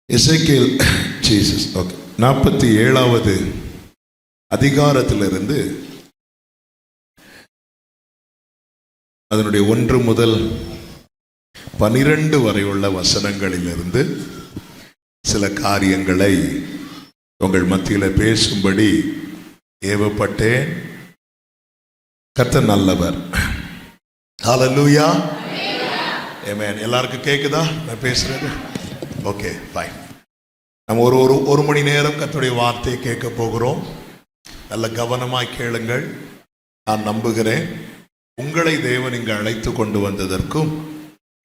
எசேக்கியேல் Jesus 47வது அதிகாரத்திலிருந்து அதனுடைய 1 முதல் 12 வரை உள்ள வசனங்களிலிருந்து சில காரியங்களை உங்கள் மத்தியில் பேசும்படி ஏவப்பட்டேன். கர்த்தர் நல்லவர். ஹல்லேலூயா. ஆமென். எல்லாருக்கும் கேக்குதா நான் பேசுறது? Okay, fine. நம்ம ஒரு மணி நேரம் கர்த்தருடைய வார்த்தையை கேட்க போகிறோம். நல்ல கவனமாய் கேளுங்கள். நான் நம்புகிறேன் உங்களை தேவன் இங்கு அழைத்து கொண்டு வந்ததற்கும்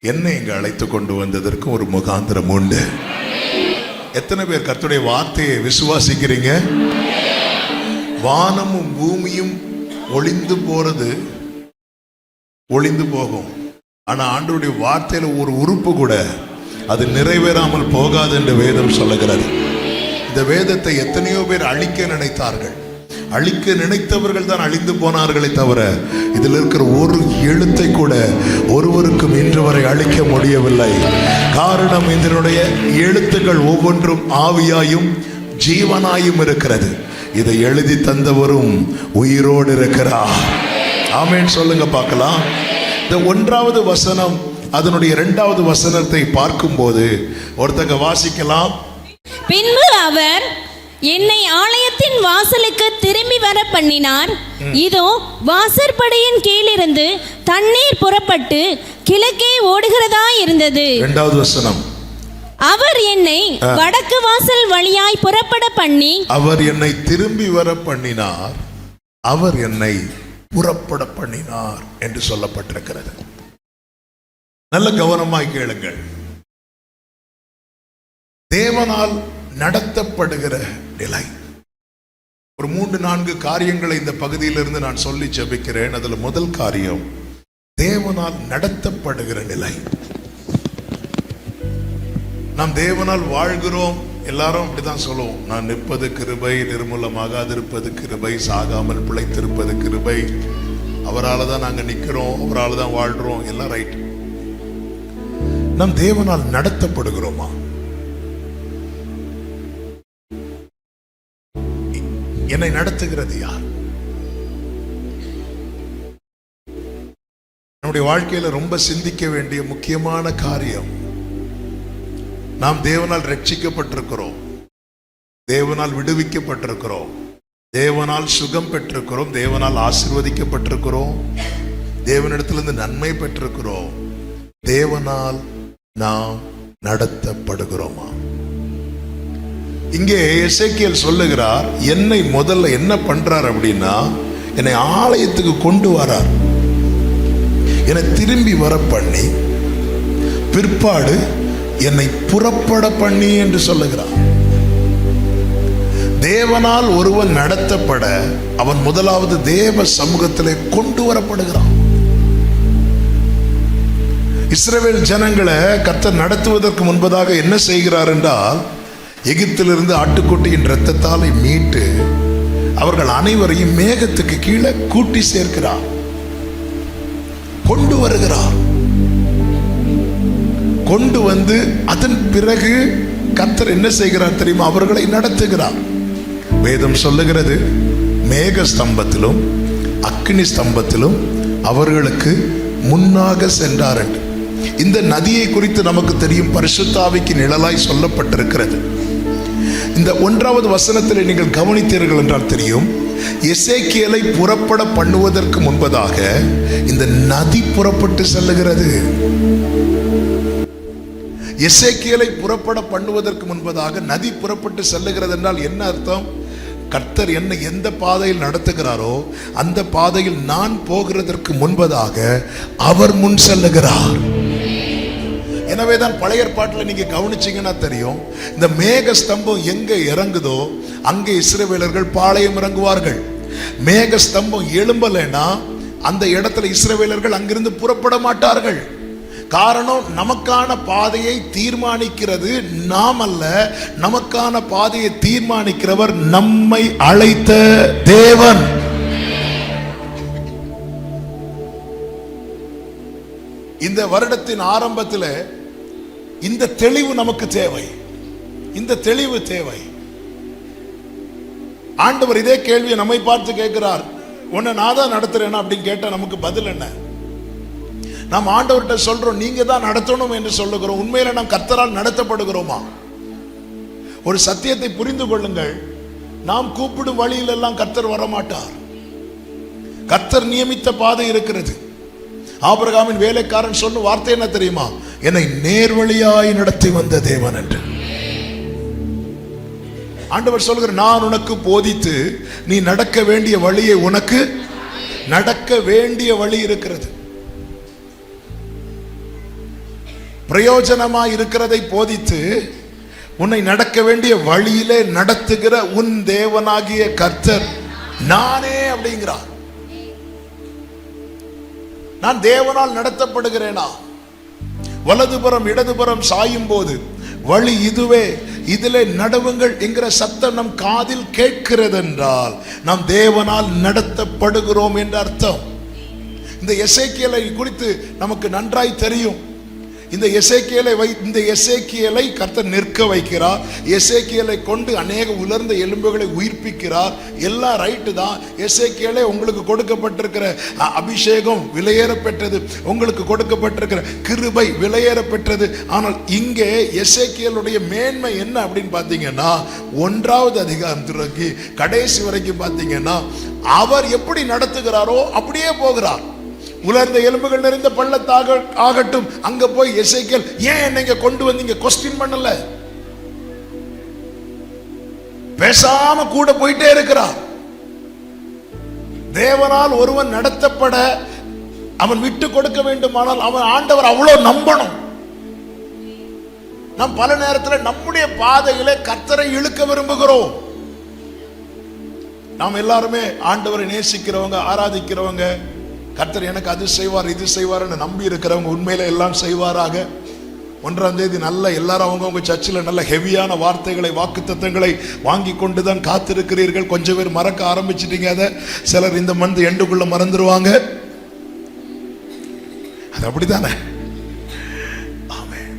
என்னை இங்கு அழைத்து கொண்டு வந்ததற்கும் ஒரு முகாந்திரம் உண்டு. எத்தனை பேர் கர்த்தருடைய வார்த்தையை விசுவாசிக்கிறீங்க? வானமும் பூமியும் ஒளிந்து போறது ஒளிந்து போகும், ஆனா ஆண்டவருடைய வார்த்தையில ஒரு உறுப்பு கூட அது நிறைவேறாமல் போகாது என்று வேதம் சொல்லுகிறது. இந்த வேதத்தை எத்தனையோ பேர் அழிக்க நினைத்தார்கள். அழிக்க நினைத்தவர்கள் தான் அழிந்து போனார்களே தவிர இதில் இருக்கிற ஒரு எழுத்தை கூட ஒருவருக்கும் இன்று வரை அழிக்க முடியவில்லை. காரணம், இதனுடைய எழுத்துக்கள் ஒவ்வொன்றும் ஆவியாயும் ஜீவனாயும் இருக்கிறது. இதை எழுதி தந்தவரும் உயிரோடு இருக்கிறார். ஆமென் சொல்லுங்க பார்க்கலாம். இந்த 1வது வசனம் அதனுடைய 2வது வசனத்தை பார்க்கும்போது ஒருத்தங்க வாசிக்கலாம். பின்பு அவர் என்னை ஆலயத்தின் வாசலுக்கு திரும்பி வர பண்ணினார். இதோ வாசற்படியின் கீழிருந்து தண்ணீர் புறப்பட்டு கிழக்கே ஓடுகிறதா இருந்தது. 2வது வசனம், அவர் என்னை வடக்கு வாசல் வழியாய் புறப்பட பண்ணி, அவர் என்னை திரும்பி வர பண்ணினார், அவர் என்னை புறப்பட பண்ணினார் என்று சொல்லப்பட்டிருக்கிறது. நல்ல கவனமாய் கேளுங்கள். தேவனால் நடத்தப்படுகிற நிலை. ஒரு 3-4 காரியங்களை இந்த பகுதியிலிருந்து நான் சொல்லி ஜெபிக்கிறேன். அதுல முதல் காரியம், தேவனால் நடத்தப்படுகிற நிலை. நாம் தேவனால் வாழ்கிறோம். எல்லாரும் அப்படிதான் சொல்லுவோம். நான் நிற்பது கிருபை, நிர்மூலமாகாதிருப்பது கிருபை, சாகாமல் பிழைத்திருப்பது கிருபை, அவரால் தான் நாங்க நிக்கிறோம், அவரால் தான் வாழ்றோம், எல்லாம் ரைட். நாம் தேவனால் நடத்தப்படுகிறோமா? என்னை நடத்துகிறது யார்? நம்முடைய வாழ்க்கையில ரொம்ப சிந்திக்க வேண்டிய முக்கியமான காரியம், நாம் தேவனால் ரட்சிக்கப்பட்டிருக்கிறோம், தேவனால் விடுவிக்கப்பட்டிருக்கிறோம், தேவனால் சுகம் பெற்றிருக்கிறோம், தேவனால் ஆசீர்வதிக்கப்பட்டிருக்கிறோம், தேவனிடத்திலிருந்து நன்மை பெற்றிருக்கிறோம். தேவனால் நாம் நடத்தப்படுகிறோமா? இங்கே எசேக்கியேல் சொல்லுகிறார், என்னை முதல்ல என்ன பண்றார் அப்படின்னா, என்னை ஆலயத்துக்கு கொண்டு வரார், என்னை திரும்பி வர பண்ணி பிற்பாடு என்னை புறப்பட பண்ணி என்று சொல்லுகிறார். தேவனால் ஒருவன் நடத்தப்பட அவன் முதலாவது தேவ சமூகத்திலே கொண்டு வரப்படுகிறான். இஸ்ரவேல் ஜனங்களை கர்த்தர் நடத்துவதற்கு முன்பதாக என்ன செய்கிறார் என்றால், எகிப்திலிருந்து ஆட்டுக்குட்டியின் இரத்தத்தாலை மீட்டு அவர்கள் அனைவரையும் மேகத்துக்கு கீழே கூட்டி சேர்க்கிறார், கொண்டு வருகிறார். கொண்டு வந்து அதன் பிறகு கர்த்தர் என்ன செய்கிறார் தெரியுமா? அவர்களை நடத்துகிறார். வேதம் சொல்லுகிறது, மேக ஸ்தம்பத்திலும் அக்கினி ஸ்தம்பத்திலும் அவர்களுக்கு முன்னாக சென்றார் என்று. இந்த நதியை குறித்து நமக்கு தெரியும், பரிசுத்த ஆவிக்கு நிழலாய் சொல்லப்பட்டிருக்கிறது. இந்த 1வது வசனத்தில் நீங்கள் கவனித்தீர்கள் என்றால் தெரியும், எசேக்கியேலை புறப்பட பண்ணுவதற்கு முன்பதாக இந்த நதி புறப்பட்டு செல்லுகிறது. எசேக்கியேலை புறப்பட பண்ணுவதற்கு முன்பதாக நதி புறப்பட்டு செல்லுகிறது என்றால் என்ன அர்த்தம்? கர்த்தர் என்னை எந்த பாதையில் நடத்துகிறாரோ அந்த பாதையில் நான் போகிறதற்கு முன்பதாக அவர் முன் செல்லுகிறார். எனவேதான் பழைய ஏற்பாட்டில் நீங்க கவனிச்சீங்கன்னா தெரியும், இந்த மேக ஸ்தம்பம் எங்க இறங்குதோ அங்கே இஸ்ரவேலர்கள் பாளையம் இறங்குவார்கள். மேக ஸ்தம்பம் எழும்பலைன்னா அந்த இடத்துல இஸ்ரவேலர்கள் அங்கிருந்து புறப்பட மாட்டார்கள். காரணம், நமக்கான பாதையை தீர்மானிக்கிறது நாம் அல்ல, நமக்கான பாதையை தீர்மானிக்கிறவர் நம்மை அழைத்த தேவன். இந்த வருடத்தின் ஆரம்பத்தில் இந்த தெளிவு நமக்கு தேவை. இந்த தெளிவு தேவை. ஆண்டவர் இதே கேள்வியை நம்மை பார்த்து கேட்கிறார். உன்னை நான் தான் நடத்துறேன்னா அப்படின்னு கேட்டா நமக்கு பதில் என்ன? நாம் ஆண்டவர்கிட்ட சொல்றோம் நீங்க தான் நடத்தணும் என்று சொல்லுகிறோம். உண்மையில நாம் கர்த்தரால் நடத்தப்படுகிறோமா? ஒரு சத்தியத்தை புரிந்து கொள்ளுங்கள். நாம் கூப்பிடும் வழியில் எல்லாம் கர்த்தர் வரமாட்டார். கர்த்தர் நியமித்த பாதை இருக்கிறது. ஆபிரகாமின் வேலைக்காரன் சொன்ன வார்த்தை என்ன தெரியுமா? என்னை நேர்வழியாய் நடத்தி வந்த தேவன் என்று. ஆண்டவர் சொல்கிற, நான் உனக்கு போதித்து நீ நடக்க வேண்டிய வழியை, உனக்கு நடக்க வேண்டிய வழி இருக்கிறது. பிரயோஜனமாய் இருக்கிறதை போதித்து உன்னை நடக்க வேண்டிய வழியிலே நடத்துகிற உன் தேவனாகிய கர்த்தர் நானே அப்படிங்கிறார். நான் தேவனால் நடத்தப்படுகிறேனா? வலதுபுறம் இடதுபுறம் சாயும் போது வழி இதுவே, இதிலே நடவுங்கள் என்கிற சத்தம் நம் காதில் கேட்கிறது என்றால் நாம் தேவனால் நடத்தப்படுகிறோம் என்ற அர்த்தம். இந்த எசேக்கியேலை குறித்து நமக்கு நன்றாய் தெரியும். இந்த எசேக்கியேலை கர்த்தர் நிற்க வைக்கிறார். எசேக்கியேலை கொண்டு அநேக உலர்ந்த எலும்புகளை உயிர்ப்பிக்கிறார். எல்லாம் ரைட்டு தான். எசேக்கியேலே உங்களுக்கு கொடுக்கப்பட்டிருக்கிற அபிஷேகம் விலையேற பெற்றது, உங்களுக்கு கொடுக்கப்பட்டிருக்கிற கிருபை விலையேற பெற்றது. ஆனால் இங்கே எசேக்கியேலுடைய மேன்மை என்ன அப்படின்னு பார்த்தீங்கன்னா, 1வது அதிகாரம் தொடங்கி கடைசி வரைக்கும் பார்த்தீங்கன்னா அவர் எப்படி நடத்துகிறாரோ அப்படியே போகிறார். உலர்ந்த எலும்புகள் நிறைந்த பள்ளத்தாக ஆகட்டும், அங்க போய் எசேக்கியேல் ஏன் என்னை கொண்டு வந்தீங்க கொஸ்டின் பண்ணல, பேசாம கூட போயிட்டே இருக்கிறார். தேவனால் ஒருவன் நடத்தப்பட அவன் விட்டு கொடுக்க வேண்டுமானால் அவன் ஆண்டவர் அவ்வளவு நம்பணும். நாம் பல நேரத்தில் நம்முடைய பாதையிலே கர்த்தரை இழுக்க விரும்புகிறோம். நாம் எல்லாருமே ஆண்டவரை நேசிக்கிறவங்க, ஆராதிக்கிறவங்க, கர்த்தர் எனக்கு அது செய்வார் இது செய்வார் நம்பி இருக்கிறவங்க உண்மையில எல்லாம் செய்வாராக. 1ஆம் தேதி நல்ல எல்லாரும் அவங்கவுங்க சர்ச்சில் நல்ல ஹெவியான வார்த்தைகளை, வாக்குத்தத்தங்களை வாங்கி கொண்டு தான் காத்திருக்கிறீர்கள். கொஞ்சம் பேர் மறக்க ஆரம்பிச்சிட்டீங்க. அதை சிலர் இந்த மந்த் எண்டுக்குள்ள மறந்துடுவாங்க. அது அப்படித்தானே? ஆமென்.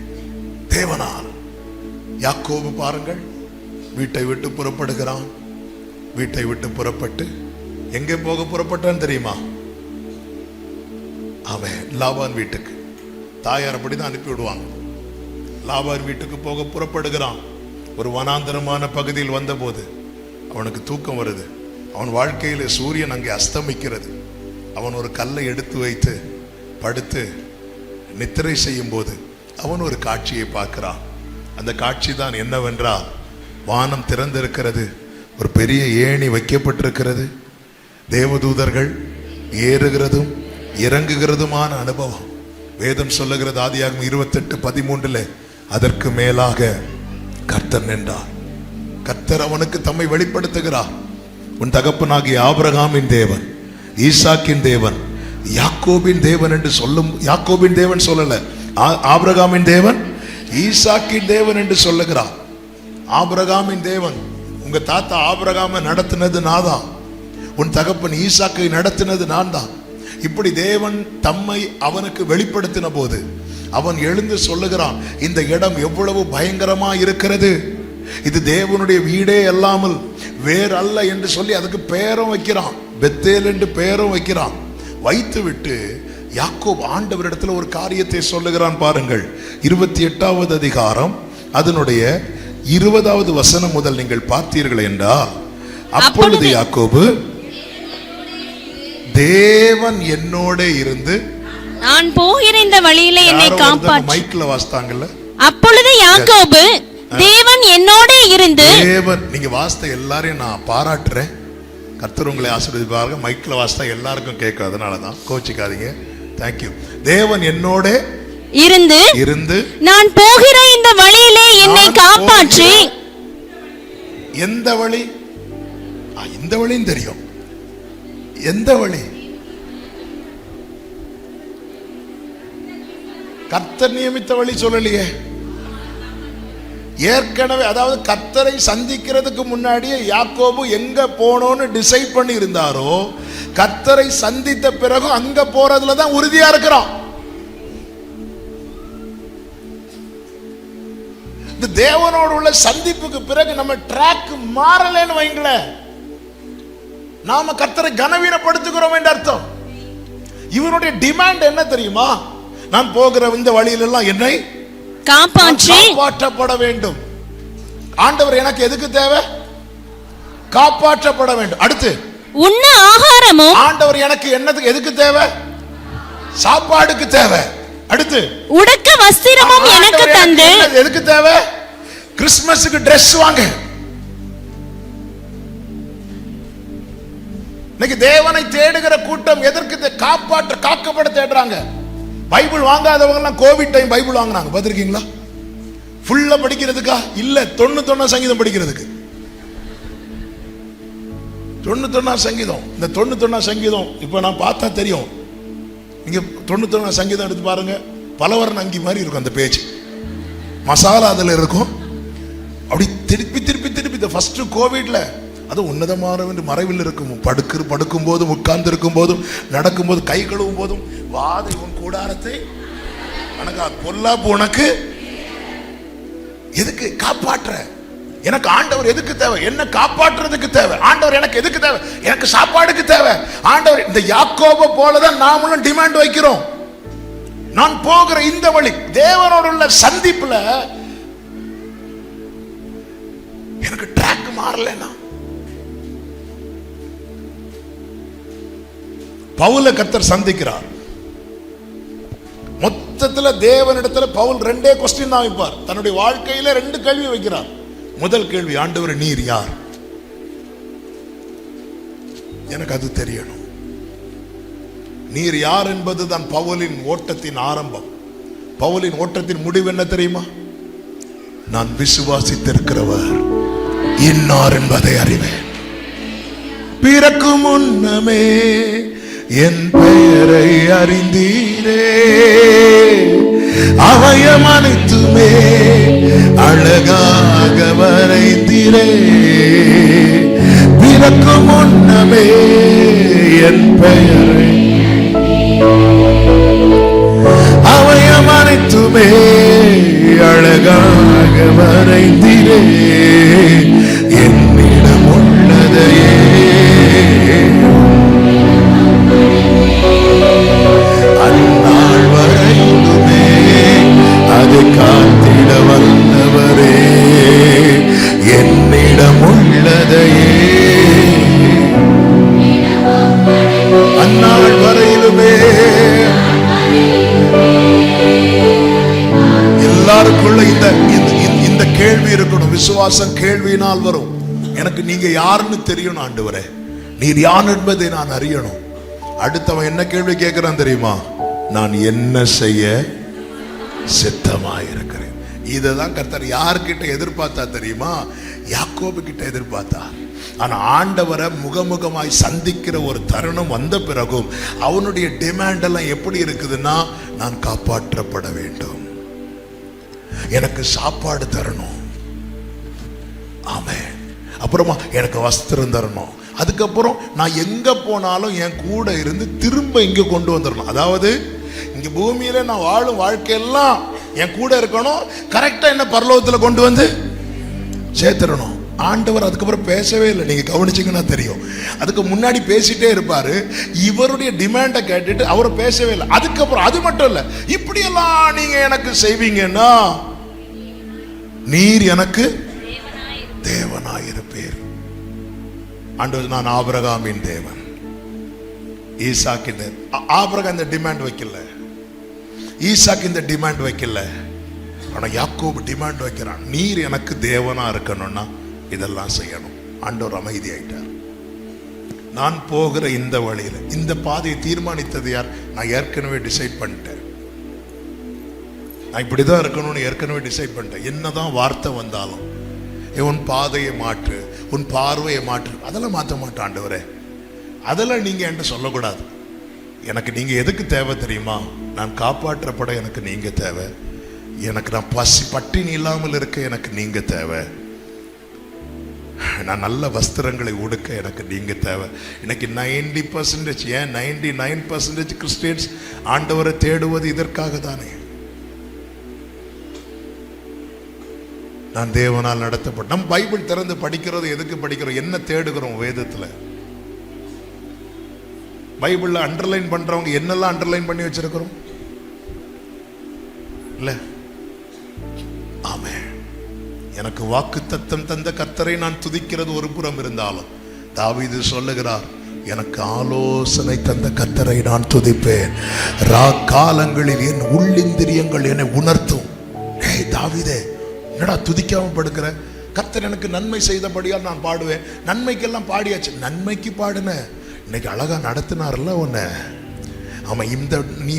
தேவனால் யாக்கோபு பாருங்கள், வீட்டை விட்டு புறப்படுகிறான். வீட்டை விட்டு புறப்பட்டு எங்கே போக புறப்பட்டான்னு தெரியுமா? அவன் லாபான் வீட்டுக்கு. தாயார் அப்படிதான் அனுப்பி விடுவாங்க. லாபான் வீட்டுக்கு போக புறப்படுகிறான். ஒரு வனாந்தரமான பகுதியில் வந்தபோது அவனுக்கு தூக்கம் வருது. அவன் வாழ்க்கையில சூரியன் அங்கே அஸ்தமிக்கிறது. அவன் ஒரு கல்லை எடுத்து வைத்து படுத்து நித்திரை செய்யும் போது அவன் ஒரு காட்சியை பார்க்கிறான். அந்த காட்சி தான் என்னவென்றால், வானம் திறந்திருக்கிறது, ஒரு பெரிய ஏணி வைக்கப்பட்டிருக்கிறது, தேவதூதர்கள் ஏறுகிறதும் இறங்குகிறதுமான அனுபவம். வேதம் சொல்லுகிறது, ஆதியாகமம் 28:13, அதற்கு மேலாக கர்த்தர் நின்றார். கர்த்தர் அவனுக்கு தம்மை வெளிப்படுத்துகிறார். உன் தகப்பனாகிய ஆபிரகாமின் தேவன், ஈசாக்கின் தேவன், யாக்கோபின் தேவன் என்று சொல்லும். யாக்கோபின் தேவன் சொல்லல, ஆபிரகாமின் தேவன், ஈசாக்கின் தேவன் என்று சொல்லுகிறார். ஆபிரகாமின் தேவன், உங்க தாத்தா ஆபிரகாமை நடத்தினது நான் தான், உன் தகப்பன் ஈசாக்கை நடத்தினது நான் தான். இப்படி தேவன் தம்மை அவனுக்கு வெளிப்படுத்தின போது அவன் எழுந்து சொல்லுகிறான், இந்த இடம் எவ்வளவு பயங்கரமா இருக்கிறது, இது தேவனுடைய வீடே அல்லாமல் வேறு அல்ல என்று சொல்லி அதுக்கு பெயரும் வைக்கிறான். பெத்தேல் என்று பெயரும் வைக்கிறான். வைத்து விட்டு யாக்கோபு ஆண்டவரிடத்தில் ஒரு காரியத்தை சொல்லுகிறான். பாருங்கள், 28வது அதிகாரம் அதனுடைய 20வது வசனம் முதல் நீங்கள் பார்த்தீர்கள் என்றால், அப்பொழுது யாக்கோபு, தேவன் என்னோட இருந்து நான் போகிற இந்த வழியிலே என்னை காப்பாற்று. மைக்ல வாசித்தாங்கல்ல, அப்பொழுது யாக்கோபு, தேவன் என்னோட இருந்து. தேவன், நீங்க வாசித்த எல்லாரையும் நான் பாராட்டுறேன். கர்த்தர் உங்களை ஆசீர்வதிப்பார்கள். மைக்ல வாசித்தா எல்லாருக்கும் கேட்கும், அதனாலதான் கோச்சிக்காதீங்க. தேங்க்யூ. தேவன் என்னோட இருந்து நான் போகிற இந்த வழியிலே என்னை காப்பாற்றி. எந்த வழி? இந்த வழியும் தெரியும். எந்த வழி? கர்த்தர் நியமித்த வழி சொல்லலையே. ஏற்கனவே, அதாவது கர்த்தரை சந்திக்கிறதுக்கு முன்னாடியே யாக்கோபு எங்க போனோன்னு டிசைட் பண்ணி இருந்தாரோ, கர்த்தரை சந்தித்த பிறகு அங்க போறதுல தான் உறுதியா இருக்கிறான். இந்த தேவனோடு உள்ள சந்திப்புக்கு பிறகு நம்ம ட்ராக் மாறலன்னு வைங்களேன், நாம கர்த்தரை கனவீனப்படுத்துகிறோம் என்று அர்த்தம். இவனுடைய டிமாண்ட் என்ன தெரியுமா? நான் போகிற இந்த வழியிலெல்லாம் என்னை காப்பாற்றப்பட வேண்டும். ஆண்டவர் எனக்கு எதுக்கு தேவை? காப்பாற்றப்பட வேண்டும். அடுத்து உண்ண ஆகாரமும். ஆண்டவர் எனக்கு என்னதுக்கு எதுக்கு தேவை? சாப்பாடுக்கு தேவை. அடுத்து உடுக்க வஸ்திரமும் எனக்கு தந்து. எதுக்கு தேவை? கிறிஸ்துமஸுக்கு Dress வாங்க. இன்னைக்கு தேவனை தேடுகிற கூட்டம் எதற்கு? காக்கப்பட தேடுறாங்க. பைபிள் வாங்காதவங்க எல்லாம் கோவிட் டைம் பைபிள் வாங்கினாங்க, பார்த்திருக்கீங்களா? ஃபுல்லா படிக்கிறதுக்கா? இல்ல, 99 சங்கீதம் படிக்கிறதுக்கு. 99 சங்கீதம். இந்த 99 சங்கீதம் இப்ப நான் பார்த்தா தெரியும். நீங்க 99 சங்கீதம் எடுத்து பாருங்க, பலவர்ண அங்கி மாதிரி இருக்கும் அந்த பேஜ். மசாலா அதுல இருக்கும். அப்படி திருப்பி திருப்பி திருப்பி இந்த ஃபர்ஸ்ட் கோவிட்ல அது உன்னதமான மறைவில் இருக்கும். படுக்கும் போதும், உட்கார்ந்து இருக்கும் போதும், நடக்கும் போது, கை கழுவும் போதும், வாதை உன் கூடாரத்தை பொல்லாப்பு உனக்கு எதுக்கு? காப்பாற்ற. எனக்கு ஆண்டவர் எதுக்கு தேவை? என்ன காப்பாற்றுறதுக்கு தேவை. ஆண்டவர் எனக்கு எதுக்கு தேவை? எனக்கு சாப்பாடுக்கு தேவை. ஆண்டவர் இந்த யாக்கோபை போலதான் நாமளும் டிமாண்ட் வைக்கிறோம். நான் போகிற இந்த வழி, தேவனோடு உள்ள சந்திப்புல எனக்கு ட்ராக் மாறலன்னா, பவுல கர்த்தர் சந்திக்கிறார். மொத்தத்துல தேவனிடத்துல பவுல் 2 கொஸ்டின் தான் வைப்பார். தன்னுடைய வாழ்க்கையில 2 கேள்வி வைக்கிறார். முதல் கேள்வி, ஆண்டவர் நீர் யார்? எனக்கு அது தெரியணும். நீர் யார் என்பது தான் பவுலின் ஓட்டத்தின் ஆரம்பம். பவுலின் ஓட்டத்தின் முடிவு என்ன தெரியுமா? நான் விசுவாசித்திருக்கிறவர் இன்னார் என்பதை அறிவேன். பிறக்கும் முன்னமே என் பெயரை அறிந்தீரே, அவயம் அனைத்துமே அழகாக வரைந்தீரே. பிறக்கும் முன்னமே என் பெயரை, அவயம் அனைத்துமே அழகாக வரைந்தீரே. என்னிடம் உள்ளதையே அந்நாள் வரையிலுமே அதை காத்திட வல்லவரே. என்னிடம் உள்ளதையே அந்நாள் வரையிலுமே. எல்லாருக்குள்ள இந்த கேள்வி இருக்கணும். விசுவாசம் கேள்வியினால் வரும். எனக்கு நீங்க யாருன்னு தெரியணும். ஆண்டவரே நீர் யார் என்பதை நான் அறியணும். அடுத்தவன் என்ன கேள்வி கேட்கிறான் தெரியுமா? நான் என்ன செய்ய சித்தமாயிருக்கிறேன். இதுதான் கர்த்தர் யார்கிட்ட எதிர்பார்த்தா தெரியுமா? யாக்கோபு கிட்ட எதிர்பார்த்தார். ஆனா ஆண்டவரை முகமுகமாய் சந்திக்கிற ஒரு தருணம் வந்த பிறகும் அவனுடைய டிமாண்ட் எல்லாம் எப்படி இருக்குதுன்னா, நான் காப்பாற்றப்பட வேண்டும், எனக்கு சாப்பாடு தரணும், ஆமென், அப்புறமா எனக்கு வஸ்திரம் தரணும், அதுக்கப்புறம் நான் எங்க போனாலும் என் கூட இருந்து திரும்ப இங்க கொண்டு வந்துடணும். அதாவது இங்க பூமியில நான் வாழும் வாழ்க்கையெல்லாம் என் கூட இருக்கணும், கரெக்டா என்ன பரலோகத்துல கொண்டு வந்து சேர்த்துடணும். ஆண்டவர் அதுக்கப்புறம் பேசவே இல்லை. நீங்க கவனிச்சீங்கன்னா தெரியும். அதுக்கு முன்னாடி பேசிட்டே இருப்பாரு. இவருடைய டிமாண்டை கேட்டுட்டு அவரை பேசவே இல்லை. அதுக்கப்புறம் அது மட்டும் இல்ல, இப்படியெல்லாம் நீங்க எனக்கு செய்வீங்கன்னா நீர் எனக்கு தேவனாயிருப்பீர். ஆண்டவர் நான் ஆபிரகாமின் தேவன், ஈசாக்கின் தேவன். ஆபிரகாம் இந்த டிமாண்ட் வைக்கல, ஈசாக்கு இந்த டிமாண்ட் வைக்கல. ஆனா யாக்கோபு டிமாண்ட் வைக்கிறான், நீர் எனக்கு தேவனா இருக்கணும்னா இதெல்லாம் செய்யணும். ஆண்டவர் அமைதி ஆயிட்டார். நான் போகிற இந்த வழியில இந்த பாதையை தீர்மானித்தது யார்? நான் ஏற்கனவே டிசைட் பண்ணிட்டேன். நான் இப்படிதான் இருக்கணும்னு ஏற்கனவே டிசைட் பண்ணிட்டேன். என்னதான் வார்த்தை வந்தாலும், உன் பாதையை மாற்று, உன் பார்வையை மாற்று, அதெல்லாம் மாற்ற மாட்டேன் ஆண்டவரே. அதெல்லாம் நீங்க என்கிட்ட சொல்லக்கூடாது. எனக்கு நீங்க எதுக்கு தேவை தெரியுமா? நான் காப்பாற்றப்பட எனக்கு நீங்க தேவை. எனக்கு நான் பட்டினி இல்லாமல் இருக்க எனக்கு நீங்க தேவை. நான் நல்ல வஸ்திரங்களை உடுக்க எனக்கு நீங்க தேவை. எனக்கு 90% ஏன் 99% கிறிஸ்டியன்ஸ் ஆண்டவரை தேடுவது இதற்காக தானே. நான் தேவனால் நடத்தப்பட்ட. நம் பைபிள் திறந்து படிக்கிறது எதுக்கு படிக்கிறோம்? என்ன தேடுகிறோம் வேதத்துல? பைபிள்ல அண்டர்லைன் பண்றவங்க என்னெல்லாம் அண்டர்லைன் பண்ணி வச்சிருக்கிறோம் இல்ல? ஆமென். எனக்கு வாக்குத்தத்தம் தந்த கர்த்தரை நான் துதிக்கிறது ஒரு புறம் இருந்தாலும், தாவீது சொல்லுகிறார், எனக்கு ஆலோசனை தந்த கர்த்தரை நான் துதிப்பேன். காலங்களில் என் உள்ளிந்திரியங்கள் என்னை உணர்த்தும். தாவீதே, என்னடா துதிக்காம படுக்கிற? கர்த்தர் எனக்கு நன்மை செய்தபடியால் நான் பாடுவேன். நன்மைக்கெல்லாம் பாடியாச்சு, நன்மைக்கு பாடுன. இன்னைக்கு அழகா நடத்தினார்ல உன்னை. ஆமா, இந்த நீ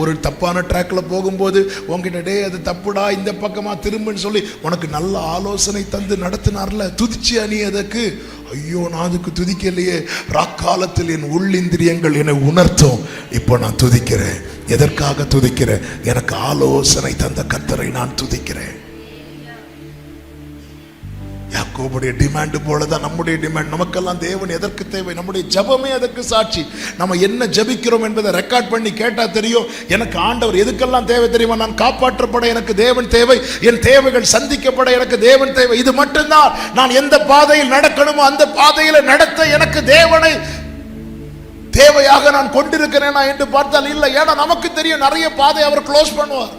ஒரு தப்பான ட்ராக்ல போகும்போது உங்ககிட்ட டே அது தப்புடா, இந்த பக்கமா திரும்புன்னு சொல்லி உனக்கு நல்ல ஆலோசனை தந்து நடத்தினார்ல, துதிச்சியா நீ அதுக்கு? ஐயோ, நான் அதுக்கு துதிக்கலையே. ராக்காலத்தில் என் உள்ளிந்திரியங்கள் என்னை உணர்த்தும். இப்போ நான் துதிக்கிறேன். எதற்காக துதிக்கிறேன்? எனக்கு ஆலோசனை தந்த கர்த்தரை நான் துதிக்கிறேன். யாக்கோபுடைய டிமாண்ட் போலதான் நம்முடைய டிமாண்ட். நமக்கெல்லாம் தேவன் எதற்கு தேவை? நம்முடைய ஜெபமே அதற்கு சாட்சி. நம்ம என்ன ஜெபிக்கிறோம் என்பதை ரெக்கார்ட் பண்ணி கேட்டா தெரியும். எனக்கு ஆண்டவர் எதுக்கெல்லாம் தேவை தெரியுமா? நான் காப்பாற்றப்பட எனக்கு தேவன் தேவை, என் தேவைகள் சந்திக்கப்பட எனக்கு தேவன் தேவை. இது மட்டும்தான். நான் எந்த பாதையில் நடக்கணுமோ அந்த பாதையில நடத்த எனக்கு தேவனை தேவையாக நான் கொண்டிருக்கிறேனா என்று பார்த்தால் இல்லை. ஏன்னா நமக்கு தெரியும் நிறைய பாதை அவர் க்ளோஸ் பண்ணுவார்.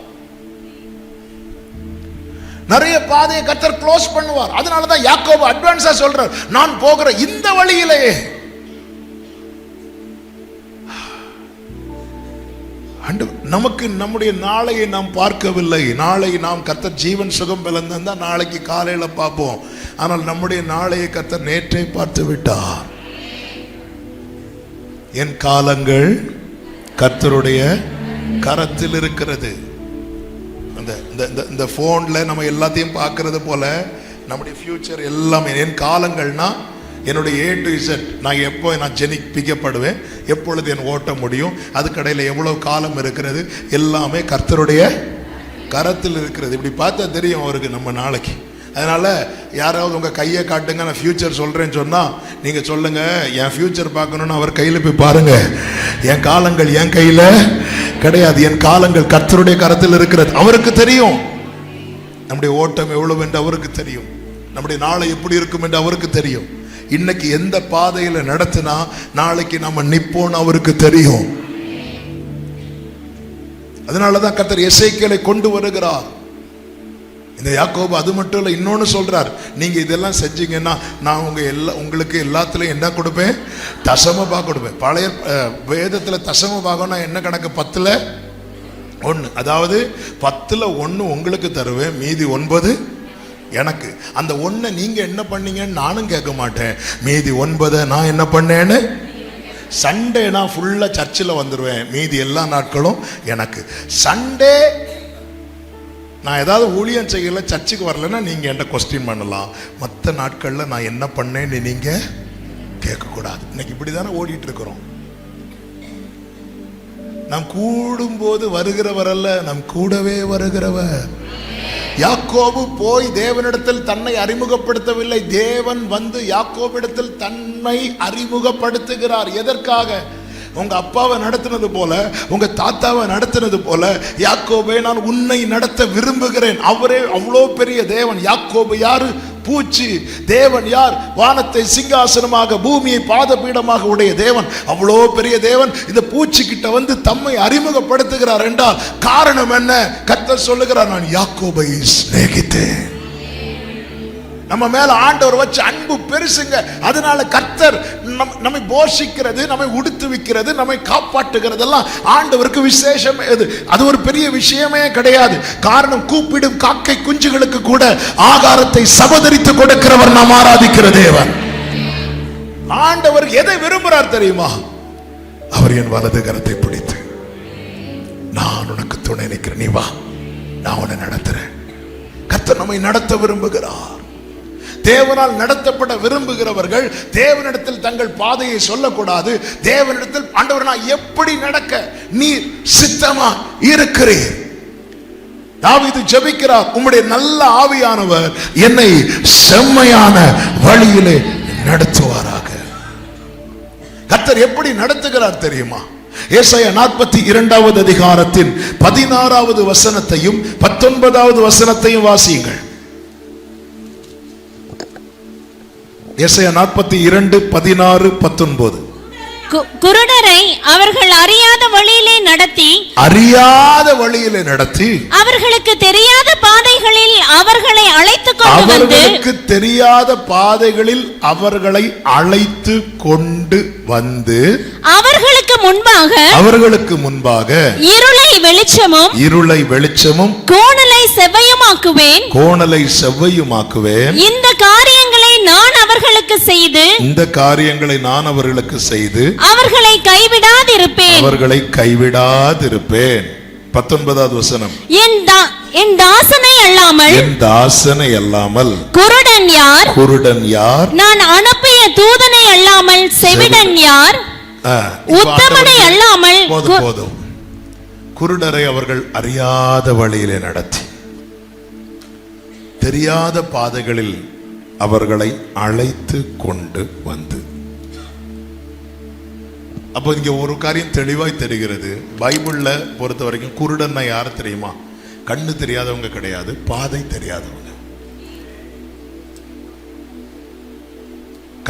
நிறைய பாதையை கர்த்தர் க்ளோஸ் பண்ணுவார். அதனாலதான் யாக்கோபு அட்வான்ஸா சொல்றார், நான் போகிற இந்த வழியிலேயே. நமக்கு நம்முடைய நாளையை நாம் பார்க்கவில்லை. நாளை நாம் கர்த்தர் ஜீவன் சுகம் பிளந்தா நாளைக்கு காலையில பார்ப்போம். ஆனால் நம்முடைய நாளையை கர்த்தர் நேற்றே பார்த்து விட்டார். என் காலங்கள் கர்த்தருடைய கரத்தில் இருக்கிறது. இந்த போன்ல நம்ம எல்லாத்தையும் பார்க்கறது போல நம்முடைய ஃபியூச்சர் எல்லாமே, என் காலங்கள்னா என்னுடைய A to Z. நான் எப்போ நான் ஜெனிப்பிக்கப்படுவேன், எப்பொழுது என் ஓட்ட முடியும், அதுக்கடையில் எவ்வளவு காலம் இருக்கிறது, எல்லாமே கர்த்தருடைய கரத்தில் இருக்கிறது. இப்படி பார்த்தா தெரியும் அவருக்கு நம்ம நாளைக்கு. அதனால யாராவது உங்க கையை காட்டுங்க, நான் ஃபியூச்சர் சொல்றேன்னு சொன்னா நீங்க சொல்லுங்க, என் ஃபியூச்சர் பார்க்கணும்னு அவர் கையில போய் பாருங்க. என் காலங்கள் என் கையில கிடையாது, என் காலங்கள் கர்த்தருடைய கரத்தில் இருக்கிறது. அவருக்கு தெரியும் நம்முடைய ஓட்டம் எவ்வளவு என்று அவருக்கு தெரியும். நம்முடைய நாளை எப்படி இருக்கும் என்று அவருக்கு தெரியும். இன்னைக்கு எந்த பாதையில நடத்தினா நாளைக்கு நம்ம நிப்போன்னு அவருக்கு தெரியும். அதனாலதான் கர்த்தர் எசேக்கியேலை கொண்டு வருகிறார். இந்த யாக்கோபு அது மட்டும் இல்லை, இன்னொன்னு சொல்றார், நீங்க இதெல்லாம் செஞ்சீங்கன்னா நான் உங்களுக்கு எல்லாத்துலயும் என்ன கொடுப்பேன்? தசம பாகம் கொடுப்பேன். பழைய வேதத்துல தசம பாகம்னா என்ன கணக்கு? 10ல் 1. அதாவது 10ல் 1 உங்களுக்கு தருவேன், மீதி 9 எனக்கு. அந்த 1 நீங்க என்ன பண்ணீங்கன்னு நானும் கேட்க மாட்டேன். மீதி 9 நான் என்ன பண்ணேன்னு, சண்டே நான் ஃபுல்லா சர்ச்சில் வந்துடுவேன், மீதி எல்லா நாட்களும் எனக்கு. சண்டே நான் ஏதாவது ஊழியம் செய்யல, சர்ச்சுக்கு வரலன்னா நீங்க என்கிட்ட கொஸ்டின் பண்ணலாம். மற்ற நாட்கள்ல நான் என்ன பண்ணேன்னு நீங்க கேட்கக்கூடாது. இன்னைக்கு இப்படிதானே ஓடிட்டு இருக்கிறோம். நாம் கூடும்போது வருகிறவர் அல்ல, நம் கூடவே வருகிறவர். யாக்கோபு போய் தேவனிடத்தில் தன்னை அறிமுகப்படுத்தவில்லை, தேவன் வந்து யாக்கோபிடத்தில் தன்னை அறிமுகப்படுத்துகிறார். எதற்காக? உங்க அப்பாவை நடத்தினது போல, உங்க தாத்தாவை நடத்தினது போல யாக்கோபே நான் உன்னை நடத்த விரும்புகிறேன். அவரே அவ்வளோ பெரிய தேவன். யாக்கோபு யாரு? பூச்சி. தேவன் யார்? வானத்தை சிங்காசனமாக பூமியை பாதபீடமாக உடைய தேவன். அவ்வளோ பெரிய தேவன் இந்த பூச்சி கிட்ட வந்து தம்மை அறிமுகப்படுத்துகிறார் என்றால் காரணம் என்ன? கர்த்தர் சொல்லுகிறார், நான் யாக்கோபை சிநேகித்தேன். நம்ம மேல ஆண்டவர் வச்ச அன்பு பெருசுங்க. அதனால கர்த்தர் நம்மை போஷிக்கிறது, நம்மை உடுத்துவிக்கிறது, நம்மை காப்பாற்றுகிறதெல்லாம் ஆண்டவருக்கு விசேஷம். அது ஒரு பெரிய விஷயமே கிடையாது. காரணம், கூப்பிடும் காக்கை குஞ்சுகளுக்கு கூட ஆகாரத்தை சபதரித்து கொடுக்கிறவர் நாம் ஆராதிக்கிற தேவன். ஆண்டவர் எதை விரும்புகிறார் தெரியுமா? அவர் என் வலது கரத்தை பிடித்து, நான் உனக்கு துணை நிற்கிறேன், நீ வா, நான் உன்னை நடத்துறேன். கர்த்தர் நம்மை நடத்த விரும்புகிறார். தேவனால் நடத்தப்பட விரும்புகிறவர்கள் தேவனிடத்தில் தங்கள் பாதையை சொல்லக்கூடாது. தேவனிடத்தில், ஆண்டவர் நான் எப்படி நடக்க நீர் சித்தமா இருக்கிறீர்? தாவீது ஜெபிக்கிறார், உம்முடைய நல்ல ஆவியானவர் என்னை செம்மையான வழியிலே நடத்துவாராக. கர்த்தர் எப்படி நடத்துகிறார் தெரியுமா? ஏசாயா 42 அதிகாரத்தின் 16வது வசனத்தையும் 19வது வசனத்தையும் வாசியுங்கள். எசையா 42:16-19. குருடரை அவர்கள் அறியாத வழியிலே நடத்தி அவர்களுக்கு தெரியாத பாதைகளில் அவர்களை அழைத்து கொண்டு வந்து அவர்களுக்கு முன்பாக இருளை வெளிச்சமும் கோணலை செவ்வையுமாக்குவேன். இந்த காரியங்களை நான் அவர்களுக்கு செய்து அவர்களை கைவிடாதிருப்பேன். 19வது வசனம். என் தாசனை அல்லாமல் குருடன் யார்? நான் அனுப்பிய தூதனை அல்லாமல் செவிடன் யார்? உத்தமனை அல்லாமல். போதும். குருடரை அவர்கள் அறியாத வழியிலே நடத்தி தெரியாத பாதைகளில் அவர்களை அழைத்து கொண்டு வந்து. அப்போ இங்க ஒரு காரியம் தெளிவாய் தெரிகிறது. பைபிள்ல பொறுத்த வரைக்கும் குருடன்னா யாரு தெரியுமா? கண்ணு தெரியாதவங்க கிடையாது, பாதை தெரியாதவங்க.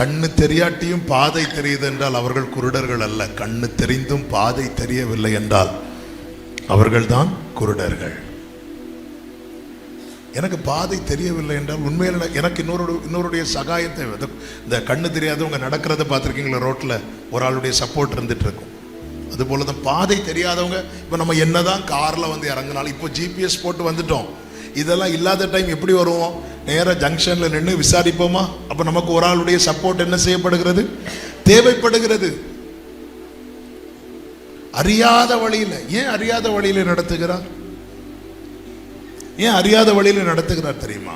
கண்ணு தெரியாட்டியும் பாதை தெரியுது என்றால் அவர்கள் குருடர்கள் அல்ல. கண்ணு தெரிந்தும் பாதை தெரியவில்லை என்றால் அவர்கள்தான் குருடர்கள். எனக்கு பாதை தெரியவில்லை என்றால் உண்மையில எனக்கு இன்னொருடைய சகாயம் தேவை. இந்த கண்ணு தெரியாதவங்க நடக்கிறத பார்த்துருக்கீங்களா? ரோட்ல ஒரு ஆளுடைய சப்போர்ட் இருந்துட்டு இருக்கும். அதுபோல தான் பாதை தெரியாதவங்க. இப்போ நம்ம என்னதான் கார்ல வந்து இறங்கினாலும் இப்போ ஜிபிஎஸ் போட்டு வந்துட்டோம். இதெல்லாம் இல்லாத டைம் எப்படி வருவோம்? நேராக ஜங்ஷன்ல நின்று விசாரிப்போமா? அப்ப நமக்கு ஒரு ஆளுடைய சப்போர்ட் என்ன செய்யப்படுகிறது? தேவைப்படுகிறது. அறியாத வழியில ஏன் அறியாத வழியில நடத்துகிறார்? ஏன் அறியாத வழியில நடத்துகிறார் தெரியுமா?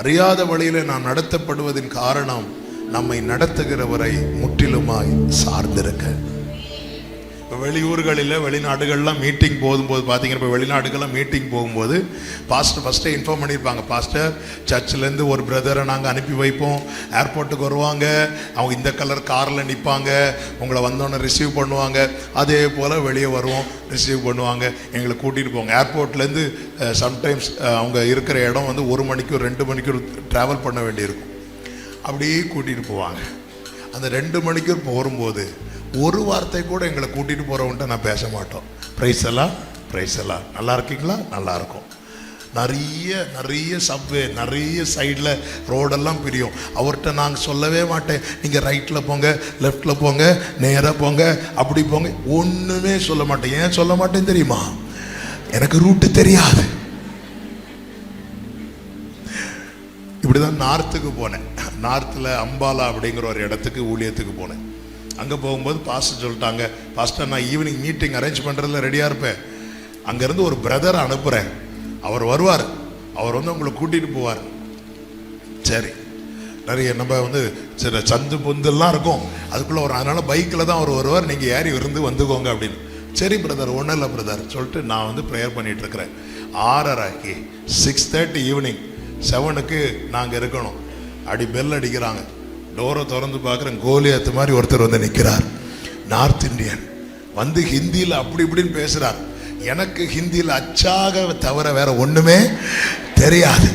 அறியாத வழியில நாம் நடத்தப்படுவதின் காரணம் நம்மை நடத்துகிறவரை முற்றிலுமாய் சார்ந்திருக்க. வெளியூர்களில் வெளிநாடுகள்லாம் மீட்டிங் போகும்போது பார்த்தீங்கன்னா, இப்போ வெளிநாடுகள்லாம் மீட்டிங் போகும்போது பாஸ்டர் ஃபஸ்ட்டே இன்ஃபார்ம் பண்ணியிருப்பாங்க. பாஸ்டர் சர்ச்சிலேருந்து ஒரு பிரதரை நாங்கள் அனுப்பி வைப்போம், ஏர்போர்ட்டுக்கு வருவாங்க, அவங்க இந்த கலர் காரில் நிற்பாங்க, உங்களை வந்தோன்னே ரிசீவ் பண்ணுவாங்க. அதே போல் வெளியே வருவோம், ரிசீவ் பண்ணுவாங்க, எங்களை கூட்டிகிட்டு போவாங்க. ஏர்போர்ட்லேருந்து சம்டைம்ஸ் அவங்க இருக்கிற இடம் வந்து 1 மணிக்கு 2 மணிக்கு ட்ராவல் பண்ண வேண்டியிருக்கும். அப்படியே கூட்டிகிட்டு போவாங்க. அந்த 2 மணிக்கு போகும்போது ஒரு வார்த்தை கூட எங்களை கூட்டிகிட்டு போகிறவன்ட்ட நான் பேச மாட்டோம். பிரைஸ் எல்லாம் நல்லா இருக்கீங்களா? நல்லா இருக்கும். நிறைய சப்வே, நிறைய சைடில் ரோடெல்லாம் பிரியும். அவர்கிட்ட நாங்கள் சொல்லவே மாட்டேன், நீங்கள் ரைட்டில் போங்க, லெஃப்டில் போங்க, நேராக போங்க, அப்படி போங்க, ஒன்றுமே சொல்ல மாட்டேன். ஏன் சொல்ல மாட்டேன்னு தெரியுமா? எனக்கு ரூட்டு தெரியாது. இப்படிதான் நார்த்துக்கு போனேன். நார்த்தில் அம்பாலா அப்படிங்கிற ஒரு இடத்துக்கு ஊழியத்துக்கு போனேன். அங்கே போகும்போது பாஸ்டர் சொல்லிட்டாங்க, பாஸ்டர் நான் ஈவினிங் மீட்டிங் அரேஞ்ச் பண்ணுறதுல ரெடியாக இருப்பேன், அங்கேருந்து ஒரு பிரதரை அனுப்புகிறேன், அவர் வருவார், அவர் வந்து உங்களை கூட்டிகிட்டு போவார். சரி, நிறைய நம்ம வந்து சில சந்து பொந்தெல்லாம் இருக்கும், அதுக்குள்ளே ஒரு அதனால் பைக்கில் தான் அவர் வருவார், நீங்கள் ஏறி விருந்து வந்துக்கோங்க அப்படின்னு. சரி பிரதர், ஒன்றும் இல்லை பிரதர் சொல்லிட்டு நான் வந்து ப்ரேயர் பண்ணிகிட்ருக்கிறேன். 6:30க்கு 6:30 ஈவினிங் 7க்கு நாங்கள் இருக்கணும். அடி பெல் அடிக்கிறாங்க. டோரை திறந்து பார்க்குறேன், கோலியாத்து மாதிரி ஒருத்தர் வந்து நிற்கிறார். நார்த் இந்தியன் வந்து ஹிந்தியில் அப்படி இப்படின்னு பேசுகிறார். எனக்கு ஹிந்தியில் அச்சாக தவிர வேற ஒன்றுமே தெரியாது.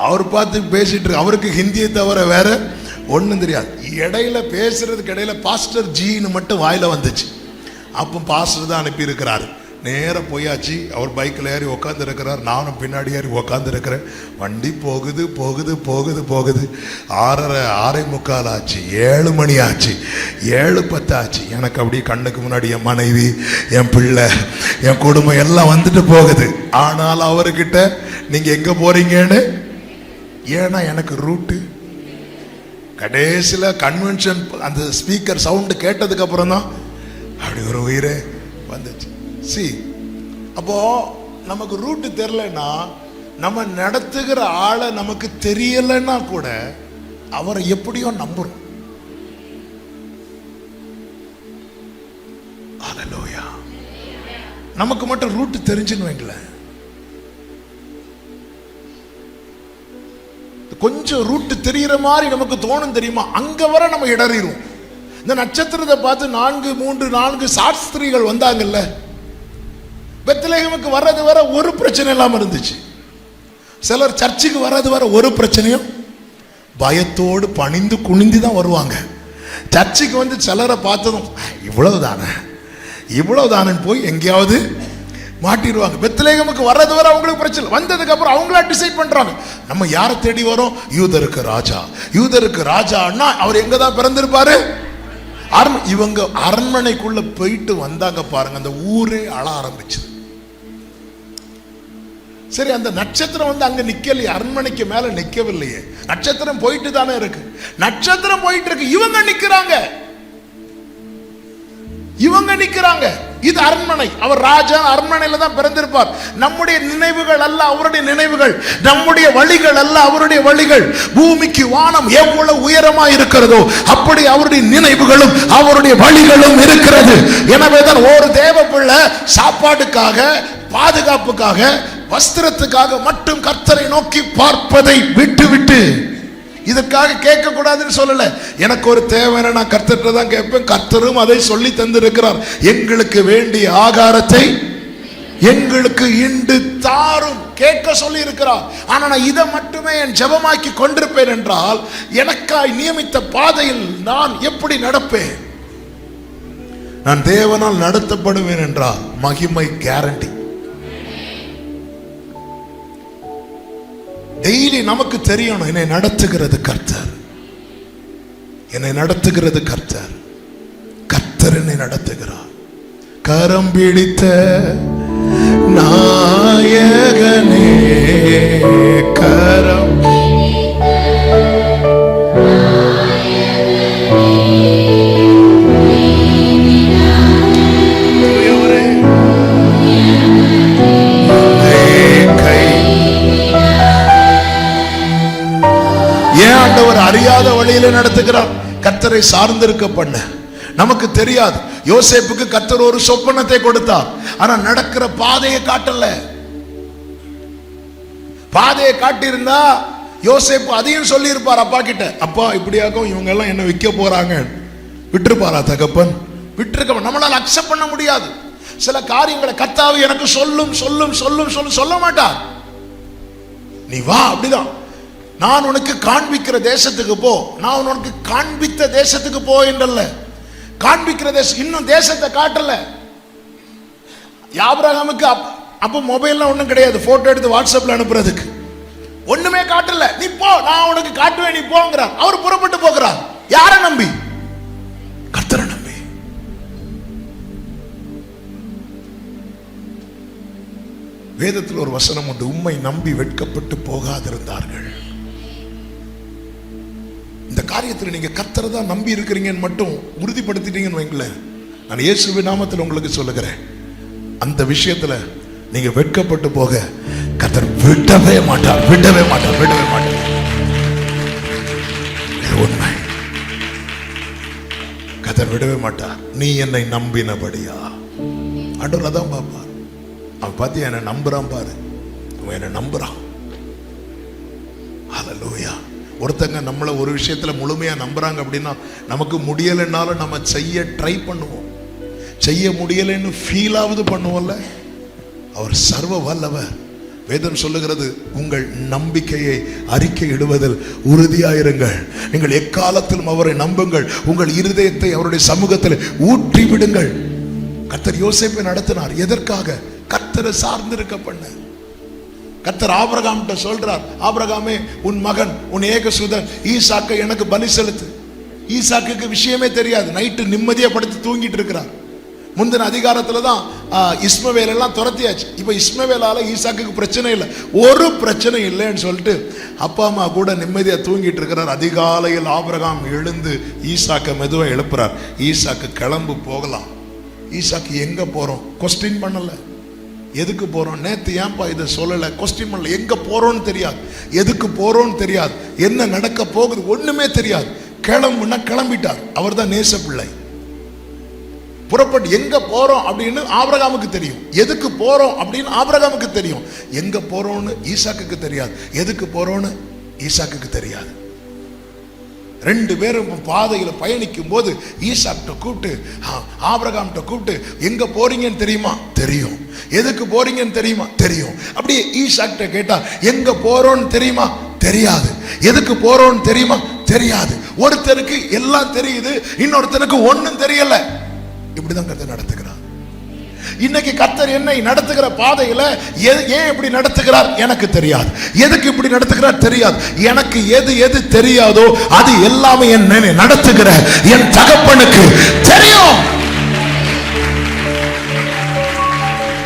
அவர் பார்த்து பேசிட்டு இருக்கு, அவருக்கு ஹிந்தியை தவிர வேற ஒன்றும் தெரியாது. இடையில பேசுறதுக்கு இடையில பாஸ்டர் ஜின்னு மட்டும் வாயில வந்துச்சு. அப்போ பாஸ்டர் தான் அனுப்பி இருக்கிறாரு. நேராக போயாச்சு. அவர் பைக்கில் ஏறி உக்காந்து இருக்கிறார், நானும் பின்னாடி ஏறி உக்காந்து இருக்கிறேன். வண்டி போகுது 6:45 ஆச்சு, 7 மணி ஆச்சு, 7:10 ஆச்சு. எனக்கு அப்படியே கண்ணுக்கு முன்னாடி என் மனைவி, என் பிள்ளை, என் குடும்பம் எல்லாம் வந்துட்டு போகுது. ஆனால் அவர்கிட்ட நீங்கள் எங்கே போறீங்கன்னு, ஏன்னா எனக்கு ரூட்டு கடைசியில் கன்வென்ஷன் அந்த ஸ்பீக்கர் சவுண்டு கேட்டதுக்கு அப்புறம் தான் அப்படி ஒரு உயிரே வந்துச்சு. அப்போ நமக்கு ரூட்டு தெரியலன்னா, நம்ம நடத்துகிற ஆளை நமக்கு தெரியலன்னா கூட அவரை எப்படியோ நம்புறோம். ஹல்லேலூயா. நமக்கு மட்டும் ரூட்டு தெரிஞ்சுன்னு வைங்களேன், கொஞ்சம் ரூட்டு தெரிகிற மாதிரி நமக்கு தோணும் தெரியுமா, அங்க வர நம்ம இடறிடுவோம். இந்த நட்சத்திரத்தை பார்த்து 4 சாஸ்திரிகள் வந்தாங்கல்ல, பெத்லகேமுக்கு வர்றது வர ஒரு பிரச்சனை இல்லாம இருந்துச்சு. சிலர் சர்ச்சுக்கு வர்றது வர ஒரு பிரச்சனையும், பயத்தோடு பணிந்து குனிந்து தான் வருவாங்க. சர்ச்சுக்கு வந்து சிலரை பார்த்ததும் இவ்வளவுதானு போய் எங்கேயாவது மாட்டிடுவாங்க. பெத்லகேமுக்கு வர்றது வரை அவங்களுக்கு பிரச்சனை, வந்ததுக்கு அப்புறம் அவங்களா டிசைட் பண்றாங்க நம்ம யாரை தேடி வரோம். யூதருக்கு ராஜான்னா அவர் எங்க தான் பிறந்திருப்பாரு? இவங்க அரண்மனைக்குள்ள போயிட்டு வந்தாங்க பாருங்க, அந்த ஊரே அழ ஆரம்பிச்சு. சரி, அந்த நட்சத்திரம் வந்து அங்க நிக்கலையே, அரண்மனைக்கு மேல நிக்கவில்லையே, நட்சத்திரம் போயிட்டு தானே இருக்கு. நட்சத்திரம் போயிட்டு இருக்கு, இவங்க நிக்கிறாங்க. இது அரண்மனை, அவர் ராஜா அரண்மனையில தான் பிறந்திருப்பார். நம்முடைய நினைவுகள் அல்ல அவருடைய நினைவுகள், நம்முடைய வழிகள் அல்ல அவருடைய வழிகள். பூமிக்கு வானம் எவ்வளவு உயரமா இருக்கிறதோ அப்படி அவருடைய நினைவுகளும் அவருடைய வழிகளும் இருக்கிறது. எனவேதான் ஒரு தேவ பிள்ளை சாப்பாட்டுக்காக, பாதுகாப்புக்காக, வஸ்திரத்துக்காக மட்டும் கர்த்தரை நோக்கி பார்ப்பதை விட்டு இதற்காக கேட்க கூடாதுன்னு சொல்லல. எனக்கு ஒரு தேவையான நான் கர்த்தர்கிட்ட தான் கேட்பேன். கர்த்தரும் அதை சொல்லி தந்திருக்கிறார். எங்களுக்கு வேண்டிய ஆகாரத்தை எங்களுக்கு இன்று தாரும் கேட்க சொல்லி இருக்கிறார். ஆனா நான் இதை மட்டுமே என் ஜெபமாக்கி கொண்டிருப்பேன் என்றால் எனக்காய் நியமித்த பாதையில் நான் எப்படி நடப்பேன்? நான் தேவனால் நடத்தப்படுவேன் என்றால் மகிமை கேரண்டி. டெய்லி நமக்கு தெரியணும், என்னை நடத்துகிறது கர்த்தர், கர்த்தர் என்னை நடத்துகிறார். கரம் பிடித்த நாயகனே, கரம் ஆண்டவர் அறியாத வழியில நடத்துகிறார். கர்த்தரை சார்ந்திருக்க பண்ண நமக்கு தெரியாது. யோசேப்புக்கு கர்த்தர் ஒரு சொப்பனத்தை கொடுத்தார், ஆனா நடக்கிற பாதையை காட்டல. பாதையை காட்டியிருந்தா யோசேப்பு அதையும் சொல்லி இருப்பார் அப்பா கிட்ட, அப்பா இப்படியாகும் இவங்க எல்லாம் என்ன விற்க போறாங்க, விட்டுருப்பாரா தகப்பன்? விட்டுருக்க நம்மளால அக்செப்ட் பண்ண முடியாது. சில காரியங்களை கர்த்தாவே எனக்கு சொல்லும் சொல்ல மாட்டார். நீ வா, அப்படிதான். நான் உனக்கு காண்பிக்கிற தேசத்துக்கு போ, நான் உனக்கு காண்பித்த தேசத்துக்கு போ என்றல்ல, காண்பிக்கிற தேசம். இன்னும் தேசத்தை காட்டல. ஆபிரகாமுக்கு அப்ப மொபைல்லாம் ஒண்ணும் கிடையாது, போட்டோ எடுத்து வாட்ஸ்அப்ல அனுப்புறதுக்கு ஒண்ணுமே காட்டல. நீ போ, நான் உனக்கு காட்டுவேன், நீ போங்கிறார். அவர் புறப்பட்டு போகிறார். யாரை நம்பி? கர்த்தரை நம்பி. வேதத்தில் ஒரு வசனம் உண்டு, உம்மை நம்பி வெட்கப்பட்டு போகாதிருந்தார்கள். இந்த காரியத்தில் நீங்க கர்த்தரை தான் நம்பி இருக்கிறீங்கன்னு மட்டும் உறுதிப்படுத்திட்டீங்கன்னு வைங்களேன், நான் இயேசுவின் நாமத்தில் உங்களுக்கு சொல்லுகிறேன், அந்த விஷயத்துல நீங்க வெட்கப்பட்டு போக கர்த்தர் விடவே மாட்டார். உண்மை, கர்த்தர் விடவே மாட்டார். நீ என்னை நம்பினபடியா, ஆண்டவர் அதான் பாப்பார். அவன் பார்த்தியா என்ன நம்புறான் பாரு, அவன் என்ன நம்புறான். ஹல்லேலூயா. ஒருத்தங்க நம்மளை ஒரு விஷயத்துல முழுமையா நம்புறாங்க அப்படின்னா நமக்கு முடியலைன்னாலும் நம்ம செய்ய ட்ரை பண்ணுவோம், செய்ய முடியலைன்னு ஃபீலாவது பண்ணுவோம்ல. அவர் சர்வ வல்லவர். வேதம் சொல்லுகிறது, உங்கள் நம்பிக்கையை அறிக்கையிடுவதில் உறுதியாயிருங்கள், நீங்கள் எக்காலத்திலும் அவரை நம்புங்கள், உங்கள் இருதயத்தை அவருடைய சமூகத்தில் ஊற்றி விடுங்கள். கர்த்தர் யோசேப்பை நடத்தினார். எதற்காக? கர்த்தரை சார்ந்திருக்க பண்ண. கர்த்தர் ஆபிரகாம்கிட்ட சொல்றார், ஆபிரகாமே உன் மகன் உன் ஏகசுதன் ஈசாக்கை எனக்கு பலி செலுத்து. ஈசாக்குக்கு விஷயமே தெரியாது, நைட்டு நிம்மதியா படுத்து தூங்கிட்டு இருக்கிறார். முந்தின அதிகாரத்துல தான் இஸ்மவேல் எல்லாம் துரத்தியாச்சு. இப்ப இஸ்மவேலால ஈசாக்குக்கு பிரச்சனை இல்லை, ஒரு பிரச்சனை இல்லைன்னு சொல்லிட்டு அப்பா அம்மா கூட நிம்மதியா தூங்கிட்டு இருக்கிறார். அதிகாலையில் ஆபிரகாம் எழுந்து ஈசாக்கை மெதுவா எழுப்புறார். ஈசாக்கு கிளம்பு போகலாம். ஈசாக்கு எங்க போறோம் கொஸ்டின் பண்ணல, எதுக்கு போறோம், நேத்து ஏன்பா இதை சொல்லல, கொஸ்டின் பண்ணல. எங்க போறோம்னு தெரியாது, எதுக்கு போறோம்னு தெரியாது, என்ன நடக்க போகுது ஒண்ணுமே தெரியாது. கிளம்புனா கிளம்பிட்டார். அவர் தான் நேச பிள்ளை. புறப்பட்டு எங்க போறோம் அப்படின்னு ஆபிரகாமுக்கு தெரியும், எதுக்கு போறோம் அப்படின்னு ஆபிரகாமுக்கு தெரியும். எங்க போறோம்னு ஈசாக்குக்கு தெரியாது, எதுக்கு போறோம்னு ஈசாக்குக்கு தெரியாது. ரெண்டு பேரும் பாதையில பயணிக்கும் போது ஈசாக்கிட்ட கூப்பிட்டு ஆபிரகாம்கிட்ட கூப்பிட்டு எங்க போறீங்கன்னு தெரியுமா? தெரியும். எதுக்கு போறீங்கன்னு தெரியுமா? தெரியும். அப்படியே ஈசாக்கிட்ட கேட்டா எங்க போறோம்னு தெரியுமா? தெரியாது. எதுக்கு போறோம்னு தெரியுமா? தெரியாது. ஒருத்தருக்கு எல்லாம் தெரியுது, இன்னொருத்தருக்கு ஒண்ணும் தெரியல. இப்படிதான் கர்த்தர் நடத்துகிறார். இன்னைக்கு கர்த்தர் என்னை நடத்துகிற பாதையில ஏன் இப்படி நடத்துகிறார் எனக்கு தெரியாது. எதுக்கு இப்படி நடத்துகிறார் தெரியாது. எனக்கு எது எது தெரியாதோ அது எல்லாமே என்னை நடத்துகிற என் தகப்பனுக்கு தெரியும்.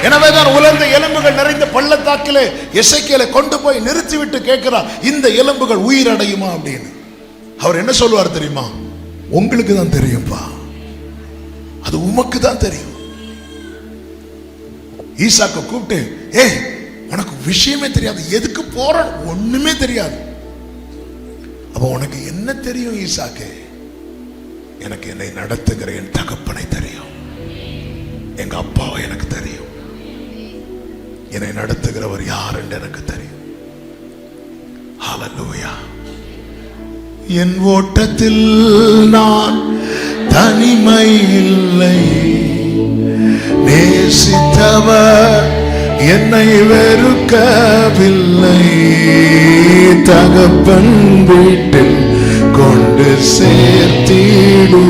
எனவேதான் உலர்ந்த எலும்புகள் நிறைந்த பள்ளத்தாக்கிலே எசேக்கியேலை கொண்டு போய் நிறுத்திவிட்டு கேட்கிறார், இந்த எலும்புகள் உயிரடையுமா அப்படின்னு. அவர் என்ன சொல்லுவார் தெரியுமா? உங்களுக்கு தான் தெரியும்பா, அது உமக்கு தான் தெரியும். ஈசாக்க கூப்பிட்டு, ஏய் உனக்கு விஷயமே தெரியாது, எதுக்கு போற ஒண்ணுமே தெரியாது. அப்ப உனக்கு என்ன தெரியும் ஈசாக்கு? எனக்கு என்னை நடத்துகிற என் தகப்பனை தெரியும், எங்க அப்பாவை எனக்கு தெரியும், என்னை நடத்துகிறவர் யார் என்று எனக்கு தெரியும். ஹல்லேலூயா. என் ஓட்டத்தில் நான் தனிமை இல்லை, நேசித்தவர் என்னை வெறுக்கவில்லை, தகப்பன் வீட்டில் கொண்டு சேர்த்திடுவார்,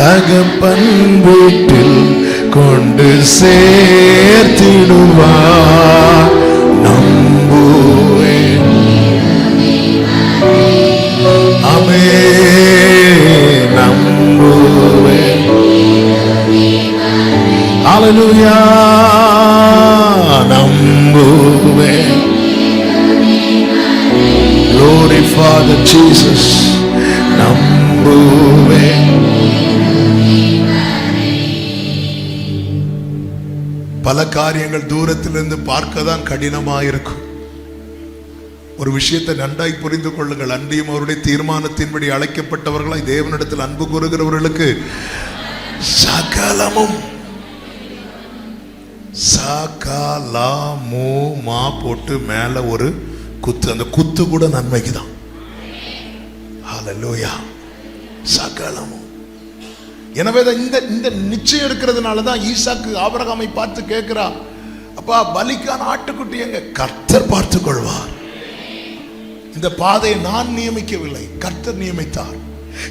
தகப்பன் வீட்டில் கொண்டு சேர்த்திடுவார். நம்புவேன். ஆமென். நம்புவேன். ஹல்லேலூயா. நம்புவேன். Glory Father Jesus. நம்புவேன். பல காரியங்கள் தூரத்திலிருந்து பார்க்க தான் கடினமாயிருக்கும். ஒரு விஷயத்தை நன்றாய் புரிந்து கொள்ளுங்கள். அன்றியும் அவருடைய தீர்மானத்தின்படி அழைக்கப்பட்டவர்களாய் தேவனிடத்தில் அன்பு கூறுகிறவர்களுக்கு சகலமும் சகலமுமா போட்டு மேல ஒரு குத்து, அந்த குத்து கூட நன்மைக்கு தான். ஹல்லேலூயா. சகலமும். எனவே இந்த நிச்சயம் இருக்கிறதுனால தான் ஈசாக்கு ஆபிரகாமை பார்த்து கேட்கிறா, அப்பா பலிக்கான ஆட்டுக்குட்டி எங்க? கர்த்தர் பார்த்துக் கொள்வார். இந்த பாதையை நான் நியமிக்கவில்லை, கர்த்தர் நியமித்தார்.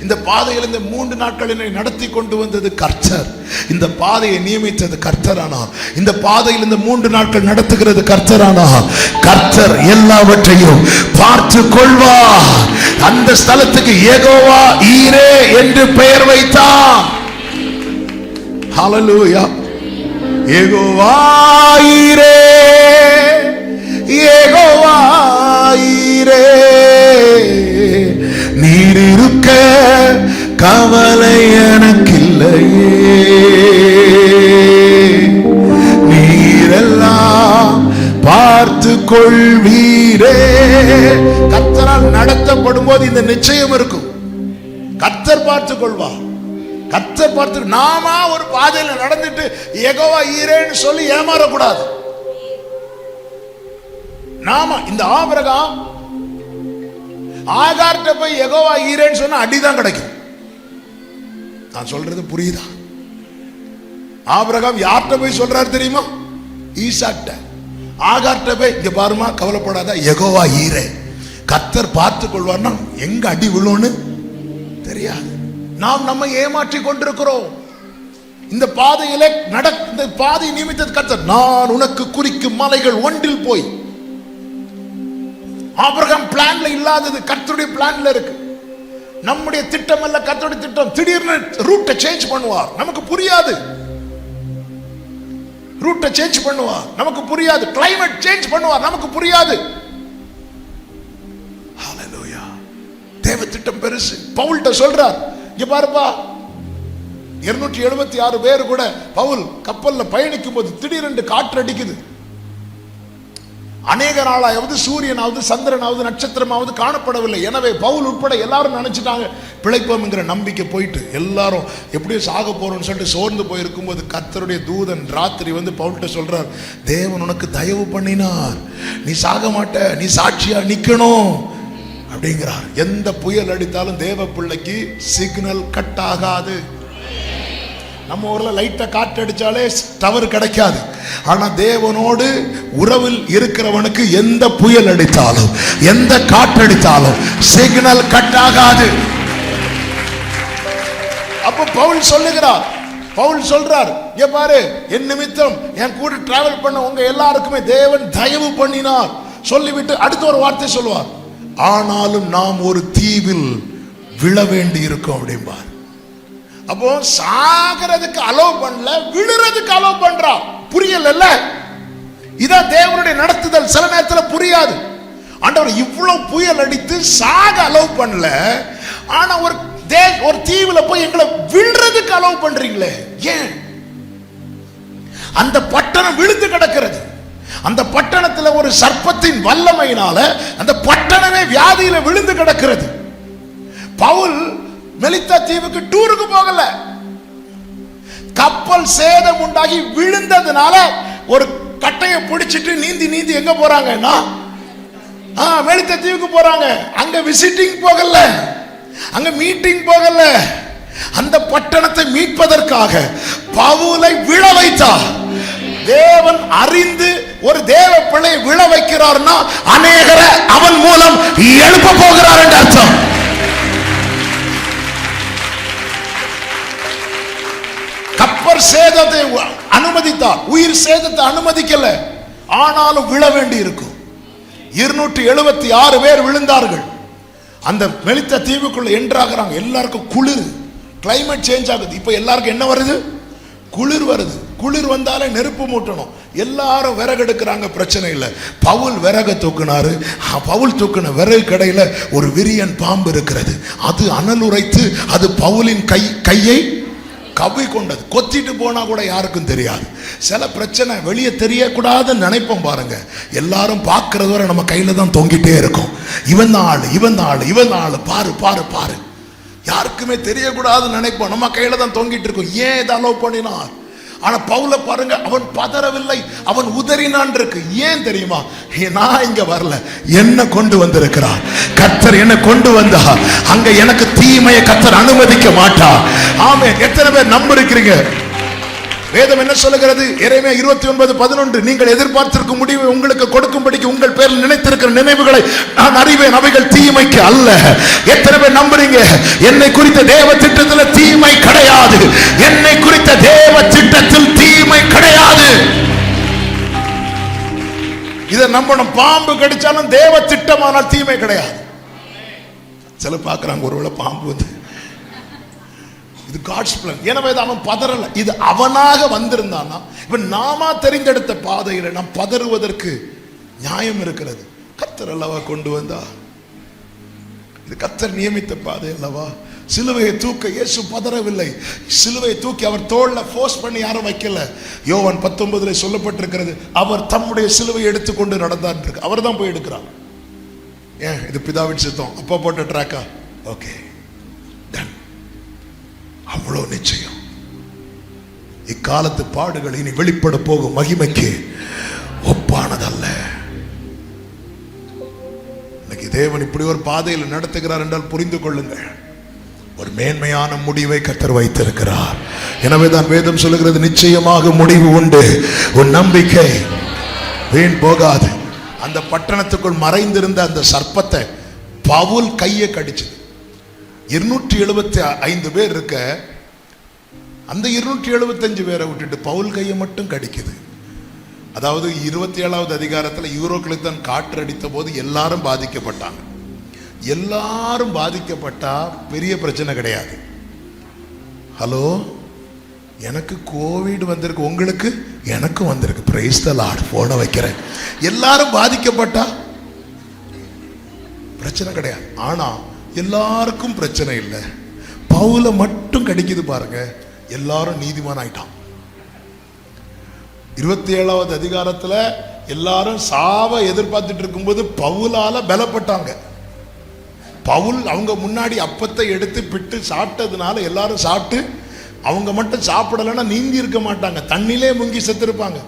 இந்த பாதையில் இந்த 3 நாட்கள் என்னை நடத்தி கொண்டு வந்தது கர்த்தர். இந்த பாதையை நியமித்தது கர்த்தரானார். இந்த பாதையில் இந்த 3 நாட்கள் நடத்துகிறது கர்த்தரானார். கர்த்தர் எல்லாவற்றையும் பார்த்து கொள்வார். அந்த ஸ்தலத்துக்கு யெகோவா ஈரே என்று பெயர் வைத்தார். ஹல்லேலூயா. யெகோவா ஈரே, யெகோவா ஈரே, நீர் இருக்க கவலை எனக்கில்லையே, நீரெல்லாம் பார்த்து கொள்வீரே. கர்த்தரால் நடத்தப்படும் போது இந்த நிச்சயம் இருக்கும். கர்த்தர் பார்த்து கொள்வார். கர்த்தர் பார்த்து, நாம ஒரு பாதையில நடந்துட்டு யெகோவா ஈரேன்னு சொல்லி ஏமாறக்கூடாது. நாம இந்த ஆபிரகாம் ஆகார்ட்ட போய் யெகோவா ஈரேன்னு சொன்னா அடிதான் கிடைக்கும். நான் சொல்றது புரியுதா? ஆபிரகாம் யார்கிட்ட போய் சொல்றாரு தெரியுமா? ஈசாக்கிட்ட. ஆகார்ட்ட போய், இங்க பாருமா கவலைப்படாத, யெகோவா ஈரே, கர்த்தர் பார்த்து கொள்வார்னா எங்க அடி விழுன்னு தெரியாது. நாம் நம்மை ஏமாற்றி கொண்டிருக்கிறோம். இந்த பாதையிலே இந்த பாதை நியமித்தது கர்த்தர். நான் உனக்கு குறிக்கும் மலைகள் ஒன்றில் போய். ஆபிரகாம் பிளான்ல இல்லாதது கர்த்தருடைய பிளான்ல இருக்கு. நம்முடைய திட்டம் அல்ல கர்த்தருடைய திட்டம். திடீர்னு ரூட்டை சேஞ்ச் பண்ணுவார், நமக்கு புரியாது. ரூட்டை சேஞ்ச் பண்ணுவார், நமக்கு புரியாது. கிளைமேட் சேஞ்ச் பண்ணுவார், நமக்கு புரியாது. ஹல்லேலூயா. தேவ திட்டம் பெருசு. பவுல்ட்ட சொல்றார், இங்க பாருப்பா, 276 பேர் கூட பவுல் கப்பல்ல பயணிக்கும் போது திடீரென்று காற்று அடிக்குது. அநேக நாளாவது சூரியனாவது சந்திரனாவது நட்சத்திரமாவது காணப்படவில்லை. எனவே பவுல் உட்பட எல்லாரும் நினைச்சிட்டாங்க பிழைப்போம் என்கிற நம்பிக்கை போயிட்டு எல்லாரும் எப்படியும் சாக போறோம்னு சொல்லிட்டு சோர்ந்து போயிருக்கும் போது கர்த்தருடைய தூதன் ராத்திரி வந்து பவுல்ட்ட சொல்றார், தேவன் உனக்கு தயவு பண்ணினார், நீ சாக மாட்ட, நீ சாட்சியா நிக்கணும் அப்படிங்கிறார். எந்த புயல் அடித்தாலும் தேவ பிள்ளைக்கு சிக்னல் கட் ஆகாது. நம்ம ஊர்ல லைட்டா காற்று அடிச்சாலே டவர் கிடைக்காது. ஆனா தேவனோடு உறவில் இருக்கிறவனுக்கு எந்த புயல் அடித்தாலும் எந்த காற்று அடித்தாலும் சிக்னல் கட் ஆகாது. அப்ப பவுல் சொல்லுகிறார், பவுல் சொல்றார், இங்க பாரு, என் நிமித்தம் என் கூட டிராவல் பண்ண உங்க எல்லாருக்குமே தேவன் தயவு பண்ணினார் சொல்லிவிட்டு அடுத்த ஒரு வார்த்தை சொல்லுவார், ஆனாலும் நாம் ஒரு தீவில் விழ வேண்டி இருக்கும் அப்படிம்பார். அப்போ சாகிறதுக்கு அலோவ் பண்ணல, விழுறதுக்கு அலோவ் பண்றா. புரியல? இதான் தேவனுடைய நடத்துதல். சில நேரத்தில் புரியாது. ஆண்டவர் இவ்வளவு புயல் அடித்து சாக அலோவ் பண்ணல, ஆனா ஒரு தீவுல போய் எங்களை விழுறதுக்கு அலோவ் பண்றீங்களே ஏன்? அந்த பட்டணம் விழுந்து கிடக்கிறது. அந்த பட்டணத்தில் ஒரு சர்ப்பத்தின் வல்லமையினால அந்த பட்டணமே வியாதியில விழுந்து கிடக்கிறது. பவுல் மெலித்தா தீவுக்கு டூருக்கு போகல. கப்பல் சேதம் உண்டாகி விழுந்ததுனால ஒரு கட்டையை பிடிச்சிட்டு நீந்தி நீந்தி எங்க போறாங்கன்னா மெலித்தா தீவுக்கு போறாங்க. அங்க விசிட்டிங் போகல, அங்க மீட்டிங் போகல. அந்த பட்டணத்தை மீட்பதற்காக பவுலை விழ வைத்தார். தேவன் அறிந்து ஒரு தேவ பிள்ளை விழ வைக்கிறார்னா அநேகரை அவன் மூலம் எழுப்ப போகிறார் என்று அர்த்தம். கப்பல் சேதத்தை அனுமதித்தார், உயிர் சேதத்தை அனுமதிக்கல. ஆனாலும் விழ வேண்டி இருக்கும். 276 பேர் விழுந்தார்கள். அந்த மெலித்த தீவுக்குள்ள என்ட்ராகிறாங்க. எல்லாருக்கும் குளிர், கிளைமேட் சேஞ்ச் ஆகுது. இப்ப எல்லாருக்கும் என்ன வருது? குளிர் வருது. குளிர் வந்தாலே நெருப்பு மூட்டணும். எல்லாரும் விறகு எடுக்கிறாங்க, பிரச்சனை இல்லை. பவுல் விறகு தூக்குனாரு. பவுல் தூக்குன விறகு கடையில ஒரு விரியன் பாம்பு இருக்கிறது. அது அனல் உரைத்து அது பவுலின் கையை கவ்வி கொண்டது. கொத்திட்டு போனா கூட யாருக்கும் தெரியாது. சில பிரச்சனை வெளியே தெரியக்கூடாதுன்னு நினைப்போம் பாருங்க. எல்லாரும் பார்க்கறது வரை நம்ம கையில தான் தொங்கிட்டே இருக்கும். இவன் ஆளு, இவன் ஆளு, இவன் ஆளு, பாரு பாரு பாரு. யாருக்குமே தெரியக்கூடாதுன்னு நினைப்போம். நம்ம கையில தான் தொங்கிட்டு இருக்கும். ஏன் இதை அலோவ் பண்ணினார்? ஆனா பவுல பாருங்க, அவன் பதறவில்லை, அவன் உதறினான் இருக்கு. ஏன் தெரியுமா? நான் இங்க வரல, என்ன கொண்டு வந்திருக்கிறார் கர்த்தர். என்ன கொண்டு வந்தா அங்க எனக்கு தீமையை கர்த்தர் அனுமதிக்க மாட்டார். ஆமென். எத்தனை பேர் நம்பிருக்கிறீங்க? வேதம் என்ன சொல்லுகிறது? எரேமியா 29:11, நீங்கள் எதிர்பார்த்திருக்கும் முடிவை உங்களுக்கு கொடுக்கும்படிக்கு உங்கள் பேரில் நினைத்திருக்கிற நினைவுகளை நான் அறிவேன், அவைகள் தீமைக்கு அல்ல. எத்தனை பேர் நம்புறீங்க? என்னை குறித்த தேவ திட்டத்தில் தீமை கிடையாது. என்னை குறித்த தேவ திட்டத்தில் தீமை கிடையாது. இதை நம்பணும். பாம்பு கடிச்சாலும் தேவ திட்டமானால் தீமை கிடையாது. சில பார்க்கறாங்க, ஒருவேளை பாம்பு வந்து இது காட்ஸ் பிளான். எனவே அவன் பதறல. இது அவனாக வந்திருந்தானா, இப்ப நாம தெரிந்தெடுத்த பாதையில நாம் பதறுவதற்கு நியாயம் இருக்கிறது. கர்த்தர் அல்லவா கொண்டு வந்தா, இது கர்த்தர் நியமித்த பாதை அல்லவா. சிலுவையை தூக்க இயேசு பதறவில்லை. சிலுவையை தூக்கி அவர் தோள்ல ஃபோர்ஸ் பண்ணி யாரும் வைக்கல. யோவான் 19 சொல்லப்பட்டிருக்கிறது, அவர் தம்முடைய சிலுவையை எடுத்துக்கொண்டு நடந்தார் இருக்கு. அவர் தான் போய் எடுக்கிறார். ஏன்? இது பிதாவின் சித்தம். அப்பா போட்ட ட்ராக்கா? Okay, ton. அவ்வளோ நிச்சயம். இக்காலத்து பாடுகள் இனி வெளிப்பட போகும் மகிமைக்கு ஒப்பானதல்ல. இன்னைக்கு தேவன் இப்படி ஒரு பாதையில் நடத்துகிறார் என்றால் புரிந்து கொள்ளுங்கள், ஒரு மேன்மையான முடிவை கர்த்தர் வைத்திருக்கிறார். எனவே தான் வேதம் சொல்லுகிறது, நிச்சயமாக முடிவு உண்டு, உன் நம்பிக்கை வீண் போகாது. அந்த பட்டணத்துக்குள் மறைந்திருந்த அந்த சர்ப்பத்தை பவுல் கையை கடிச்சது. 275 பேர் இருக்க, அந்த 275 பேரை விட்டுட்டு பவுல் கையை மட்டும் கடிக்குது. அதாவது 27வது அதிகாரத்தில் யூரோக்களுக்கு தான் காற்று அடித்த போது எல்லாரும் பாதிக்கப்பட்டாங்க. எல்லாரும் பாதிக்கப்பட்டா பெரிய பிரச்சனை கிடையாது. ஹலோ, எனக்கு கோவிட் வந்திருக்கு, உங்களுக்கு எனக்கும் வந்திருக்கு. Praise the Lord. போன வைக்கிறேன். எல்லாரும் பாதிக்கப்பட்டா பிரச்சனை கிடையாது. ஆனா எல்லாருக்கும் பிரச்சனை இல்லை. பவுல மட்டும் கடிக்குது பாருங்க. எல்லாரும் நீதிமான் ஆயிட்டான். 27வது அதிகாரத்துல எல்லாரும் சாவ எதிர்பார்த்துட்டு இருக்கும்போது பவுலால பலப்பட்டாங்க. பவுல் அவங்க முன்னாடி அப்பத்தை எடுத்து பிட்டு சாப்பிட்டதுனால எல்லாரும் சாப்பிட்டு, அவங்க மட்டும் சாப்பிடலைன்னா நீந்தி இருக்க மாட்டாங்க, தண்ணிலே முங்கி செத்துருப்பாங்க.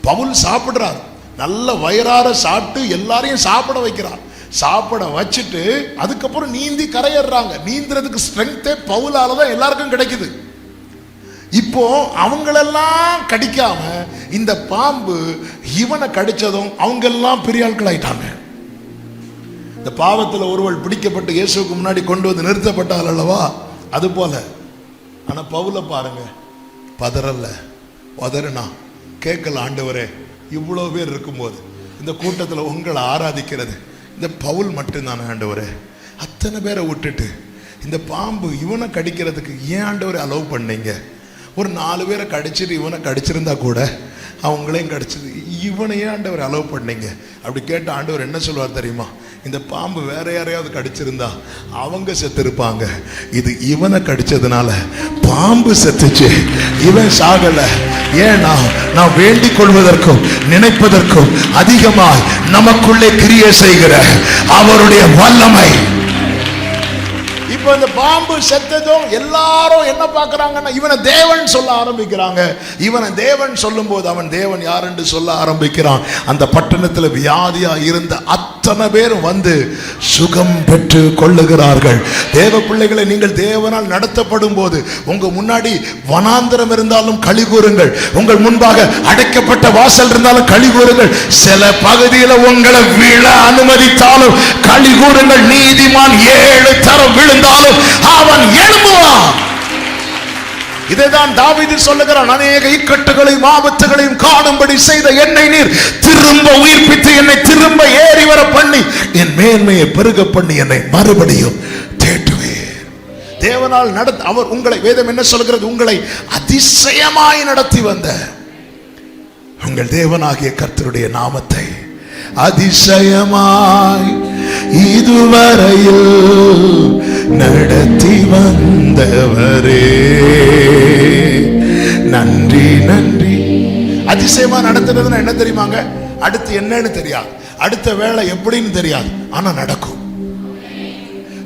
பவுல் சாப்பிடுறார், நல்ல வயிறார சாப்பிட்டு எல்லாரையும் சாப்பிட வைக்கிறார். சாப்பிட வச்சுட்டு அதுக்கப்புறம் நீந்தி கரையேறாங்க. நீந்துறதுக்கு ஸ்ட்ரென்த்தே பவுலால தான் எல்லாருக்கும் கிடைக்குது. இப்போ அவங்களெல்லாம் கடிக்காம இந்த பாம்பு இவனை கடிச்சதும் அவங்க எல்லாம் பெரிய ஆட்கள் ஆயிட்டாங்க. இந்த பாவத்துல ஒருவள் பிடிக்கப்பட்டு இயேசுவுக்கு முன்னாடி கொண்டு வந்து நிறுத்தப்பட்டாள் அல்லவா, அது போல. ஆனா பவுல பாருங்க, பதறல்ல, பதறுனா கேட்கல. ஆண்டவரே, இவ்வளவு பேர் இருக்கும்போது இந்த கூட்டத்துல உங்களை ஆராதிக்கிறது இந்த பவுல் மட்டும்தானே ஆண்டவரே, அத்தனை பேரை விட்டுட்டு இந்த பாம்பு இவனை கடிக்கிறதுக்கு ஏன் ஆண்டவரை அலோவ் பண்ணீங்க? ஒரு 4 பேரை கடிச்சிட்டு இவனை கடிச்சிருந்தா கூட அவங்களையும் கடிச்சது, இவனையே ஆண்டவர் அலோவ் பண்ணீங்க. அப்படி கேட்ட ஆண்டவர் என்ன சொல்வார் தெரியுமா? இந்த பாம்பு வேற யாரையாவது கடிச்சிருந்தா அவங்க செத்து இருப்பாங்க, இது இவனை கடிச்சதுனால பாம்பு செத்துச்சு, இவன் சாகல. ஏன்னா நான் வேண்டிக் கொள்வதற்கும் நினைப்பதற்கும் அதிகமாய் நமக்குள்ளே கிரியை செய்கிற அவருடைய வல்லமை. இப்ப இந்த பாம்பு செத்ததும் எல்லாரும் என்ன பார்க்கறாங்கன்னா இவனை தேவன் சொல்ல ஆரம்பிக்கிறாங்க. இவனை தேவன் சொல்லும் போது அவன் தேவன் யார் என்று சொல்ல ஆரம்பிக்கிறான். அந்த பட்டணத்தில் வியாதியா இருந்த அத்தனை பேரும் வந்து சுகம் பெற்று கொள்ளுகிறார்கள். தேவ பிள்ளைகளை, நீங்கள் தேவனால் நடத்தப்படும் போது உங்க முன்னாடி வனாந்தரம் இருந்தாலும் களி கூறுங்கள், உங்கள் முன்பாக அடைக்கப்பட்ட வாசல் இருந்தாலும் களி கூறுங்கள், சில பகுதியில் உங்களை விழ அனுமதித்தாலும் களி கூறுங்கள். நீதிமான் 7 தரம் விழுந்தாலும் அவன் எழும்புவான். இதைதான் தாவீது சொல்லுகிறான், அநேக இக்கட்டுகளையும் ஆபத்துகளையும் காணும்படி செய்த என்னை நீர் திரும்ப உயிர்ப்பித்து என்னை திரும்ப ஏறி வர பண்ணி என் மேன்மையை பெருக பண்ணி என்னை மறுபடியும் தேற்றுவேன். தேவனால் நடத்த அவர் உங்களை, வேதம் என்ன சொல்கிறது, உங்களை அதிசயமாய் நடத்தி வந்த உங்கள் தேவனாகிய கர்த்தருடைய நாமத்தை அதிசயமாய் இதுவரையில் நடத்தி வந்தவரே நன்றி நன்றி. அதிசயமா நடத்துறதுன்னா என்ன தெரியுமாங்க? அடுத்து என்னன்னு தெரியாது, அடுத்த வேலை எப்படின்னு தெரியாது, ஆனா நடக்கும்.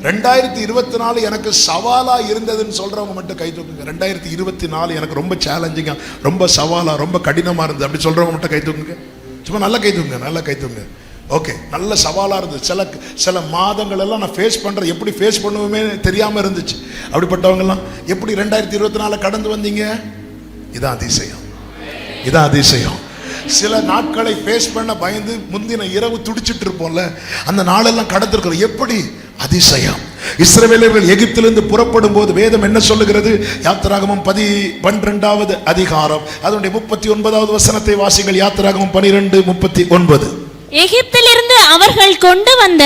2024 எனக்கு சவாலா இருந்ததுன்னு சொல்றவங்க மட்டும் கை தூக்குங்க. 2024 எனக்கு ரொம்ப சேலஞ்சிங்கா, ரொம்ப சவாலா, ரொம்ப கடினமா இருந்தது அப்படி சொல்றவங்க மட்டும் கை தூக்குங்க. சும்மா நல்லா கை தூக்குங்க, நல்லா கை தூக்குங்க. ஓகே, நல்ல சவாலாக இருந்தது. சில மாதங்கள் எல்லாம் நான் ஃபேஸ் பண்ணுறேன், எப்படி ஃபேஸ் பண்ணுவோமே தெரியாமல் இருந்துச்சு. அப்படிப்பட்டவங்கெல்லாம் எப்படி 2024 கடந்து வந்தீங்க? இதான் அதிசயம், இதான் அதிசயம். சில நாட்களை ஃபேஸ் பண்ண பயந்து முந்தின இரவு துடிச்சிட்டு இருப்போம்ல, அந்த நாளெல்லாம் கடந்திருக்கிறோம். எப்படி? அதிசயம். இஸ்ரவேலர்கள் எகிப்திலிருந்து புறப்படும் போது வேதம் என்ன சொல்லுகிறது? யாத்திராகமம் 12வது அதிகாரம் அதனுடைய 39வது வசனத்தை வாசிங்கள். யாத்திராகமம் 12:39. எகிப்திலிருந்து அவர்கள் கொண்டு வந்த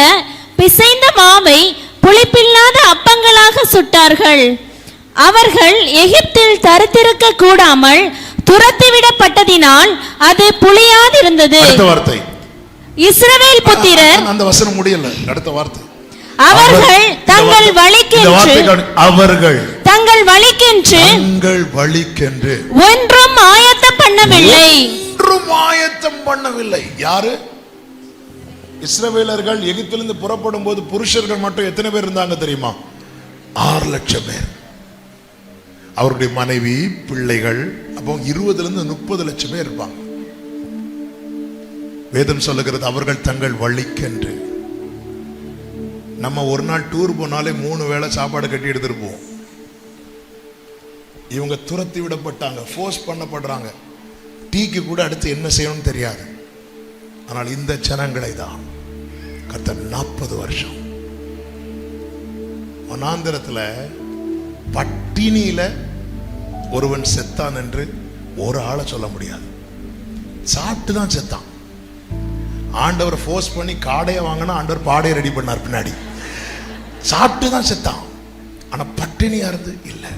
பிசைந்த மாவை புளிப்பில்லாத அப்பங்களாக சுட்டார்கள். அவர்கள் எகிப்தில் தரித்திருக்க கூடாமல் துரத்திவிடப்பட்டதினால் அது புளியாதிருந்தது. அடுத்த வார்த்தை, இஸ்ரவேல் புத்திரர், அந்த வசனம் முடியல, அடுத்த வார்த்தை, அவர்கள் தங்கள் வழிக்கென்று ஒன்றும் ஆயத்தம் பண்ணவில்லை. ஒன்றும் ஆயத்தம் பண்ணவில்லை. யாரு? இஸ்ரவேலர்கள் எகிப்திலிருந்து புறப்படும் போது புருஷர்கள் மட்டும் எத்தனை பேர் இருந்தாங்க தெரியுமா? 6 லட்சம் பேர். அவருடைய மனைவி, பிள்ளைகள், அப்போ 20 to 30 லட்சம் பேர் இருப்பாங்க. வேதம் சொல்லுகிறது அவர்கள் தங்கள் வழிக்கென்று. நம்ம ஒரு நாள் டூர் போனாலே 3 வேளை சாப்பாடு கட்டி எடுத்துட்டு போவோம். இவங்க துரத்தி விடப்பட்டாங்க, ஃபோர்ஸ் பண்ணப்படுறாங்க. டீக்கு கூட அடுத்து என்ன செய்யணும்னு தெரியாது. ஆனால் இந்த ஜனங்களை தான் கர்த்தர் 40 வருஷம் வனாந்திரத்தில் பட்டினியில ஒருவன் செத்தான் என்று ஒரு ஆளை சொல்ல முடியாது. சாப்பிட்டு தான் செத்தான். ஆண்டவர் ஃபோர்ஸ் பண்ணி காடையை வாங்கினா ஆண்டவர் பாடையை ரெடி பண்ணார் பின்னாடி. சாப்பிட்டு தான் செத்தான். ஆனா பட்டினியா இருந்து இல்லை.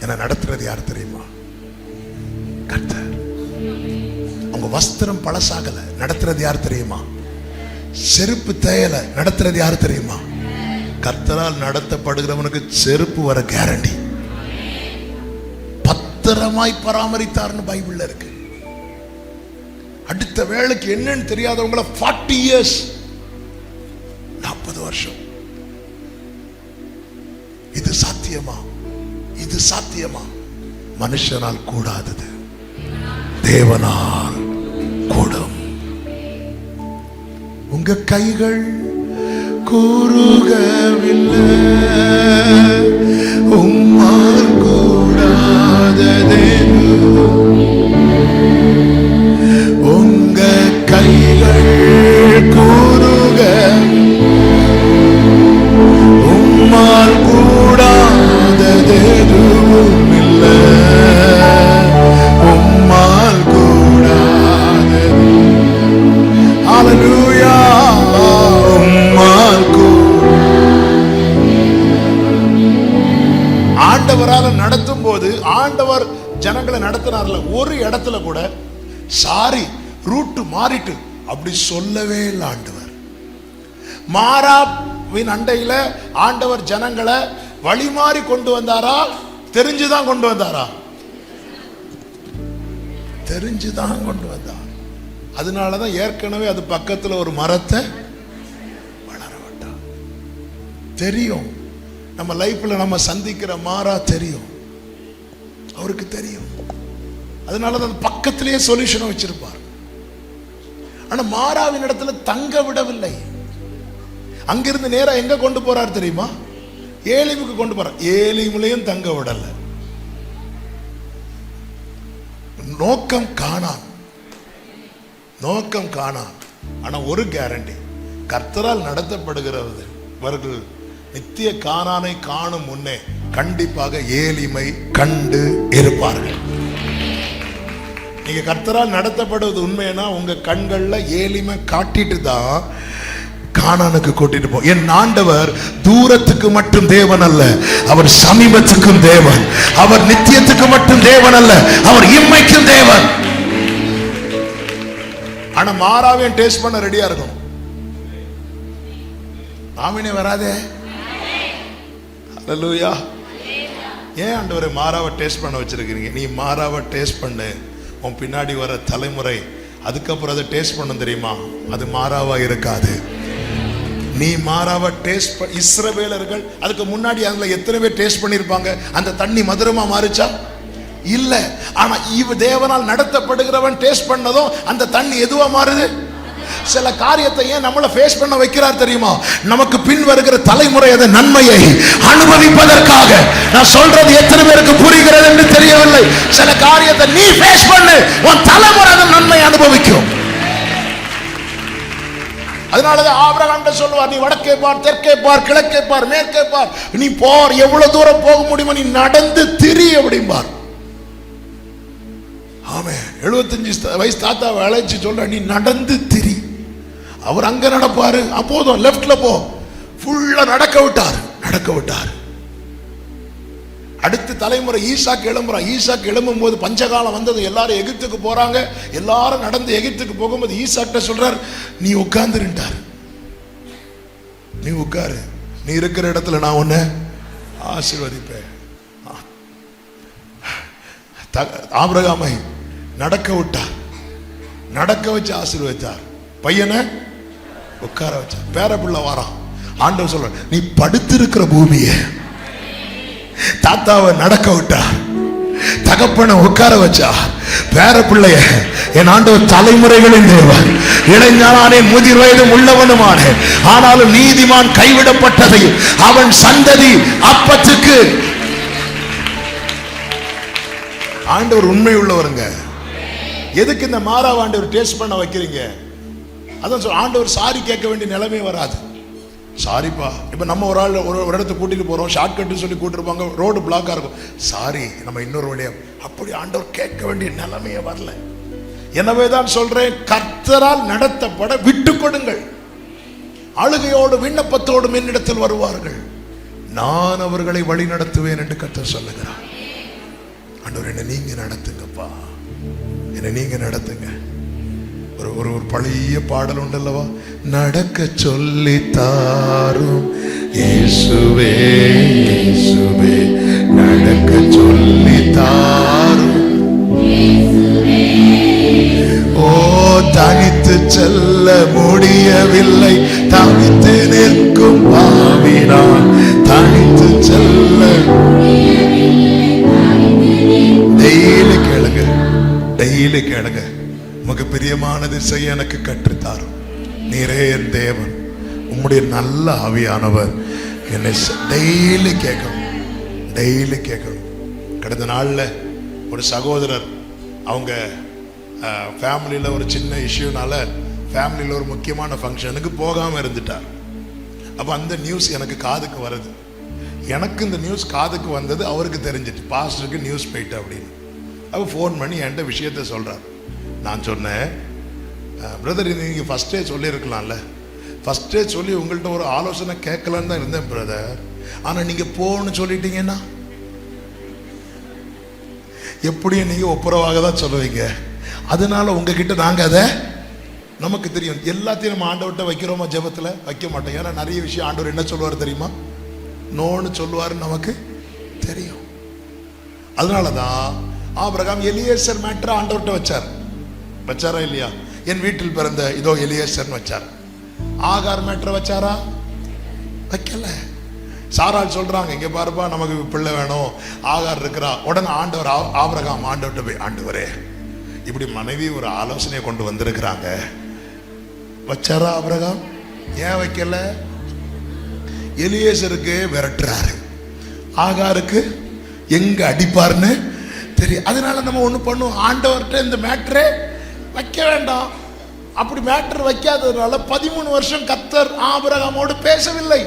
என்ன நடத்துறது யார் தெரியுமா? கர்த்தர். அவங்க வஸ்திரம் பழசாகல, நடத்துறது யார் தெரியுமா? செருப்பு தேயல, நடத்துறது யார் தெரியுமா? கர்த்தரால் நடத்தப்படுகிறவனுக்கு செருப்பு வர கேரண்டி. பத்திரமாய் பராமரித்தார்னு பைபிள்ல இருக்கு. அடுத்த வேலைக்கு என்னன்னு தெரியாதவங்கள 40 years, 40 வருஷம். இது சாத்தியமா? இது சாத்தியமா? மனுஷனால் கூடாதது தேவனால் கூடும். உங்க கைகள் கூறுகவில்லை, உம்மால் உங்க கைகள் கூறுக உம்மால் கூடாததெதுவும் இல்லை. உம்மால் கூடாதது ஹல்லேலூயா. உம்மால் ஆண்டவரால நடத்தும் போது ஆண்டவர் ஜனங்களை நடத்தினார்ல, ஒரு இடத்துல கூட சாரி ரூட் மாறிட்டு அப்படி சொல்லவே இல்லை ஆண்டவர். மாறாவின் அண்டையில ஆண்டவர் ஜனங்களை வழி மாறி கொண்டு வந்தாரா, தெரிஞ்சுதான் கொண்டு வந்தாரா? தெரிஞ்சுதான் கொண்டு வந்தார். அதனாலதான் ஏற்கனவே அது பக்கத்துல ஒரு மரத்தை வளர விட்டார். தெரியும் நம்ம லைஃப்ல நம்ம சந்திக்கிற மாறா தெரியும், அவருக்கு தெரியும். அதனாலதான் பக்கத்திலேயே சொல்யூஷன் வச்சிருப்பார். ஆனா மாறாவின் இடத்துல தங்க விடவில்லை. அங்கிருந்து நேரா எங்க கொண்டு போறார் தெரியுமா? ஏலிமுக்கு கொண்டு போறார். ஏலிமுலையும் தங்க விடல. நோக்கம் காணான், நோக்கம் காணான். ஆனா ஒரு கேரண்டி, கர்த்தரால் நடத்தப்படுகிறவர்கள் நித்திய கானானை காணும் முன்னே கண்டிப்பாக ஏலிமை கண்டு இருப்பார்கள். நீங்க கர்த்தரால் நடத்தப்படுவது உண்மைனா உங்க கண்கள்ல ஏலிமை காட்டிட்டு தான் கானானுக்கு கூட்டிட்டு போ. என் ஆண்டவர் தூரத்துக்கு மட்டும் தேவன் அல்ல, அவர் சமீபத்துக்கும் தேவன். அவர் நித்தியத்துக்கு மட்டும் தேவன் அல்ல, அவர் இம்மைக்கும் தேவன். ஆனா மாறாவே டேஸ்ட் பண்ண ரெடியா இருக்கும். ஆமீனே வராதே. ஹல்லேலூயா. ஏன் ஆண்டவரே மாறாவை டேஸ்ட் பண்ண வச்சிருக்கீங்க? நீ மாறாவை டேஸ்ட் பண்ணு, உன் பின்னாடி வர தலைமுறை அதுக்கப்புறம் அதை டேஸ்ட் பண்ண தெரியுமா? அது மாறாவா இருக்காது. நீ மாறாவ டேஸ்ட் இஸ்ரவேலர்கள் அதுக்கு முன்னாடி அதுல எத்தனை பேர் டேஸ்ட் பண்ணிருப்பாங்க? அந்த தண்ணி மதுரமா மாறிச்சா? இல்ல. ஆனா இவ தேவனால் நடத்தப்படுகிறவன் டேஸ்ட் பண்ணதும் அந்த தண்ணி எதுவா மாறுது? சில காரியத்தை ஏன் நம்மள ஃபேஸ் பண்ண வைக்கிறார் தெரியுமா? நமக்கு பின் வருகிற தலைமுறை அந்த நன்மையை அனுபவிப்பதற்காக. நான் சொல்றது எத்தனை பேருக்கு புரிகிறது என்று தெரியவில்லை. சில காரியத்தை நீ ஃபேஸ் பண்ணு, உன் தலைமுறை அந்த நன்மை அனுபவிக்கும். அதனாலதான் ஆபிரகாம் சொல்லுவார், நீ வடக்கே பார், தெற்கே பார், கிழக்கே பார், மேற்கே பார், நீ போர், எவ்வளவு தூரம் போக முடியுமோ நீ நடந்து திரி அப்படிம்பார். ஆமே, 75 வயசு தாத்தாவை அழைச்சு சொல்ற, நீ நடந்து திரி. அவர் அங்க நடப்பாரு, அப்போதும் லெப்ட்ல போ, ஃபுல்லா நடக்க விட்டார். அடுத்த தலைமுறை ஈசாக்கு எழும்புறான். ஈசாக்கு எழும்பும் போது பஞ்சகாலம் வந்தது, எல்லாரும் எகிப்துக்கு போறாங்க. எல்லாரும் நடந்து எகிப்துக்கு போகும்போது ஈசாக்கிட்ட சொல்றார், நீ உட்கார்ந்துட்டார், நீ உட்காரு, நீ இருக்கிற இடத்துல நான் உன்னை ஆசீர்வதிப்பேன். ஆபிரகாமை நடக்க விட்டார், நடக்க வச்சு ஆசீர்வதித்தார். பையனை உட்கார வச்சார். பேர பிள்ளை வாரான். ஆண்டவர் சொல்ற, நீ படுத்திருக்கிற பூமியை தாத்தாவை நடக்க விட்டார், தகப்பனை உட்கார வச்சா. பேர பிள்ளைய என் ஆண்டவர் தலைமுறைகளின் தேவன், இளைஞனானே முதிர் வயதும் உள்ளவனுமானே, ஆனாலும் நீதிமான் கைவிடப்பட்டதையும் அவன் சந்ததி அப்பத்துக்கு. ஆண்டவர் உண்மை உள்ளவருங்க. எதுக்கு இந்த மாறாவ ஆண்டவர் டேஸ்ட் பண்ண வைக்கிறீங்க? அதான் சொல்ல, ஆண்டவர் சாரி கேட்க வேண்டிய நிலைமை வராது. சாரிப்பா, இப்ப நம்ம ஒரு ஆள் ஒரு இடத்துக்கு கூட்டிட்டு போறோம், ஷார்ட் கட்டு சொல்லி கூட்டிருப்பாங்க, ரோடு பிளாக்கா இருக்கும், சாரி நம்ம இன்னொரு வழியா. அப்படி ஆண்டவர் கேட்க வேண்டிய நிலைமையே வரல. எனவேதான் சொல்றேன், கர்த்தரால் நடத்தப்பட விட்டு கொடுங்கள். அழுகையோடு விண்ணப்பத்தோடும் என்னிடத்தில் வருவார்கள், நான் அவர்களை வழி நடத்துவேன் என்று கர்த்தர் சொல்லுகிறார். ஆண்டவர், என்ன நீங்க நடத்துங்கப்பா, என்ன நீங்க நடத்துங்க. ஒரு பழைய பாடல் உண்டல்லவா, நடக்க சொல்லி தாரும் இயேசுவே, இயேசுவே நடக்க சொல்லி தாரும். ஓ, தனித்து செல்ல முடியவில்லை, தவித்து நிற்கும் பாவினான், தனித்து செல்ல. டெய்லி கேளுங்க, உமக்கு பிரியமானது செய்ய எனக்கு கற்றுத்தாரும். நீரே என் தேவன், உம்முடைய நல்ல ஆவியானவர் என்னை டெய்லி கேட்கணும். கடந்த நாளில் ஒரு சகோதரர் அவங்க ஃபேமிலியில் ஒரு சின்ன இஷ்யூனால ஃபேமிலியில் ஒரு முக்கியமான ஃபங்க்ஷனுக்கு போகாமல் இருந்துட்டார். அப்போ அந்த நியூஸ் எனக்கு காதுக்கு வருது. எனக்கு இந்த நியூஸ் காதுக்கு வந்தது அவருக்கு தெரிஞ்சிட்டு, பாஸ்டருக்கு நியூஸ் போயிட்டு அப்படின்னு. அப்போ ஃபோன் பண்ணி என்கிட்ட விஷயத்த சொல்கிறார். நான் சொன்னேன், பிரதர் இது நீங்கள் ஃபஸ்ட்டே சொல்லியிருக்கலாம்ல, ஃபஸ்ட்டே சொல்லி உங்கள்கிட்ட ஒரு ஆலோசனை கேட்கலான்னு தான் இருந்தேன் பிரதர். ஆனால் நீங்கள் போன்னு சொல்லிட்டீங்கன்னா எப்படியும் நீங்கள் ஒப்புரவாக தான் சொல்லுவீங்க. அதனால உங்ககிட்ட நாங்கள் அதை, நமக்கு தெரியும் எல்லாத்தையும் நம்ம ஆண்டவர்கிட்ட வைக்கிறோமா, ஜெபத்தில் வைக்க மாட்டோம். ஏன்னா நிறைய விஷயம் ஆண்டவர் என்ன சொல்லுவார் தெரியுமா, நோன்னு சொல்லுவாருன்னு நமக்கு தெரியும். அதனால தான் ஆபிரகாம் எலியேசர் மேட்டரை ஆண்டவர்கிட்ட வச்சாரா இல்லையா? என் வீட்டில் பிறந்த இதோ எலியேசர்னு வச்சார். ஆகார் மேட்டரை வச்சாரா? வைக்கல. சாராள் சொல்றாங்க, இங்க பாருப்பா நமக்கு பிள்ளை வேணும், ஆகார் இருக்கிறா. உடனே ஆண்டவர் ஆபிரகாம் ஆண்டவர்கிட்ட போய், ஆண்டவரே இப்படி மனைவி ஒரு ஆலோசனையை கொண்டு வந்திருக்கிறாங்க, வச்சாரா ஆபிரகாம்? ஏன் வைக்கல? எலியேசருக்கு விரட்டுறாரு, ஆகாருக்கு எங்க அடிப்பார்னு தெரியும். அதனால நம்ம ஒண்ணு பண்ணுவோம், ஆண்டவர்கிட்ட இந்த மேட்டரே வைக்க வேண்டாம். அப்படி மேட்டர் வைக்காததுனால 13 வருஷம் கர்த்தர் ஆபிரகாமோடு பேசவில்லை.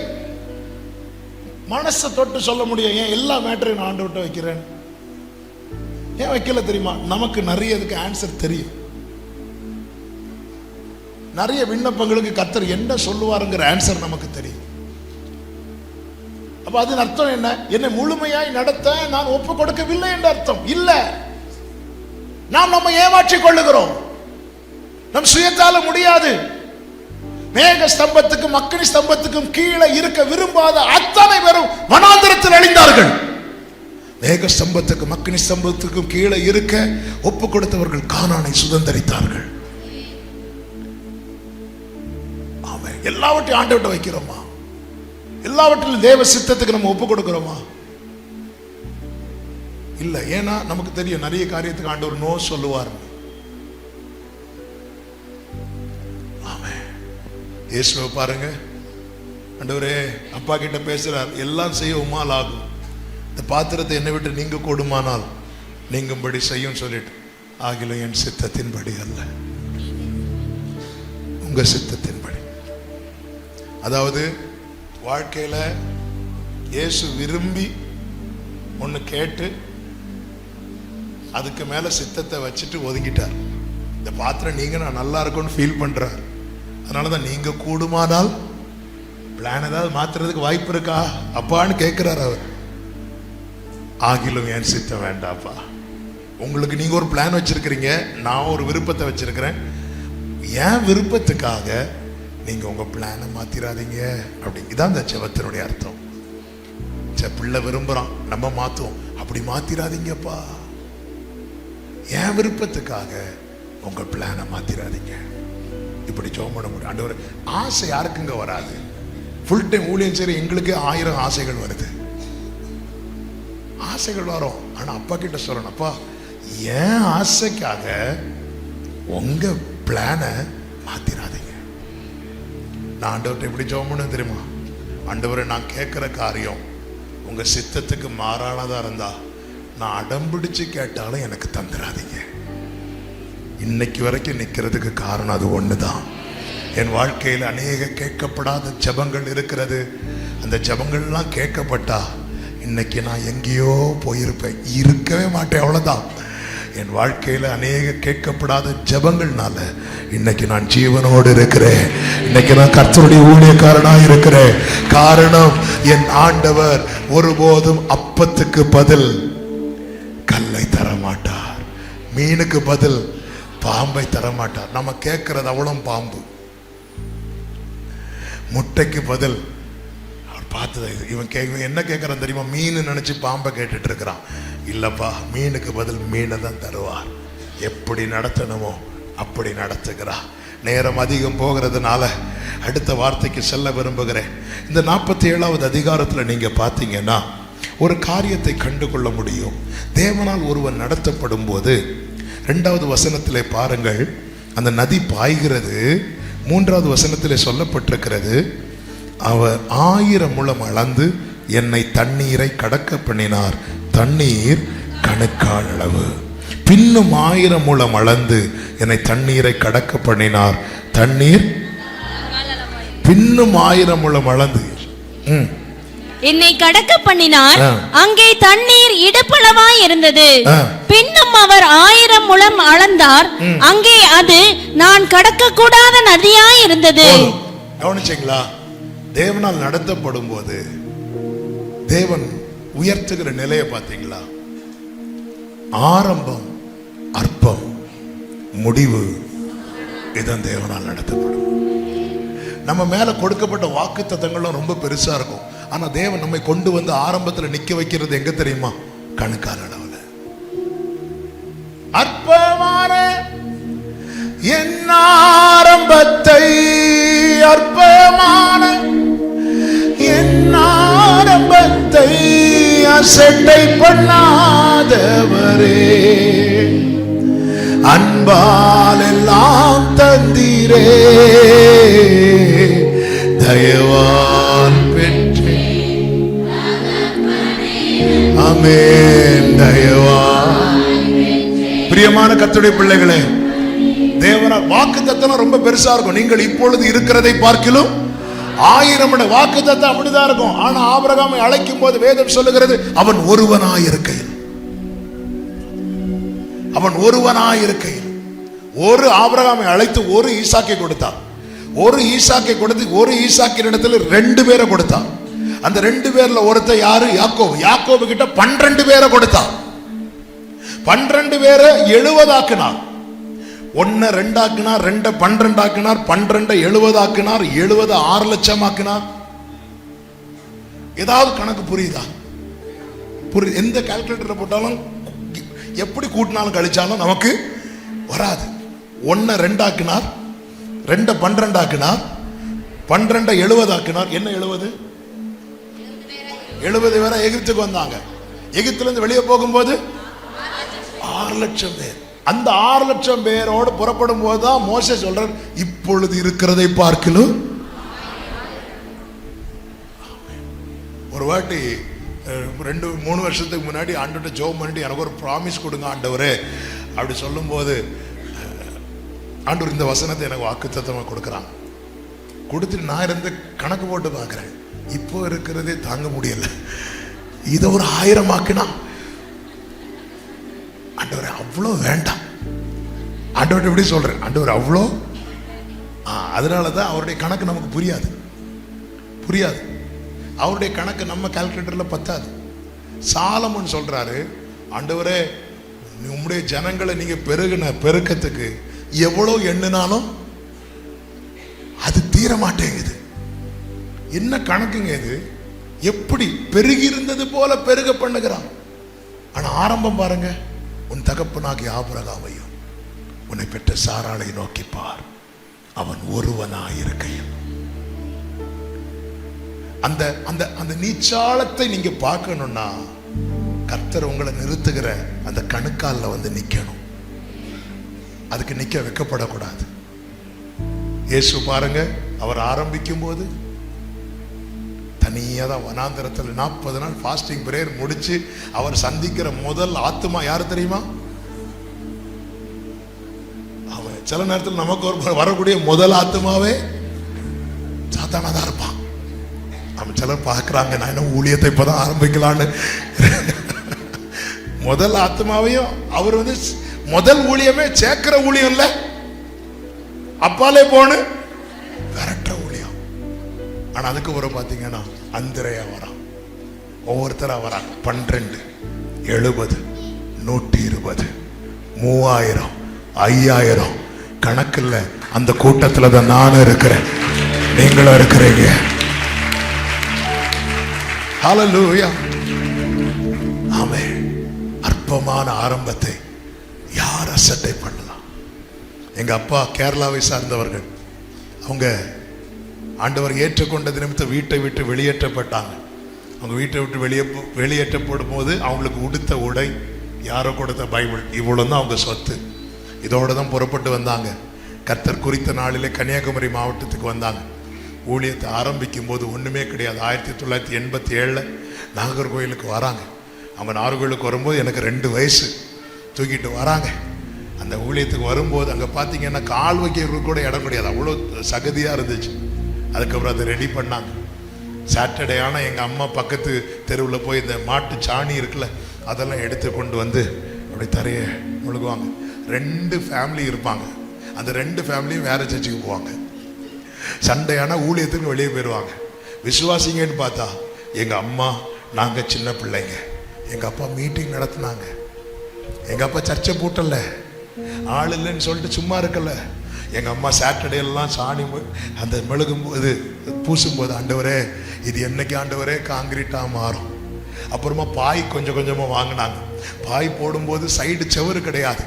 மனசை தொட்டு சொல்ல முடியும், ஏன் எல்லா மேட்டரையும் நான் ஆண்டவர்கிட்ட வைக்கிறேன், ஏன் வைக்கல தெரியுமா? நமக்கு நிறைய இதுக்கு ஆன்சர் தெரியும். நிறைய விண்ணப்பங்களுக்கு கர்த்தர் என்ன சொல்லுவாருங்கிற ஆன்சர் நமக்கு தெரியும். அப்ப அதன் அர்த்தம் என்ன? என்னை முழுமையாய் நடத்த நான் ஒப்பு கொடுக்கவில்லை என்ற அர்த்தம் இல்ல. நாம் நம்ம ஏமாற்றிக் கொள்ளுகிறோம். நம் சுயத்தால முடியாது. மேக ஸ்தம்பத்துக்கும் அக்கினி ஸ்தம்பத்துக்கும் கீழே இருக்க விரும்பாத அத்தனை பேரும் வனாந்தரத்தில் அழிந்தார்கள். மேக ஸ்தம்பத்துக்கும் அக்கினி ஸ்தம்பத்துக்கும் கீழே இருக்க ஒப்பு கொடுத்தவர்கள் கானானை சுதந்தரித்தார்கள். ஆமென். எல்லாவற்றையும் ஆண்டவர்கிட்ட வைக்கிறோமா? எல்லாவற்றிலும் தேவ சித்தத்துக்கு நம்ம ஒப்பு கொடுக்கிறோமா? இல்ல. ஏன்னா நமக்கு தெரியும் நிறைய காரியத்துக்கு ஆண்டவர் நோ சொல்லுவார். இயேசுவை பாருங்க, ஆண்டவரே அப்பா கிட்ட பேசுறார், எல்லாம் செய்ய உம்மால் ஆகும், இந்த பாத்திரத்தை என்னை விட்டு நீங்க கூடுமானால் நீங்கும்படி செய்யும் சொல்லிட்டு, ஆகிலும் என் சித்தத்தின்படி அல்ல உங்க சித்தத்தின்படி. அதாவது வாழ்க்கையில இயேசு விரும்பி ஒன்னு கேட்டு அதுக்கு மேல சித்தத்தை வச்சுட்டு ஒதுங்கிட்டார். இந்த பாத்திரம் நீங்க நான் நல்லா இருக்கும்னு ஃபீல் பண்றார். அதனாலதான் நீங்க கூடுமானால், பிளான் ஏதாவது மாத்துறதுக்கு வாய்ப்பு இருக்கா அப்பான்னு கேட்கிறார் அவர். ஆகிலும் என் சித்தம் வேண்டாப்பா, உங்களுக்கு நீங்க ஒரு பிளான் வச்சிருக்கிறீங்க, நான் ஒரு விருப்பத்தை வச்சிருக்கிறேன், என் விருப்பத்துக்காக நீங்க உங்க பிளானை மாத்திராதீங்க. அப்படி இதான் இந்த ஜெபத்தினுடைய அர்த்தம். பிள்ளை விரும்புறான், நம்ம மாத்துவோம், அப்படி மாத்திராதீங்கப்பா, என் விருப்பத்துக்காக உங்க பிளானை மாத்திராதீங்க. இப்படி ஜெபம் பண்ண முடியும். ஆண்டவரே, ஆசை யாருக்குங்க வராது? ஃபுல் டைம் ஊழியம் சரி, எங்களுக்கு 1000 ஆசைகள் வருது, ஆசைகள் வரும். ஆனா அப்பா கிட்ட சொல்லணும், அப்பா என் ஆசைக்காக உங்க பிளானை மாத்திராதீங்க. நான் ஆண்டவர்கிட்ட எப்படி ஜெபம் பண்ண தெரியுமா? ஆண்டவரே, நான் கேட்கிற காரியம் உங்க சித்தத்துக்கு மாறானதா இருந்தா நான் அடம்பிடிச்சு கேட்டாலும் எனக்கு தந்துடாதீங்க. இன்னைக்கு வரைக்கும் நிற்கிறதுக்கு காரணம் அது ஒண்ணுதான். என் வாழ்க்கையில் அநேக கேட்கப்படாத ஜெபங்கள் இருக்கிறது. அந்த ஜெபங்கள்லாம் கேட்கப்பட்டா இன்னைக்கு நான் எங்கேயோ போயிருப்பேன், இருக்கவே மாட்டேன், அவ்வளவுதான். என் வாழ்க்கையில அநேக கேட்கப்படாத ஜெபங்கள்னால இன்னைக்கு நான் ஜீவனோடு இருக்கிறேன். இன்னைக்கு நான் கர்த்தருடைய ஊழியக்காரனா இருக்கிறேன். காரணம், என் ஆண்டவர் ஒருபோதும் அப்பத்துக்கு பதில் கல்லை தர மாட்டார், மீனுக்கு பதில் பாம்பை தர மாட்டார். நம்ம கேட்கறது அவ்வளவு பாம்பு. முட்டைக்கு பதில் அவர் பார்த்தது இவன் என்ன கேட்கறான் தெரியுமா? மீன் நினைச்சு பாம்பை கேட்டுட்டு இருக்கிறான். இல்லப்பா, மீனுக்கு பதில் மீனை தான் தருவார். எப்படி நடத்தணுமோ அப்படி நடத்துகிறார். நேரம் அதிகம் போகிறதுனால அடுத்த வார்த்தைக்கு செல்ல விரும்புகிறேன். இந்த 47வது அதிகாரத்தில் நீங்க பார்த்தீங்கன்னா ஒரு காரியத்தை கண்டுகொள்ள முடியும். தேவனால் ஒருவன் நடத்தப்படும் போது 2வது வசனத்திலே பாருங்கள், அந்த நதி பாய்கிறது. 3வது வசனத்திலே சொல்லப்பட்டிருக்கிறது, அவர் 1000 முழம் அளந்து என்னை தண்ணீரை கடக்க பண்ணினார், தண்ணீர் கணுக்கால் அளவு. பின்னும் 1000 முழம் அளந்து என்னை தண்ணீரை கடக்க பண்ணினார். தண்ணீர் பின்னும் 1000 முழம் அளந்து என்னை கடக்க பண்ணினார். அங்கே தண்ணீர் இடுப்பளவாய் இருந்தது. பின்னும் அவர் 1000 முழம் அளந்தார். அங்கே அது நான் கடக்க கூடாத நதியாய் இருந்தது. கவனிச்சீங்களா? தேவனால் நடத்தப்படும் போது தேவன் உயர்த்துகிற நிலையை பார்த்தீங்களா? ஆரம்பம் அற்பம், முடிவு இதான் தேவனால் நடத்தப்படும். நம்ம மேல கொடுக்கப்பட்ட வாக்கு தத்தங்களும் ரொம்ப பெருசா இருக்கும். ஆனா தேவன் நம்மை கொண்டு வந்து ஆரம்பத்தில் நிக்க வைக்கிறது எங்க தெரியுமா? கணுக்கால் அளவுல. அற்பமான என் ஆரம்பத்தை, அற்பமான என் ஆரம்பத்தை அசட்டை பண்ணாதவரே, அன்பால் எல்லாம் தந்தீரே, தயவால் பெற்றே. ஆமென். தயவால். பிரியமான கர்த்தருடைய பிள்ளைகளே, தேவனால் வாக்குத்தத்தம் ரொம்ப பெருசா இருக்கும். நீங்கள் இப்பொழுது இருக்கிறதை பார்க்கிலும் 1000 வாக்குத்தத்தம் அப்படிதான் இருக்கும். ஆனா ஆபிரகாமை அழைக்கும் போது வேதம் சொல்லுகிறது, அவன் ஒருவனாயிருக்கையில், அவன் ஒருவனாயிருக்கையில். ஒரு ஆபிரகாமை அழைத்து ஒரு ஈசாக்கை கொடுத்தான். ஒரு ஈசாக்கை கொடுத்து ஒரு ஈசாக்கின் இடத்துல 2 பேரை கொடுத்தான். அந்த 2 பேர்ல ஒருத்த யாரு? யாக்கோபு. யாக்கோபு கிட்ட 12 பேரை கொடுத்தான். 12 பேரை 70 ஆக்கினார். 1 2 ஆக்கினார், 2 12 ஆக்கினார், 12 70 ஆக்கினார், 70 6 லட்சம் ஆக்கினார். ஏதாவது கணக்கு புரியுதா? எந்த கால்குலேட்டர் போட்டாலும் எப்படி கூட்டினாலும் கழிச்சாலும் நமக்கு வராது. 1 2 ஆக்கினார், 2 12 ஆக்கினார், 12 70 ஆக்கினார். என்ன 70? 70 பேரை எகிப்துக்கு வந்தாங்க. எகிப்துல இருந்து வெளியே போகும்போது 6 லட்சம் பேர். அந்த 6 லட்சம் பேரோடு புறப்படும் போதுதான் மோசே சொல்றார், இப்பொழுது இருக்கிறதை பார்க்கலும். ஒரு வாட்டி 2-3 வருஷத்துக்கு முன்னாடி ஆண்டவர்கிட்ட ஜெபம் பண்ணிட்டு எனக்கு ஒரு ப்ராமிஸ் கொடுங்க ஆண்டவரே அப்படி சொல்லும் போது ஆண்டவர் இந்த வசனத்தை எனக்கு வாக்குத்தத்தமா கொடுக்குறாங்க. கொடுத்துட்டு நான் இருந்து கணக்கு போட்டு பார்க்கிறேன். இப்போ இருக்கிறதே தாங்க முடியல. இதை ஒரு 1000 ஆக்கினா ஆண்டவர் அவ்வளோ வேண்டாம். ஆண்டவர் எப்படி சொல்றேன்? ஆண்டவர் அவ்வளோ. அதனாலதான் அவருடைய கணக்கு நமக்கு புரியாது. அவருடைய கணக்கு நம்ம கால்குலேட்டர்ல பத்தாது. சாலமன் சொல்றாரு, ஆண்டவரே உம்முடைய ஜனங்களை நீங்க பெருகின பெருக்கத்துக்கு எவ்வளோ எண்ணினாலும் அது தீர மாட்டேங்குது. என்ன கணக்குங்க இது? எப்படி பெருகி இருந்தது போல பெருக பண்ணுகிறான். ஆனா ஆரம்பம் பாருங்க, உன் தகப்பனாகிய ஆபிரகாமையும் உன்னை பெற்ற சாராளை நோக்கி பார், அவன் ஒருவனாயிருக்கையில். அந்த அந்த அந்த நீச்சாளத்தை நீங்க பார்க்கணும்னா கர்த்தர் உங்களை நிறுத்துகிற அந்த கணுக்கால்ல வந்து நிக்கணும். அதுக்கு நிக்க வைக்கப்படக்கூடாது. இயேசு பாருங்க, அவர் ஆரம்பிக்கும் போது தனியா தான் வனாந்தரத்தில் 40 நாள் ஃபாஸ்டிங் பிரேயர் முடிச்சு அவர் சந்திக்கிற முதல் ஆத்துமா யாரு தெரியுமா? அவன் சில நேரத்தில் நமக்கு ஒரு வரக்கூடிய முதல் ஆத்துமாவே சாத்தானா தான் இருப்பான். அவன் சிலர் பார்க்குறாங்க, நான் என்ன ஊழியத்தை இப்பதான் ஆரம்பிக்கலான்னு. முதல் ஆத்மாவையும் அவர் வந்து முதல் ஊழியமே சேர்க்கிற ஊழியம் இல்ல, அப்பாலே போன விரட்டுற ஊழியம். ஆனா அதுக்கு வர பாத்தீங்கன்னா அந்திரையா வரான், ஒவ்வொருத்தரா வரான். 12, 70, 120, 3000, 5000 கணக்கில் அந்த கூட்டத்துல தான் நானும் இருக்கிறேன், நீங்களும் இருக்கிறீங்க. ஹல்லேலூயா. ஆமென். அற்பமான ஆரம்பத்தை யார் அசட்டை பண்ணலாம்? எங்க அப்பா கேரளாவை சார்ந்தவர்கள். அவங்க ஆண்டவர் ஏற்றுக்கொண்ட நிமித்தம் வீட்டை விட்டு வெளியேற்றப்பட்டாங்க. அவங்க வீட்டை விட்டு வெளியேற்றப்படும் போது அவங்களுக்கு உடுத்த உடை, யாரோ கொடுத்த பைபிள், இவ்வளவு தான் அவங்க சொத்து. இதோட தான் புறப்பட்டு வந்தாங்க. கர்த்தர் குறித்த நாளிலே கன்னியாகுமரி மாவட்டத்துக்கு வந்தாங்க. ஊழியத்தை ஆரம்பிக்கும் போது ஒண்ணுமே கிடையாது. 1987 நாகர்கோயிலுக்கு வராங்க. அவங்க நாகர்கோவிலுக்கு வரும்போது எனக்கு 2 வயசு, தூக்கிட்டு வராங்க. அந்த ஊழியத்துக்கு வரும்போது அங்கே பார்த்தீங்கன்னா கால் வைக்கிறதுக்கு கூட இடம் கிடையாது, அவ்வளோ சகதியாக இருந்துச்சு. அதுக்கப்புறம் அதை ரெடி பண்ணாங்க. சாட்டர்டே ஆனால் எங்கள் அம்மா பக்கத்து தெருவில் போய் இந்த மாட்டு சாணி இருக்குல்ல அதெல்லாம் எடுத்து கொண்டு வந்து அப்படி தரையை முழுகுவாங்க. 2 ஃபேமிலி இருப்பாங்க, அந்த 2 ஃபேமிலியும் வேற சர்ச்சுக்கு போவாங்க. சண்டையான ஊழியத்துக்கு வெளியே போயிடுவாங்க. விசுவாசிங்கன்னு பார்த்தா எங்கள் அம்மா, நாங்கள் சின்ன பிள்ளைங்க, எங்கள் அப்பா மீட்டிங் நடத்தினாங்க. எங்கள் அப்பா சர்ச்சை பூட்டல, ஆள் இல்லைன்னு சொல்லிட்டு சும்மா இருக்கல. எங்கள் அம்மா சாட்டர்டே எல்லாம் சாணி அந்த மெழுகும்போது பூசும்போது, ஆண்டவரே இது என்னைக்கு ஆண்டவரே காங்கிரீட்டாக மாறும். அப்புறமா பாய் கொஞ்சம் கொஞ்சமாக வாங்கினாங்க. பாய் போடும்போது சைடு செவரு கிடையாது,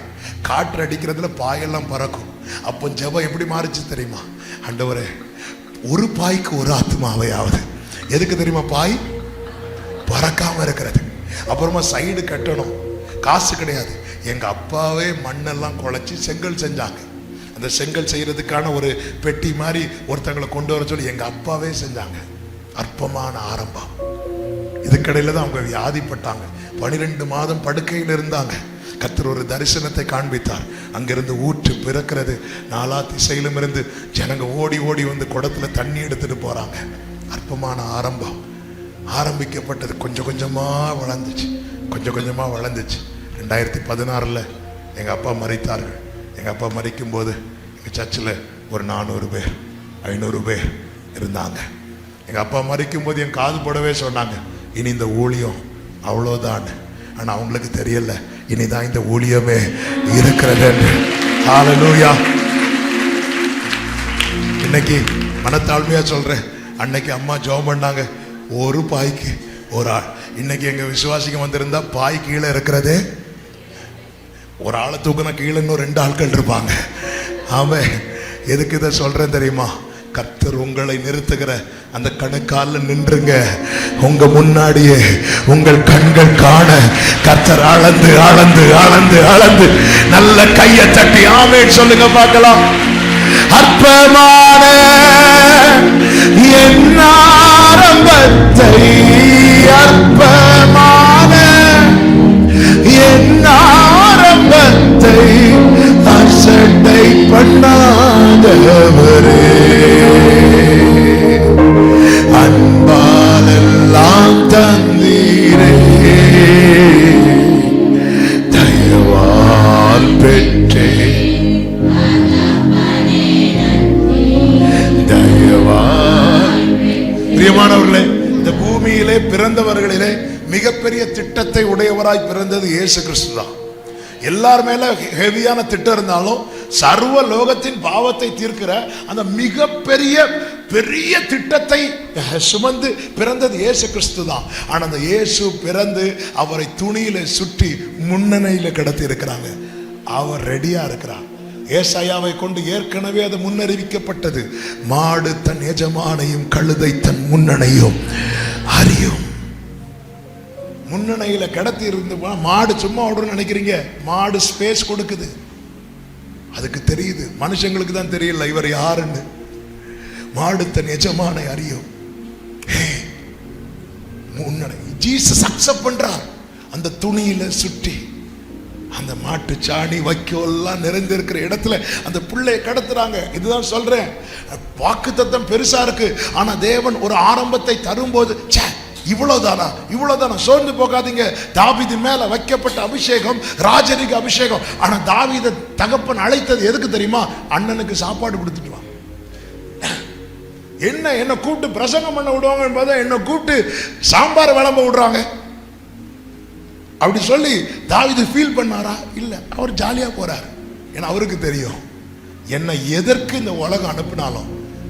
காற்று அடிக்கிறதுல பாயெல்லாம் பறக்கும். அப்போ ஜெபம் எப்படி மாறிச்சு தெரியுமா? ஆண்டவரே ஒரு பாய்க்கு ஒரு ஆத்மாவையாவது. எதுக்கு தெரியுமா? பாய் பறக்காம இருக்கிறது. அப்புறமா சைடு கட்டணும், காசு கிடையாது. எங்க அப்பாவே மண்ணெல்லாம் குழைச்சி செங்கல் செஞ்சாங்க. அந்த செங்கல் செய்யறதுக்கான ஒரு பெட்டி மாதிரி ஒருத்தங்களை கொண்டு வர சொல்லி எங்க அப்பாவே செஞ்சாங்க. அற்பமான ஆரம்பம். இதுக்கடையில தான் அவங்க வியாதிப்பட்டாங்க. 12 மாதம் படுக்கையில் இருந்தாங்க. கர்த்தர் ஒரு தரிசனத்தை காண்பித்தார். அங்கிருந்து ஊற்று பிறக்கிறது. 4 திசையிலும் இருந்து ஜனங்க ஓடி ஓடி வந்து குடத்துல தண்ணி எடுத்துட்டு போறாங்க. அற்பமான ஆரம்பம். ஆரம்பிக்கப்பட்டது கொஞ்சம் கொஞ்சமா வளர்ந்துச்சு, கொஞ்சம் கொஞ்சமா வளர்ந்துச்சு. 2016 எங்க அப்பா மரித்தார்கள். எங்க அப்பா மரிக்கும் போது எங்க சர்ச்சில் ஒரு 400 பேர் 500 பேர் இருந்தாங்க. எங்க அப்பா மரிக்கும் போது என் காது போடவே சொன்னாங்க, இனி இந்த ஊழியம் அவ்வளோதான். ஆனா அவங்களுக்கு தெரியல, இனிதான் இந்த ஊழியமே இருக்கிறது. ஹல்லேலூயா. இன்னைக்கு மனத்தாழ்மையா சொல்றேன், அன்னைக்கு அம்மா ஜெபம் பண்ணாங்க, ஒரு பாய்க்கு ஒரு ஆள். இன்னைக்கு எங்க விசுவாசிக்கு வந்திருந்தா பாய் கீழே இருக்கிறதே, ஒரு ஆளை தூக்கினா கீழே இன்னும் 2 ஆட்கள் இருப்பாங்க. ஆமே. எதுக்கு இதை சொல்றேன் தெரியுமா? கர்த்தர் உங்களை நிறுத்துகிற அந்த கணுக்கால நின்றுங்க. உங்க முன்னாடியே உங்கள் கண்கள் காண கர்த்தர் அளந்து அளந்து அளந்து அளந்து நல்ல கையை தட்டி ஆமென் சொல்லுங்க பார்க்கலாம். அற்பமான என் ஆரம்பத்தை, அற்பமான என் ஆரம்பத்தை அசட்டை பண்ணாதவரே, அன்பாலெல்லாம் தந்தீரே, தயவால் பெற்றே, தயவால். பிரியமானவர்களே, இந்த பூமியிலே பிறந்தவர்களிலே மிகப்பெரிய திட்டத்தை உடையவராய் பிறந்தது இயேசு கிறிஸ்து தான். எல்லார் மேல ஹெவியான திட்டம் இருந்தாலும் சர்வ லோகத்தின் பாவத்தை தீர்க்கிற அந்த மிகப்பெரிய பெரிய திட்டத்தை சுமந்து பிறந்தது இயேசு கிறிஸ்து தான். ஆனா அந்த இயேசு பிறந்து அவரை துணியில சுற்றி முன்னணியில கிடத்தி இருக்கிறாங்க. அவர் ரெடியா இருக்கிறார். ஏசாயாவை கொண்டு ஏற்கனவே அது முன்னறிவிக்கப்பட்டது. மாடு தன் எஜமானையும் கழுதை தன் முன்னணையும் அறியும். முன்னணையில கிடத்தி இருந்து மாடு சும்மா ஓடுன்னு நினைக்கிறீங்க? மாடு ஸ்பேஸ் கொடுக்குது, அதுக்கு தெரியுது. மனுஷங்களுக்கு தான் தெரியல இவர் யாருன்னு. மாடு தன் எஜமானை அறியும். முன்னணை ஜீசஸ் அக்செப்ட் பண்றார். அந்த துணியில சுற்றி அந்த மாட்டு சாணி வைக்கோல்லாம் நிறைந்திருக்கிற இடத்துல அந்த புள்ளையை கடத்துறாங்க. இதுதான் சொல்றேன், வாக்குத்தத்தம் பெருசா இருக்கு. ஆனா தேவன் ஒரு ஆரம்பத்தை தரும்போது இவ்வளவுதானா இவ்வளவுதானா சோர்ந்து போகாதீங்க. தாவீது மேல வைக்கப்பட்ட அபிஷேகம் ராஜரிக அபிஷேகம். ஆனா தாவீதை தகப்பன் அழைத்தது எதுக்கு தெரியுமா? அண்ணனுக்கு சாப்பாடு கொடுத்துட்டு வா. என்ன கூப்பிட்டு பிரசங்கம் பண்ண விடுவாங்க என்பதை என்ன கூப்பிட்டு சாம்பார் விளம்ப விடுறாங்க அப்படி சொல்லி தாவீது ஃபீல் பண்ணாரா? இல்ல, அவர் ஜாலியா போறாரு. ஏன்னா அவருக்கு தெரியும், என்ன எதற்கு இந்த உலகம் அனுப்பினாலும்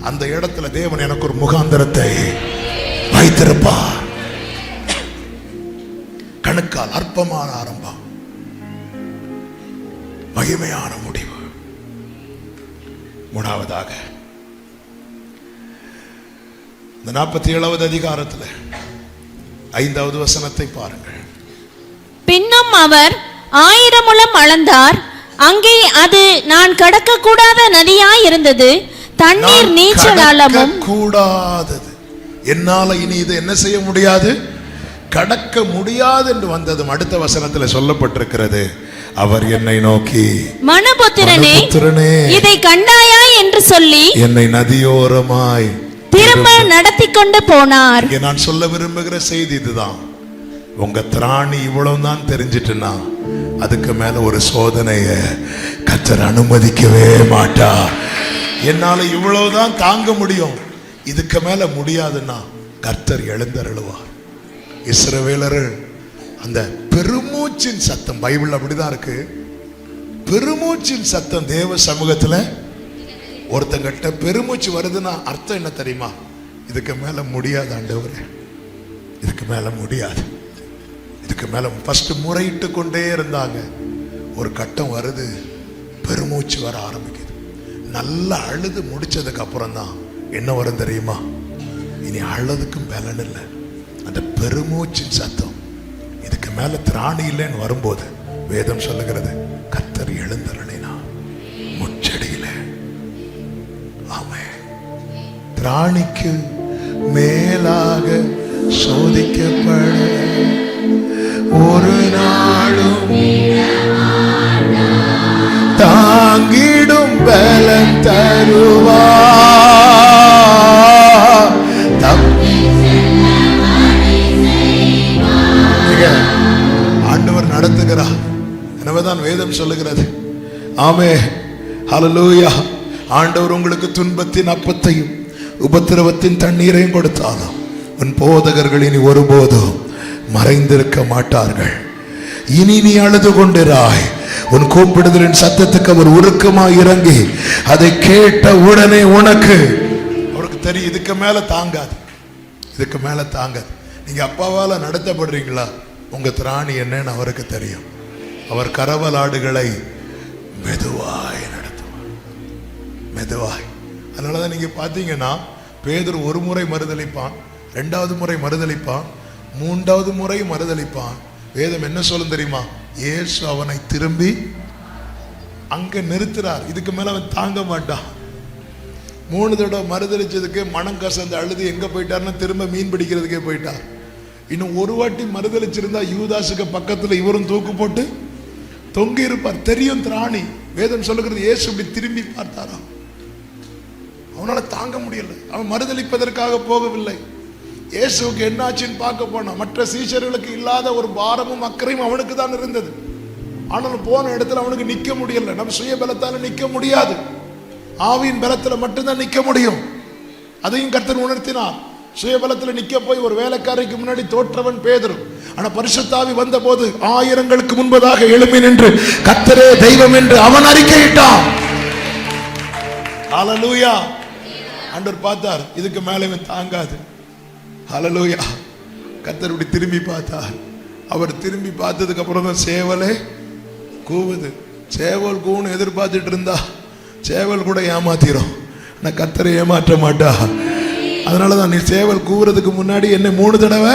அந்த இடத்துல தேவன் எனக்கு ஒரு முகாந்தரத்தை வைத்திருப்பா. கணுக்கால் அற்பமான ஆரம்பம், மகிமையான முடிவு. மூணாவதாக இந்த 47வது அதிகாரத்தில் 5வது வசனத்தை பாருங்கள். பின்னும் அவர் 1000 முழம் அளந்தார். அங்கே அது நான் கடக்க கூடாத நதியாய் இருந்தது. தண்ணீர் நீச்சல் அளவும் கூடாதது. என்னால இனி இதை என்ன செய்ய முடியாது? கடக்க முடியாது என்று வந்ததும் அடுத்த வசனத்தில் சொல்லப்பட்டிருக்கிறது, அவர் என்னை நோக்கி மனுபுத்திரனே மனுபுத்திரனே இதை கண்டாயா என்று சொல்லி என்னை நதியோரமாய் திரும்ப நடத்தி கொண்டு போனார். இங்கே நான் சொல்ல விரும்புகிற செய்தி இதுதான். உங்க திராணி இவ்வளவுதான் தெரிஞ்சிட்டுனா அதுக்கு மேல ஒரு சோதனைய கர்த்தர் அனுமதிக்கவே மாட்டார். என்னால இவ்வளவுதான் தாங்க முடியும், இதுக்கு மேல முடியாதுன்னா கர்த்தர் எழுந்தருளுவார். இஸ்ரவேலர்கள் அந்த பெருமூச்சின் சத்தம், பைபிள் அப்படிதான் இருக்கு, பெருமூச்சின் சத்தம் தேவ சமூகத்துல ஒருத்தங்கிட்ட பெருமூச்சு வருதுன்னா அர்த்தம் என்ன தெரியுமா? இதுக்கு மேல முடியாது ஆண்டவரே, இதுக்கு மேல முடியாது, இதுக்கு மேல. ஃபர்ஸ்ட் முறையிட்டு கொண்டே இருந்தாங்க. ஒரு கட்டம் வருது, பெருமூச்சு வர ஆரம்பிக்குது. நல்லா அழுது முடிச்சதுக்கு அப்புறம் தான் என்ன வரும் தெரியுமா? இனி அழுதுக்கும் பலன் இல்லை, அந்த பெருமூச்சின் சத்தம். இதுக்கு மேல திராணி இல்லைன்னு வரும்போது வேதம் சொல்லுகிறது, கர்த்தர் எழுந்தருளினா முச்சடியில. ஆமே, திராணிக்கு மேலாக சோதிக்கப்பட ஒரு நாளும் தாங்கிடும் பலன் தருவா. ஆண்டவர் நடத்துகிறார், எனவேதான் வேதம் சொல்லுகிறது. ஆமே, ஹல்லேலூயா. ஆண்டவர் உங்களுக்கு துன்பத்தின் அப்பத்தையும் உபத்திரவத்தின் தண்ணீரையும் கொடுத்தாலும் உன் போதகர்கள் இனி ஒருபோதும் மறைந்திருக்க மாட்டார்கள். இனி நீ அழுது கொண்டிராய். உன் கூப்பிடுதலின் சத்தத்துக்கு அவர் உருக்கமாய் இறங்கி அதை கேட்ட உடனே உனக்கு அவருக்கு தெரியும், இதுக்கு மேல தாங்காது, இதுக்கு மேல தாங்காது. நீங்க அப்பாவால நடத்தப்படுறீங்களா? உங்க திராணி என்னன்னு அவருக்கு தெரியும். அவர் கரவலாடுகளை மெதுவாய் நடத்துவார், மெதுவாய். அதனாலதான் நீங்க பாத்தீங்கன்னா பேதுரு ஒரு முறை மறுதளிப்பான், ரெண்டாவது முறை மறுதளிப்பான், மூன்றாவது முறை மறுதளிப்பான். வேதம் என்ன சொல்லும் தெரியுமா? இயேசு அவனை திரும்பி அங்க நிறுத்துறார். இதுக்கு மேல அவன் தாங்க மாட்டான். 3 தடவை மறுதளிச்சதுக்கு மனம் கசந்து அழுது எங்க போயிட்டார்னா திரும்ப மீன் பிடிக்கிறதுக்கே போயிட்டார். இன்னும் ஒரு வாட்டி மறுதளிச்சிருந்தா யூதாசுக்கு பக்கத்துல இவரும் தூக்கு போட்டு தொங்கி இருப்பார். தெரியும் திராணி. வேதம் சொல்லுகிறது, இயேசு இப்படி திரும்பி பார்த்தாரா, அவனால தாங்க முடியல. அவன் மறுதளிப்பதற்காக போகவில்லை, இயேசுக்கு என்னாச்சுன்னு பார்க்க போனான். மற்ற சீஷர்களுக்கு இல்லாத ஒரு பாரமும் அக்கறையும் அவனுக்கு தான் இருந்தது. ஆனாலும் போன இடத்துல அவனுக்கு நிக்க முடியல. நம்ம சுய பலத்தால நிக்க முடியாது, ஆவியின் பலத்துல மட்டும்தான் நிக்க முடியும். அதையும் கர்த்தர் உணர்த்தினார். சுய பலத்துல நிக்க போய் ஒரு வேலைக்காரிக்கு முன்னாடி தோற்றவன் பேதுரு. ஆனா பரிசுத்த ஆவி வந்த போது ஆயிரங்களுக்கு முன்பதாக எழும்பி நின்று கர்த்தரே தெய்வம் என்று அவன் அறிக்கையிட்டான். ஹல்லேலூயா. ஆண்டவர் பார்த்தார், இதுக்கு மேல இவன் தாங்காது. ஹல்லேலூயா. கர்த்தர் இப்படி திரும்பி பார்த்தார். அவர் திரும்பி பார்த்ததுக்கு அப்புறம் தான் சேவலே கூவுது. சேவல் கூவுன்னு எதிர்பார்த்துட்டு இருந்தா சேவல் கூட ஏமாத்திரும், ஆனா கர்த்தரை ஏமாற்ற மாட்டா. அதனாலதான் நீ சேவல் கூவுறதுக்கு முன்னாடி என்ன 3 தடவை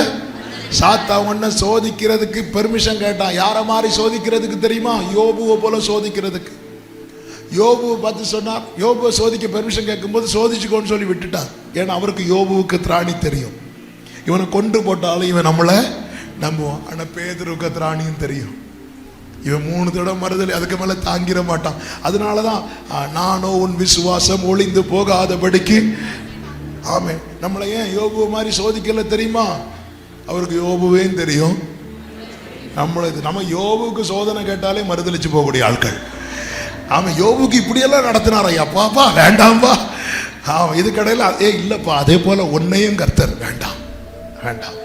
சாத்தா ஒன்ன சோதிக்கிறதுக்கு பெர்மிஷன் கேட்டான். யார மாதிரி சோதிக்கிறதுக்கு தெரியுமா? யோபுவை போல சோதிக்கிறதுக்கு. யோபுவை பார்த்து சொன்னார், யோபுவை சோதிக்க பெர்மிஷன் கேட்கும்போது சோதிச்சுக்கோன்னு சொல்லி விட்டுட்டார். ஏன்னா அவருக்கு யோபுவுக்கு திராணி தெரியும். இவனை கொண்டு போட்டாலும் இவன் நம்மளை நம்புவான். ஆனா பேதுருக்கு திராணியும் தெரியும். இவன் 3 தடவை மறுதலை, அதுக்கு மேல தாங்கிட மாட்டான். அதனாலதான் நானோ உன் விசுவாசம் ஒளிந்து போகாதபடிக்கு. ஆமே, நம்மளை ஏன் யோபுவை மாதிரி சோதிக்கல தெரியுமா? அவருக்கு யோபுவையும் தெரியும். நம்ம யோபுக்கு சோதனை கேட்டாலே மறுதளிச்சு போகக்கூடிய ஆட்கள். ஆமா, யோபுக்கு இப்படியெல்லாம் நடத்தினார். ஐயா பாப்பா வேண்டாம்பா. ஆமா, இது கடையில் இல்லப்பா, அதே போல உன்னையும் கர்த்தர் வேண்டாம் வேண்டாம்.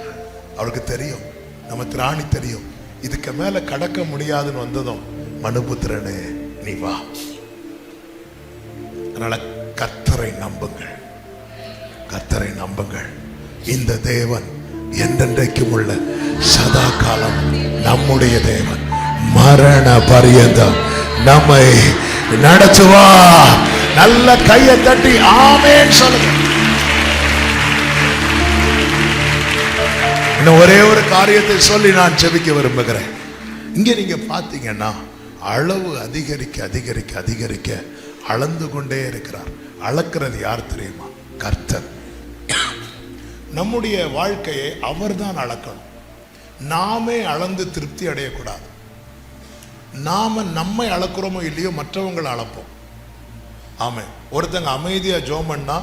அவருக்கு தெரியும், நம்ம திராணி தெரியும். இதுக்கு மேல கடக்க முடியாதுன்னு வந்ததும் மனுபுத்திரனே நீ வா. அதனால கர்த்தரை நம்புங்கள், கர்த்தரை நம்புங்கள். இந்த தேவன் என்றென்றைக்கும் உள்ள சதா காலம் நம்முடைய தேவன். மரண பரியந்தம் நம்மை நடத்துவா. நல்ல கையை தட்டி ஆமென் சொல்லுங்க. இன்னும் ஒரே ஒரு காரியத்தை சொல்லி நான் ஜெபிக்க விரும்புகிறேன். இங்க நீங்க பாத்தீங்கன்னா அளவு அதிகரிக்க அதிகரிக்க அதிகரிக்க அளந்து கொண்டே இருக்கிறார். அளக்கிறது யார் தெரியுமா? கர்த்தர். நம்முடைய வாழ்க்கையை அவர் தான் அளக்கணும். நாமே அளந்து திருப்தி அடையக்கூடாது. நாம நம்மை அளக்குறோமோ இல்லையோ மற்றவங்களை அளப்போம். ஆமே. ஒருத்தங்க அமைதியா ஜோம் பண்ணா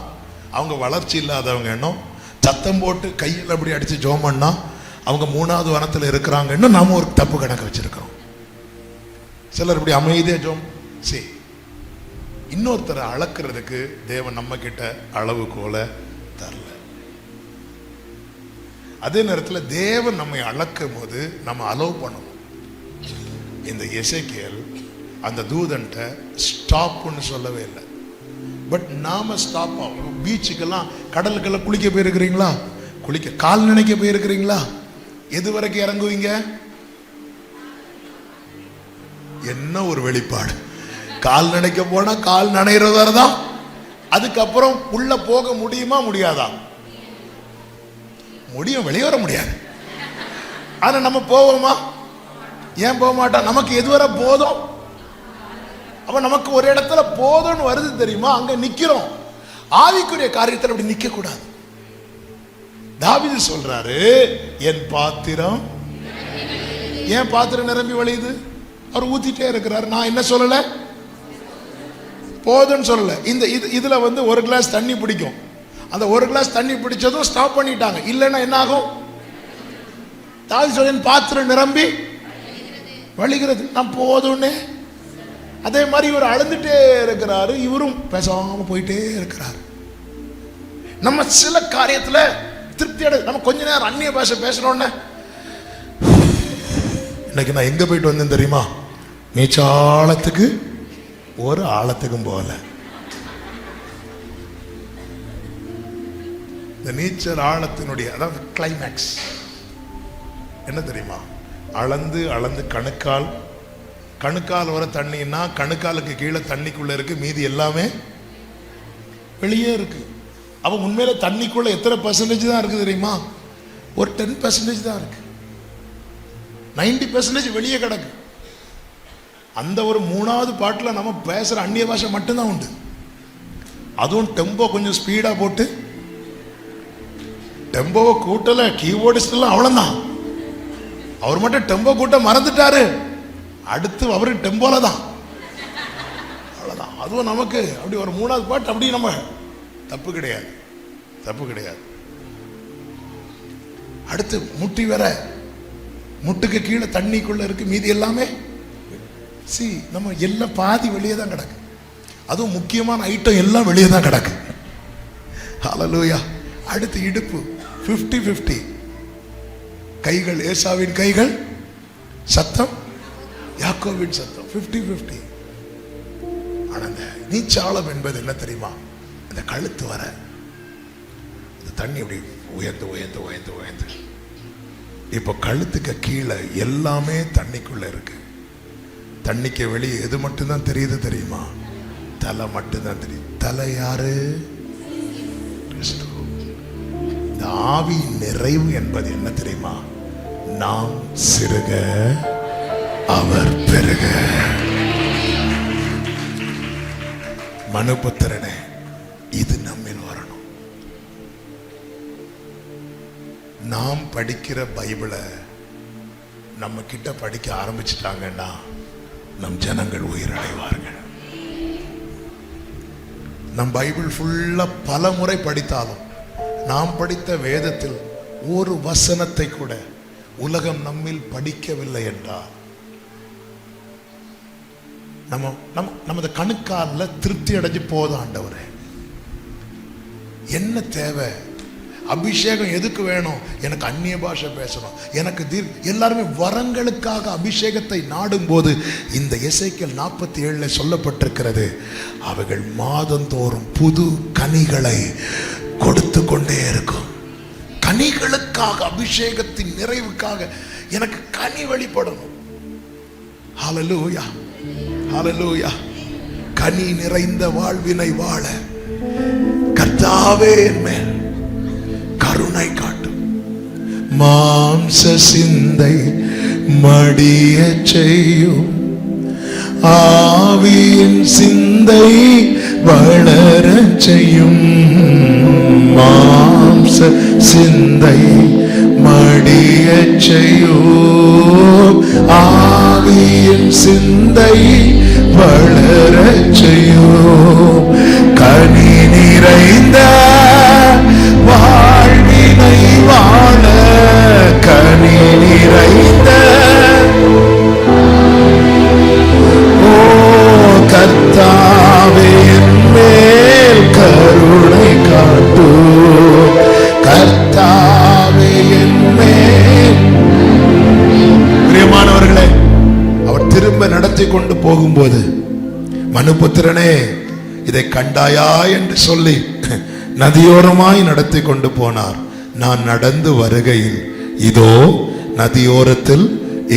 அவங்க வளர்ச்சி இல்லாதவங்க எண்ணம், சத்தம் போட்டு கையில் அப்படி அடிச்சு ஜோம் பண்ணா அவங்க 3வது வாரத்தில் இருக்கிறாங்கன்னு நாம ஒரு தப்பு கணக்கு வச்சிருக்கிறோம். சிலர் இப்படி அமைதியா ஜோம் சரி. இன்னொருத்தரை அளக்கிறதுக்கு தேவன் நம்ம கிட்ட அளவுகோல தரல. அதே நேரத்தில் தேவன் நம்மை அளக்கும் போது நம்ம அலோவ் பண்ணுவோம். இந்த எசேக்கியேல் அந்த தூதன்ட்ட ஸ்டாப்னு சொல்லவே இல்லை. பட் நாம ஸ்டாப் ஆகும். பீச்சுக்கெல்லாம் கடலுக்கெல்லாம் குளிக்க போயிருக்கிறீங்களா? குளிக்க கால் நினைக்க போயிருக்கிறீங்களா? எது வரைக்கும் இறங்குவீங்க? என்ன ஒரு வெளிப்பாடு! கால் நினைக்க போனா கால் நனைகிறது வரதான். அதுக்கப்புறம் உள்ள போக முடியுமா முடியாதா? முடியும், வெளியே வர முடியாது. ஆனா நம்ம போவோமா? ஏன் போக மாட்டோம்? நமக்கு எதுவரை போதும். அப்ப நமக்கு ஒரு இடத்துல போதும்னு வருது தெரியுமா, அங்க நிக்கிறோம். ஆவிக்குரிய காரியத்தில் அப்படி நிக்க கூடாது. தாவீது சொல்றாரு, என் பாத்திரம், ஏன் பாத்திரம் நிரம்பி வழியுது? அவர் ஊத்திட்டே இருக்கிறார். நான் என்ன சொல்லல, போதும்னு சொல்லல. இந்த இதுல ஒரு கிளாஸ் தண்ணி பிடிக்கும். அந்த ஒரு கிளாஸ் தண்ணி பிடிச்சதும் ஸ்டாப் பண்ணிட்டாங்க. இல்லைன்னா என்ன ஆகும்? தாவீது சொல்ல, என் பாத்திரம் நிரம்பி வழிகிறது. நான் போதும்னு. அதே மாதிரி இவர் அழுந்துட்டே இருக்கிறாரு, இவரும் பேசாம போயிட்டே இருக்கிறார். நம்ம சில காரியத்துல திருப்தி அடை, நம்ம கொஞ்ச நேரம் அந்நிய பாஷை பேசணும்னு, இன்னைக்கு நான் எங்க போயிட்டு வந்தேன் தெரியுமா? நீச்சாளத்துக்கு ஒரு ஆழத்துக்கும் போகல. இந்த நீச்சல் ஆழத்தினுடைய அதாவது கிளைமேக்ஸ் என்ன தெரியுமா? அளந்து அளந்து கணுக்கால் வர தண்ணின்னா கணுக்காலுக்கு கீழே தண்ணிக்குள்ள இருக்கு, மீதி எல்லாமே வெளியே இருக்கு. அவ உண்மையில தண்ணிக்குள்ள எத்தனை % தான் இருக்கு தெரியுமா? ஒரு 10% தான் இருக்கு. 90% வெளியே கிடக்கு. அந்த ஒரு 3வது பாட்டில் நம்ம பேசுற அந்நிய பாஷை மட்டும்தான் உண்டு. அதுவும் டெம்போ கொஞ்சம் ஸ்பீடா போட்டு, டெம்போவை கூட்டல, கீபோர்டிஸ்ட் எல்லாம் அவ்வளவுதான். அவர் மட்டும் டெம்போ கூட்ட மறந்துட்டாரு. அடுத்து அவரு டெம்போல தான், அவ்வளவுதான். அதுவும் நமக்கு அப்படி ஒரு 3வது பாட்டு அப்படி நம்ம தப்பு கிடையாது, தப்பு கிடையாது. அடுத்து முட்டி வர, முட்டுக்கு கீழே தண்ணிக்குள்ள இருக்கு, மீதி எல்லாமே நம்ம எல்லாம் பாதி வெளியே தான் கிடக்கு. அதுவும் முக்கியமான ஐட்டம் எல்லாம் வெளியே தான் கிடக்கு. ஹல்லேலூயா. அடுத்து இடுப்பு 50-50. கைகள் ஏசாவின் கைகள், சத்தம் யாக்கோவின் சத்தம் 50-50. ஆனா இந்த நீச்சாளம் என்பது என்ன தெரியுமா? இந்த கழுத்து வர இந்த தண்ணி அப்படி உயர்ந்து உயர்ந்து உயர்ந்து உயர்ந்து, இப்போ கழுத்துக்கு கீழே எல்லாமே தண்ணிக்குள்ள இருக்கு. தண்ணிக்கு வெளியே எது மட்டும்தான் தெரியுது தெரியுமா? தலை மட்டும்தான் தெரியுது. தலை யாரு? கிறிஸ்து. இந்த ஆவி நிறைவு என்பது என்ன தெரியுமா? நாம் சிறுக அவர் பெருக. மனுபுத்திரனே, இது நம்மில் வரணும். நாம் படிக்கிற பைபிளை நம்ம கிட்ட படிக்க ஆரம்பிச்சிட்டாங்கன்னா நம் ஜனங்கள் உயிரடைவார்கள். நம் பைபிள் ஃபுல்லா பல முறை படித்தாலும் நாம் படித்த வேதத்தில் ஒரு வசனத்தை கூட உலகம் நம்மில் படிக்கவில்லை என்றால் நமது கணுக்கால திருப்தி அடைஞ்சு போதும். ஆண்டவரே, என்ன தேவை? அபிஷேகம் எதுக்கு வேணும்? எனக்கு அந்நிய பாஷை பேசணும், எனக்கு எல்லாருமே வரங்களுக்காக அபிஷேகத்தை நாடும் போது இந்த எசேக்கியேல் 47 சொல்லப்பட்டிருக்கிறது, அவைகள் மாதந்தோறும் புது கனிகளை கொடுத்து கொண்டே இருக்கும். கனிகளுக்காக, அபிஷேகத்தின் நிறைவுக்காக எனக்கு கனி வெளிப்படணும். ஹல்லேலூயா, ஹல்லேலூயா. கனி நிறைந்த வாழ்வினை வாழ கர்த்தாவே என் மேல் கருணை காட்டும். மாம்ச சிந்தை மடிய செய்யும், ஆவியின் சிந்தை வளரச் செய்யும். மாம்ச சிந்தை மடியச் செய்யும். ஆவியின் சிந்தை வளரச் செய்யும். கனி நிறைந்த வாழ்வினை வாழ கனி நிறைந்த கர்த்தாவே மேல் கருணை காட்டு. கர்த்தாவே மேல். பிரியமானவர்களே, அவர் திரும்ப நடத்தி கொண்டு போகும்போது, மனுபுத்திரனே இதை கண்டாயா என்று சொல்லி நதியோரமாய் நடத்தி கொண்டு போனார். நான் நடந்து வருகையில் இதோ நதியோரத்தில்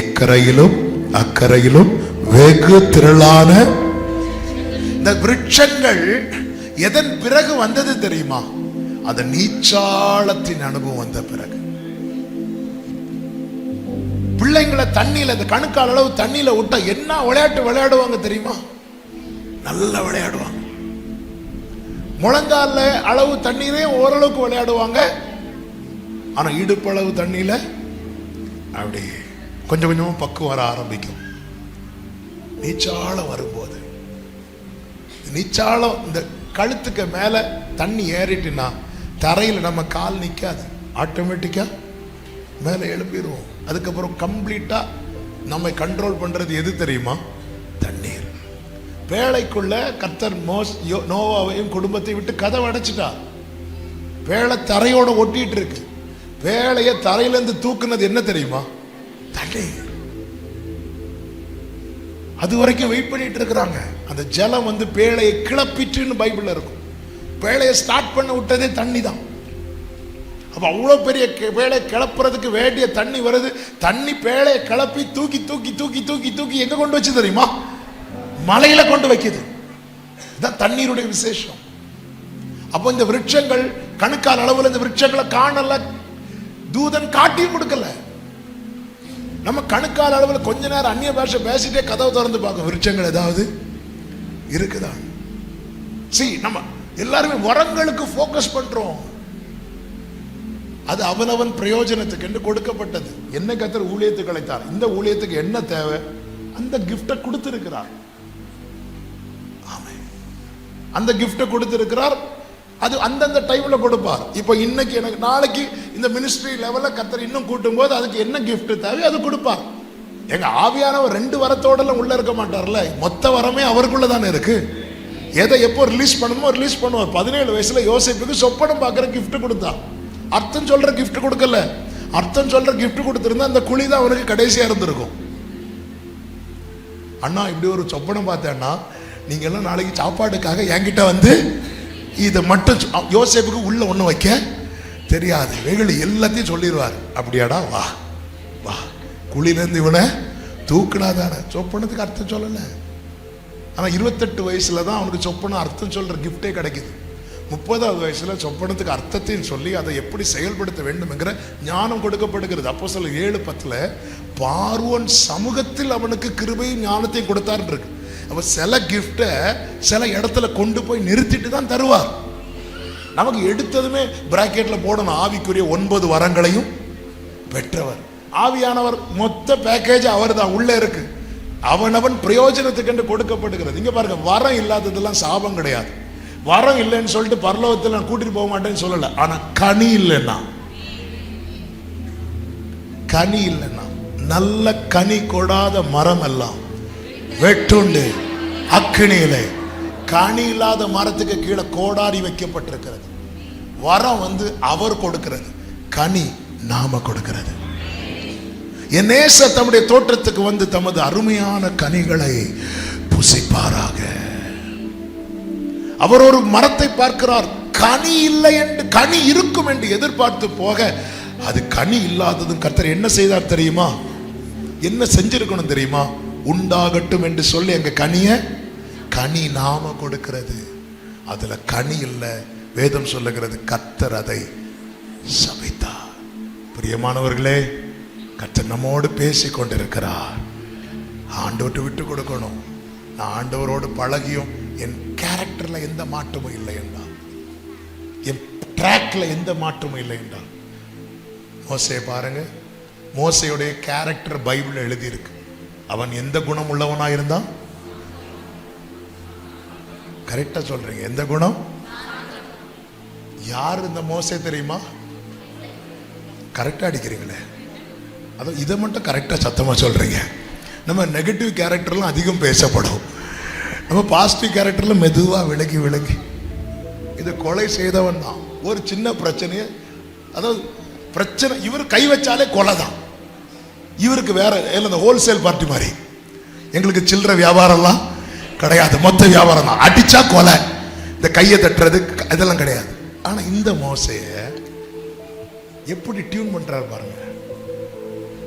இக்கரையிலும் அக்கரையிலும் வெகு திரளான இந்த விருட்சங்கள் எதன் பிறகு வந்தது தெரியுமா? அது நீச்சாளத்தின் அனுபவம் வந்த பிறகு. பிள்ளைங்களை தண்ணியில, இந்த கணுக்கால் அளவு தண்ணியில விட்டா என்ன விளையாட்டு விளையாடுவாங்க தெரியுமா? நல்லா விளையாடுவாங்க. முழங்கால அளவு தண்ணீரே ஓரளவுக்கு விளையாடுவாங்க. ஆனா இடுப்பளவு தண்ணியில அப்படி கொஞ்சம் கொஞ்சமா பக்குவம் வர ஆரம்பிக்கும். நீச்சாளம் வரும்போது, நீச்சாளம் இந்த கழுத்துக்கு மேல தண்ணி ஏறிட்டுனா தரையில நம்ம கால் நிக்காது, ஆட்டோமேட்டிக்கா மேல எழுப்பிடுவோம். அதுக்கப்புறம் கம்ப்ளீட்டா நம்மை கண்ட்ரோல் பண்றது எது தெரியுமா? தண்ணீர். பேழைக்குள்ள கர்த்தர் நோவாவையும் குடும்பத்தை விட்டு கதவை அடைச்சிட்டார். பேழை தரையோட ஒட்டிட்டு இருக்கு. பேழைய தரையிலிருந்து தூக்குனது என்ன தெரியுமா? தண்ணீர். அது வரைக்கும் வெயிட் பண்ணிட்டு இருக்கிறாங்க. அந்த ஜலம் வந்து பேழையை கிளப்பிட்டுன்னு பைபிள்ல இருக்கும். பேழையை ஸ்டார்ட் பண்ண விட்டதே தண்ணி தான். அப்ப அவ்வளவு பெரிய பேழை கிளப்புறதுக்கு வேண்டிய தண்ணி வருது. தண்ணி பேழையை கிளப்பி தூக்கி தூக்கி தூக்கி தூக்கி தூக்கி எங்க கொண்டு வச்சு தெரியுமா? மலையில கொண்டு வைக்குது. இதுதான் தண்ணீருடைய விசேஷம். அப்போ இந்த விருட்சங்கள் கணுக்கால் அளவுல இந்த விருட்சங்களை காணல, தூதன் காட்டியும் கொடுக்கல. நம்ம கணுக்கால் அளவுல கொஞ்ச நேரம் அந்நிய பாஷை பேசிட்டே கதவை திறந்து பார்க்கும், விருட்சங்கள் ஏதாவது இருக்குதா. நம்ம எல்லாருமே வரங்களுக்கு போக்கஸ் பண்றோம். அது அவனவன் பிரயோஜனத்துக்கு என்று கொடுக்கப்பட்டது. என்ன கர்த்தர் ஊழியத்துக்கு அழைத்தார், இந்த ஊழியத்துக்கு என்ன தேவை, அந்த கிஃப்டை கொடுத்திருக்கிறார். அந்த கிஃப்டை கொடுத்திருக்கிறார். அது அந்தந்த டைம்ல கொடுப்பார். இப்போ இன்னைக்கு எனக்கு நாளைக்கு இந்த மினிஸ்ட்ரி லெவல்ல கர்த்தர் இன்னும் கூட்டும் போது அதுக்கு என்ன கிஃப்ட் தேவை அது கொடுப்பார். எங்க ஆவியானவர் 2 வரத்தோட உள்ள இருக்க மாட்டார்ல, மொத்த வரமே அவருக்குள்ள தானே இருக்கு. எதை எப்போ ரிலீஸ் பண்ணணுமோ ரிலீஸ் பண்ணுவார். 17 வயசுல யோசேப்புக்கு சொப்பனம் பார்க்குற கிஃப்ட் கொடுத்தார். அர்த்தம் சொல்ற கிஃப்ட் கொடுக்கல. அர்த்தம் சொல்ற கிஃப்ட் கொடுத்திருந்தா அந்த குழி தான் அவனுக்கு கடைசியா இருந்திருக்கும். அண்ணா இப்படி ஒரு சொப்பனம் பார்த்தேன்னா நீங்க எல்லாம் நாளைக்கு சாப்பாடுக்காக என்கிட்ட வந்து இதை மட்டும் யோசேப்புக்கு உள்ள ஒண்ணு வைக்க தெரியாது. வெகுளி எல்லாத்தையும் சொல்லிடுவார். அப்படியாடா வா வா, குழியிலேருந்து இவனை தூக்கினாதானே. சொப்பனத்துக்கு அர்த்தம் சொல்லல. ஆனா 28 வயசுல தான் அவனுக்கு சொப்பனம் அர்த்தம் சொல்ற கிஃப்டே கிடைக்குது. 30வது வயசுல சொப்பனத்துக்கு அர்த்தத்தையும் சொல்லி அதை எப்படி செயல்படுத்த வேண்டும் என்கிற ஞானம் கொடுக்கப்படுகிறது. அப்போஸ்தலர் 7:10 பார்வோன் சமூகத்தில் அவனுக்கு கிருபையும் ஞானத்தையும் கொடுத்தார் இருக்கு. அப்ப சில கிஃப்டை சில இடத்துல கொண்டு போய் நிறுத்திட்டு தான் தருவார். நமக்கு எடுத்ததுமே பிராக்கெட்ல போடணும், ஆவிக்குரிய 9 வரங்களையும் பெற்றவர். ஆவியானவர் மொத்த பேக்கேஜ் அவர் தான் உள்ள இருக்கு. அவனவன் பிரயோஜனத்துக்கு என்று கொடுக்கப்படுகிறது. இங்க பாருங்க, வரம் இல்லாததெல்லாம் சாபம் கிடையாது. வரம் இல்லைன்னு சொல்லிட்டு பரலோகத்தில் நான் கூட்டிட்டு போக மாட்டேன்னு சொல்லல. ஆனா கனி இல்லைன்னா, கனி இல்லைன்னா, நல்ல கனி கொடாத மரம் எல்லாம் வெட்டுண்டு அக்கினியிலே. கனி இல்லாத மரத்துக்கு கீழே கோடாரி வைக்கப்பட்டிருக்கிறது. வரம் வந்து அவர் கொடுக்கிறது, கனி நாம கொடுக்கிறது. என் நேச தம்முடைய தோற்றத்துக்கு வந்து தமது அருமையான கனிகளை புசிப்பாராக. அவர் ஒரு மரத்தை பார்க்கிறார், கனி இல்லை என்று, கனி இருக்கும் என்று எதிர்பார்த்து போக அது கனி இல்லாததும் கர்த்தர் என்ன செய்தார் தெரியுமா? என்ன செஞ்சிருக்கணும் தெரியுமா? உண்டாகட்டும் என்று சொல்லி அங்க கனி நாம கொடுக்கிறது. அதுல கனி இல்லை. வேதம் சொல்லுகிறது கர்த்தர் அதை சபித்தார். பிரியமானவர்களே, கர்த்தர் நம்மோடு பேசி கொண்டிருக்கிறார். ஆண்டவர்கிட்ட விட்டு கொடுக்கணும். நான் ஆண்டவரோடு பழகியும் என் கேரக்டர்ல எந்த மாற்றமும் இல்லை என்றால், என் ட்ராக்ல எந்த மாற்றமும் இல்லை என்றால். மோசே பாருங்க, மோசையுடைய கேரக்டர் பைபிள் எழுதி இருக்கு. அவன் எந்த குணம் உள்ளவனா இருந்தான்? கரெக்டா சொல்றீங்க, எந்த குணம்? யார் இந்த மோசே தெரியுமா? கரெக்டா அடிக்கிறீங்களே, அதோ இதை மட்டும் கரெக்டா சத்தமா சொல்றீங்க. நம்ம நெகட்டிவ் கேரக்டர்லாம் அதிகம் பேசப்படும், நம்ம பாசிட்டிவ் கேரக்டர்ல மெதுவா விலகி விலகி. இது கொலை செய்தவன் தான். ஒரு சின்ன பிரச்சனையை, அதாவது பிரச்சனை, இவர் கை வச்சாலே கொலை தான். இவருக்கு வேற இந்த ஹோல்சேல் பார்ட்டி மாதிரி, எங்களுக்கு சில்லறை வியாபாரம்லாம் கிடையாது, மொத்த வியாபாரம் தான். அடிச்சா கொலை, இந்த கையை தட்டுறது இதெல்லாம் கிடையாது. ஆனா இந்த மோசைய எப்படி டியூன் பண்றாரு பாருங்க.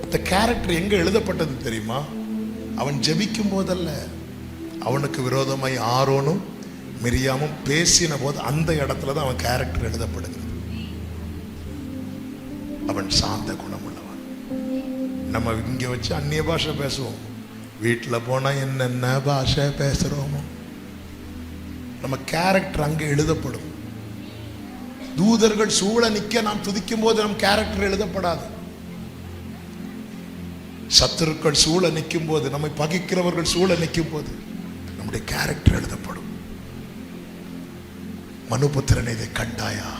இந்த கேரக்டர் எங்க எழுதப்பட்டது தெரியுமா? அவன் ஜெபிக்கும் போதல்ல, அவனுக்கு விரோதமாய் ஆரோனும் மிரியாமும் பேசின போது அந்த இடத்துல தான் அவன் கேரக்டர் எழுதப்படுகிறது. அவன் சாந்த குணமுள்ளவன். நம்ம இங்க வச்சு அந்நிய பாஷை பேசுவோம், வீட்டில் போனா என்னென்ன பாஷை பேசுறோமோ, நம்ம கேரக்டர் அங்க எழுதப்படும். தூதர்கள் சூழ நிக்க நாம் துதிக்கும் போது நம் கேரக்டர் எழுதப்படாது. சத்துருக்கள் சூழ நிற்கும் போது, நம்மை பகைக்கிறவர்கள் சூழ நிற்கும் போது நம்முடைய கேரக்டர் எழுதப்படும். மனுபுத்திரனை இதை கண்டாயா?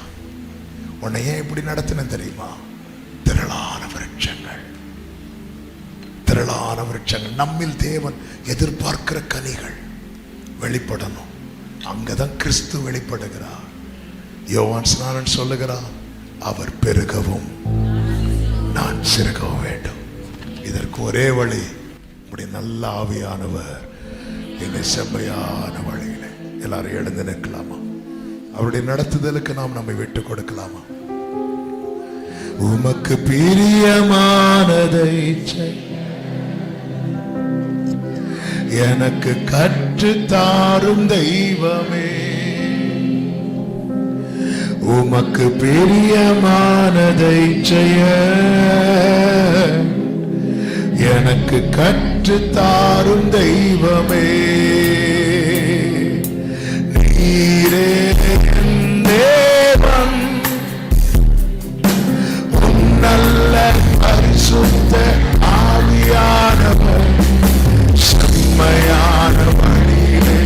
உன்னை ஏன் இப்படி நடத்தின தெரியுமா? திரளான விருட்சங்கள், திரளான விருட்சங்கள், நம்மில் தேவன் எதிர்பார்க்கிற கனிகள் வெளிப்படணும். அங்கதான் கிறிஸ்து வெளிப்படுகிறார். யோவான் ஸ்நானன் சொல்லுகிறார், அவர் பெருகவும் நான் சிறுகவும் வேண்டும். இதற்கு ஒரே வழி, இப்படி நல்ல ஆவியானவர் என்னை செம்மையான வழியில. எல்லாரும் எழுந்து நிற்கலாமா? அவருடைய நடத்துதலுக்கு நாம் நம்மை விட்டு கொடுக்கலாமா? உமக்கு பிரியமானதை எனக்கு கற்று தாரும் தெய்வமே, உமக்கு பிரியமானதை செய்ய எனக்கு கற்று தாரும் தெய்வமே. நீரே என் தேவன், உம் நல்ல பரிசுத்த ஆவியானவர் செம்மையான வழியிலே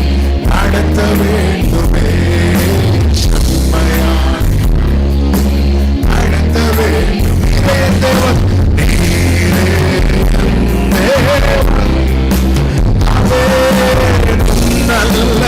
நடத்த வேண்டுமே, செம்மையான நடத்த வேண்டும். தேவன் நல்ல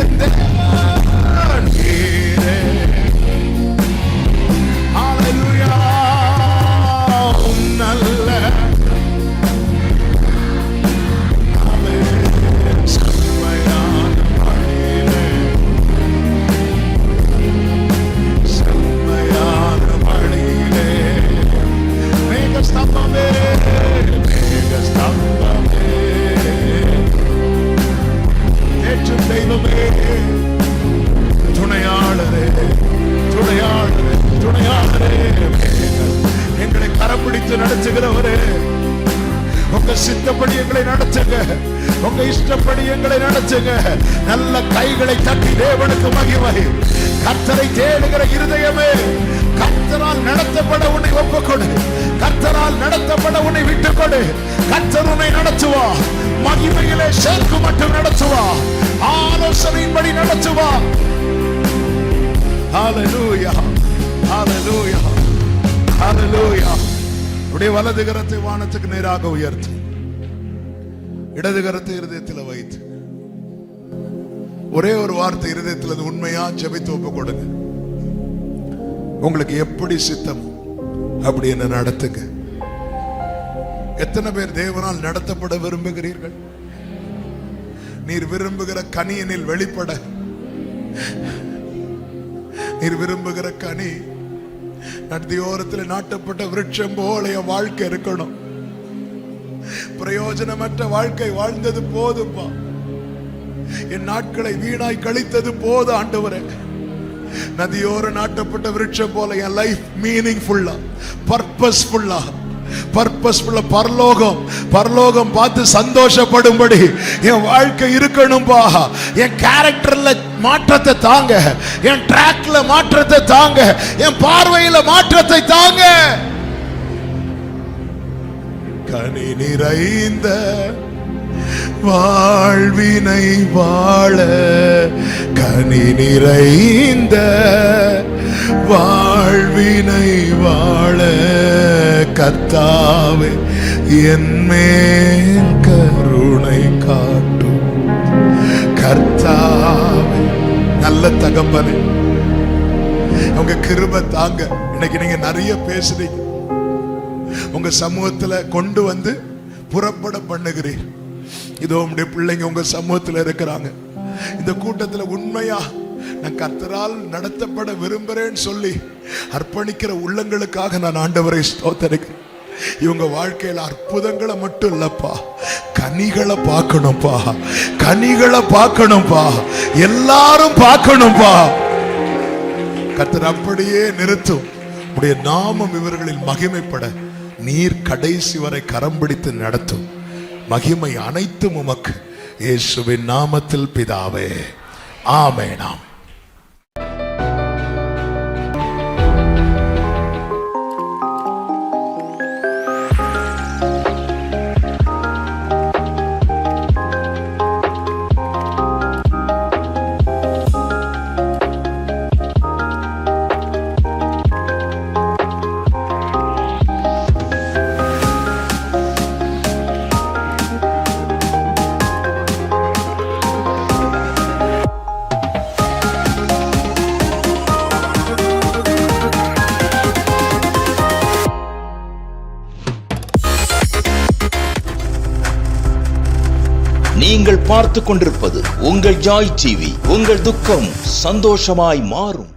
என் தேவன் நீரே. ஹalleluya. நல்ல செம்மையான மழையிலே, செம்மையான மழையிலே, மேகஸ்தம்பமே, மேகஸ்தம்பமே, தேற்றும் தெய்வமே, துணையாளரே, துணையாளரே, துணையாளரே, எங்களை கரம் பிடித்து நடத்துகிறவரே, உங்க சித்தப்படி எங்களை நடத்துங்க, உங்க இஷ்டப்படி எங்களை நடத்துங்க. நல்ல கைகளை தட்டி தேவனுக்கு மகிமை. கர்த்தரை தேடுகிற இருதயமே, கர்த்தரால் நடத்தப்பட உன்னை ஒப்புக்கொடு, கர்த்தரால் நடத்தப்பட உன்னை விட்டுக்கொடு. கர்த்தர் உன்னை நடத்துவா, மகிமையிலே சேர்க்கு மட்டும் நடத்துவா, ஆலோசனையின்படி நடத்துவா. ஹalleluya, ஹalleluya, ஹalleluya. உடைய வலது கரத்தை வானத்துக்கு நேராக உயர்த்து, இடது கரத்தை இருதயத்தில் வைத்து ஒரே ஒரு வார்த்தை இருதயத்தில் உண்மையா ஜெபித்து ஒப்பு கொடுங்க. உங்களுக்கு எப்படி சித்தம் அப்படி என்ன நடத்துங்க. எத்தனை பேர் தேவனால் நடத்தப்பட விரும்புகிறீர்கள்? நீர் விரும்புகிற கனியனில் வெளிப்பட, நீர் விரும்புகிற கனி நதியோரத்தில் நாட்டப்பட்ட விருட்சம் போல என் வாழ்க்கை இருக்கணும். பிரயோஜனமற்ற வாழ்க்கை வாழ்ந்தது போதும்பா, என் நாட்களை வீணாய் கழித்தது போது ஆண்டவரே. நதியோர நாட்டப்பட்ட விருட்சம் போல என் லைஃப் மீனிங்ஃபுல்லா, பர்பஸ்ஃபுல்லா, பரலோகம் பரலோகம் பார்த்து சந்தோஷப்படும்படி என் வாழ்க்கை இருக்கணும்பா. என் கேரக்டர்ல மாற்றத்தை தாங்க, என் ட்ராக்ல மாற்றத்தை தாங்க, என் பார்வையில மாற்றத்தை தாங்க. கனி நிறைந்த வாழ்வினை வாழ, கனி நிறைந்த வாழ்வினை வாழ கர்த்தாவே என் மேல் கருணை காட்டும். கர்த்தாவே, நல்ல தகப்பனே, உங்க கிருபை தாங்க. இன்னைக்கு நீங்க நிறைய பேசுறீங்க, உங்க சமூகத்துல கொண்டு வந்து புறப்பட பண்ணுகிறீர். இதோ உங்களுடைய பிள்ளைங்க உங்க சமூகத்துல இருக்கிறாங்க. இந்த கூட்டத்துல உண்மையா நான் கர்த்தரால் நடத்தப்பட விரும்புறேன்னு சொல்லி அர்ப்பணிக்கிற உள்ளங்களுக்காக நான் ஆண்டவரை ஸ்தோத்திரிக்கிறேன். இவங்க வாழ்க்கையில அற்புதங்களை மட்டும் இல்லப்பா, கனிகளை பார்க்கணும்பா, கனிகளை பார்க்கணும்பா, எல்லாரும் பார்க்கணும்பா. கர்த்தர் அப்படியே நிறுத்தும். உடைய நாமம் இவர்களில் மகிமைப்பட நீர் கடைசி வரை கரம் பிடித்து நடத்தும். மகிமை அனைத்தும் உமக்கு, இயேசுவின் நாமத்தில் பிதாவே, ஆமென். நீங்கள் பார்த்துக் கொண்டிருப்பது உங்கள் ஜாய் டிவி. உங்கள் துக்கம் சந்தோஷமாய் மாறும்.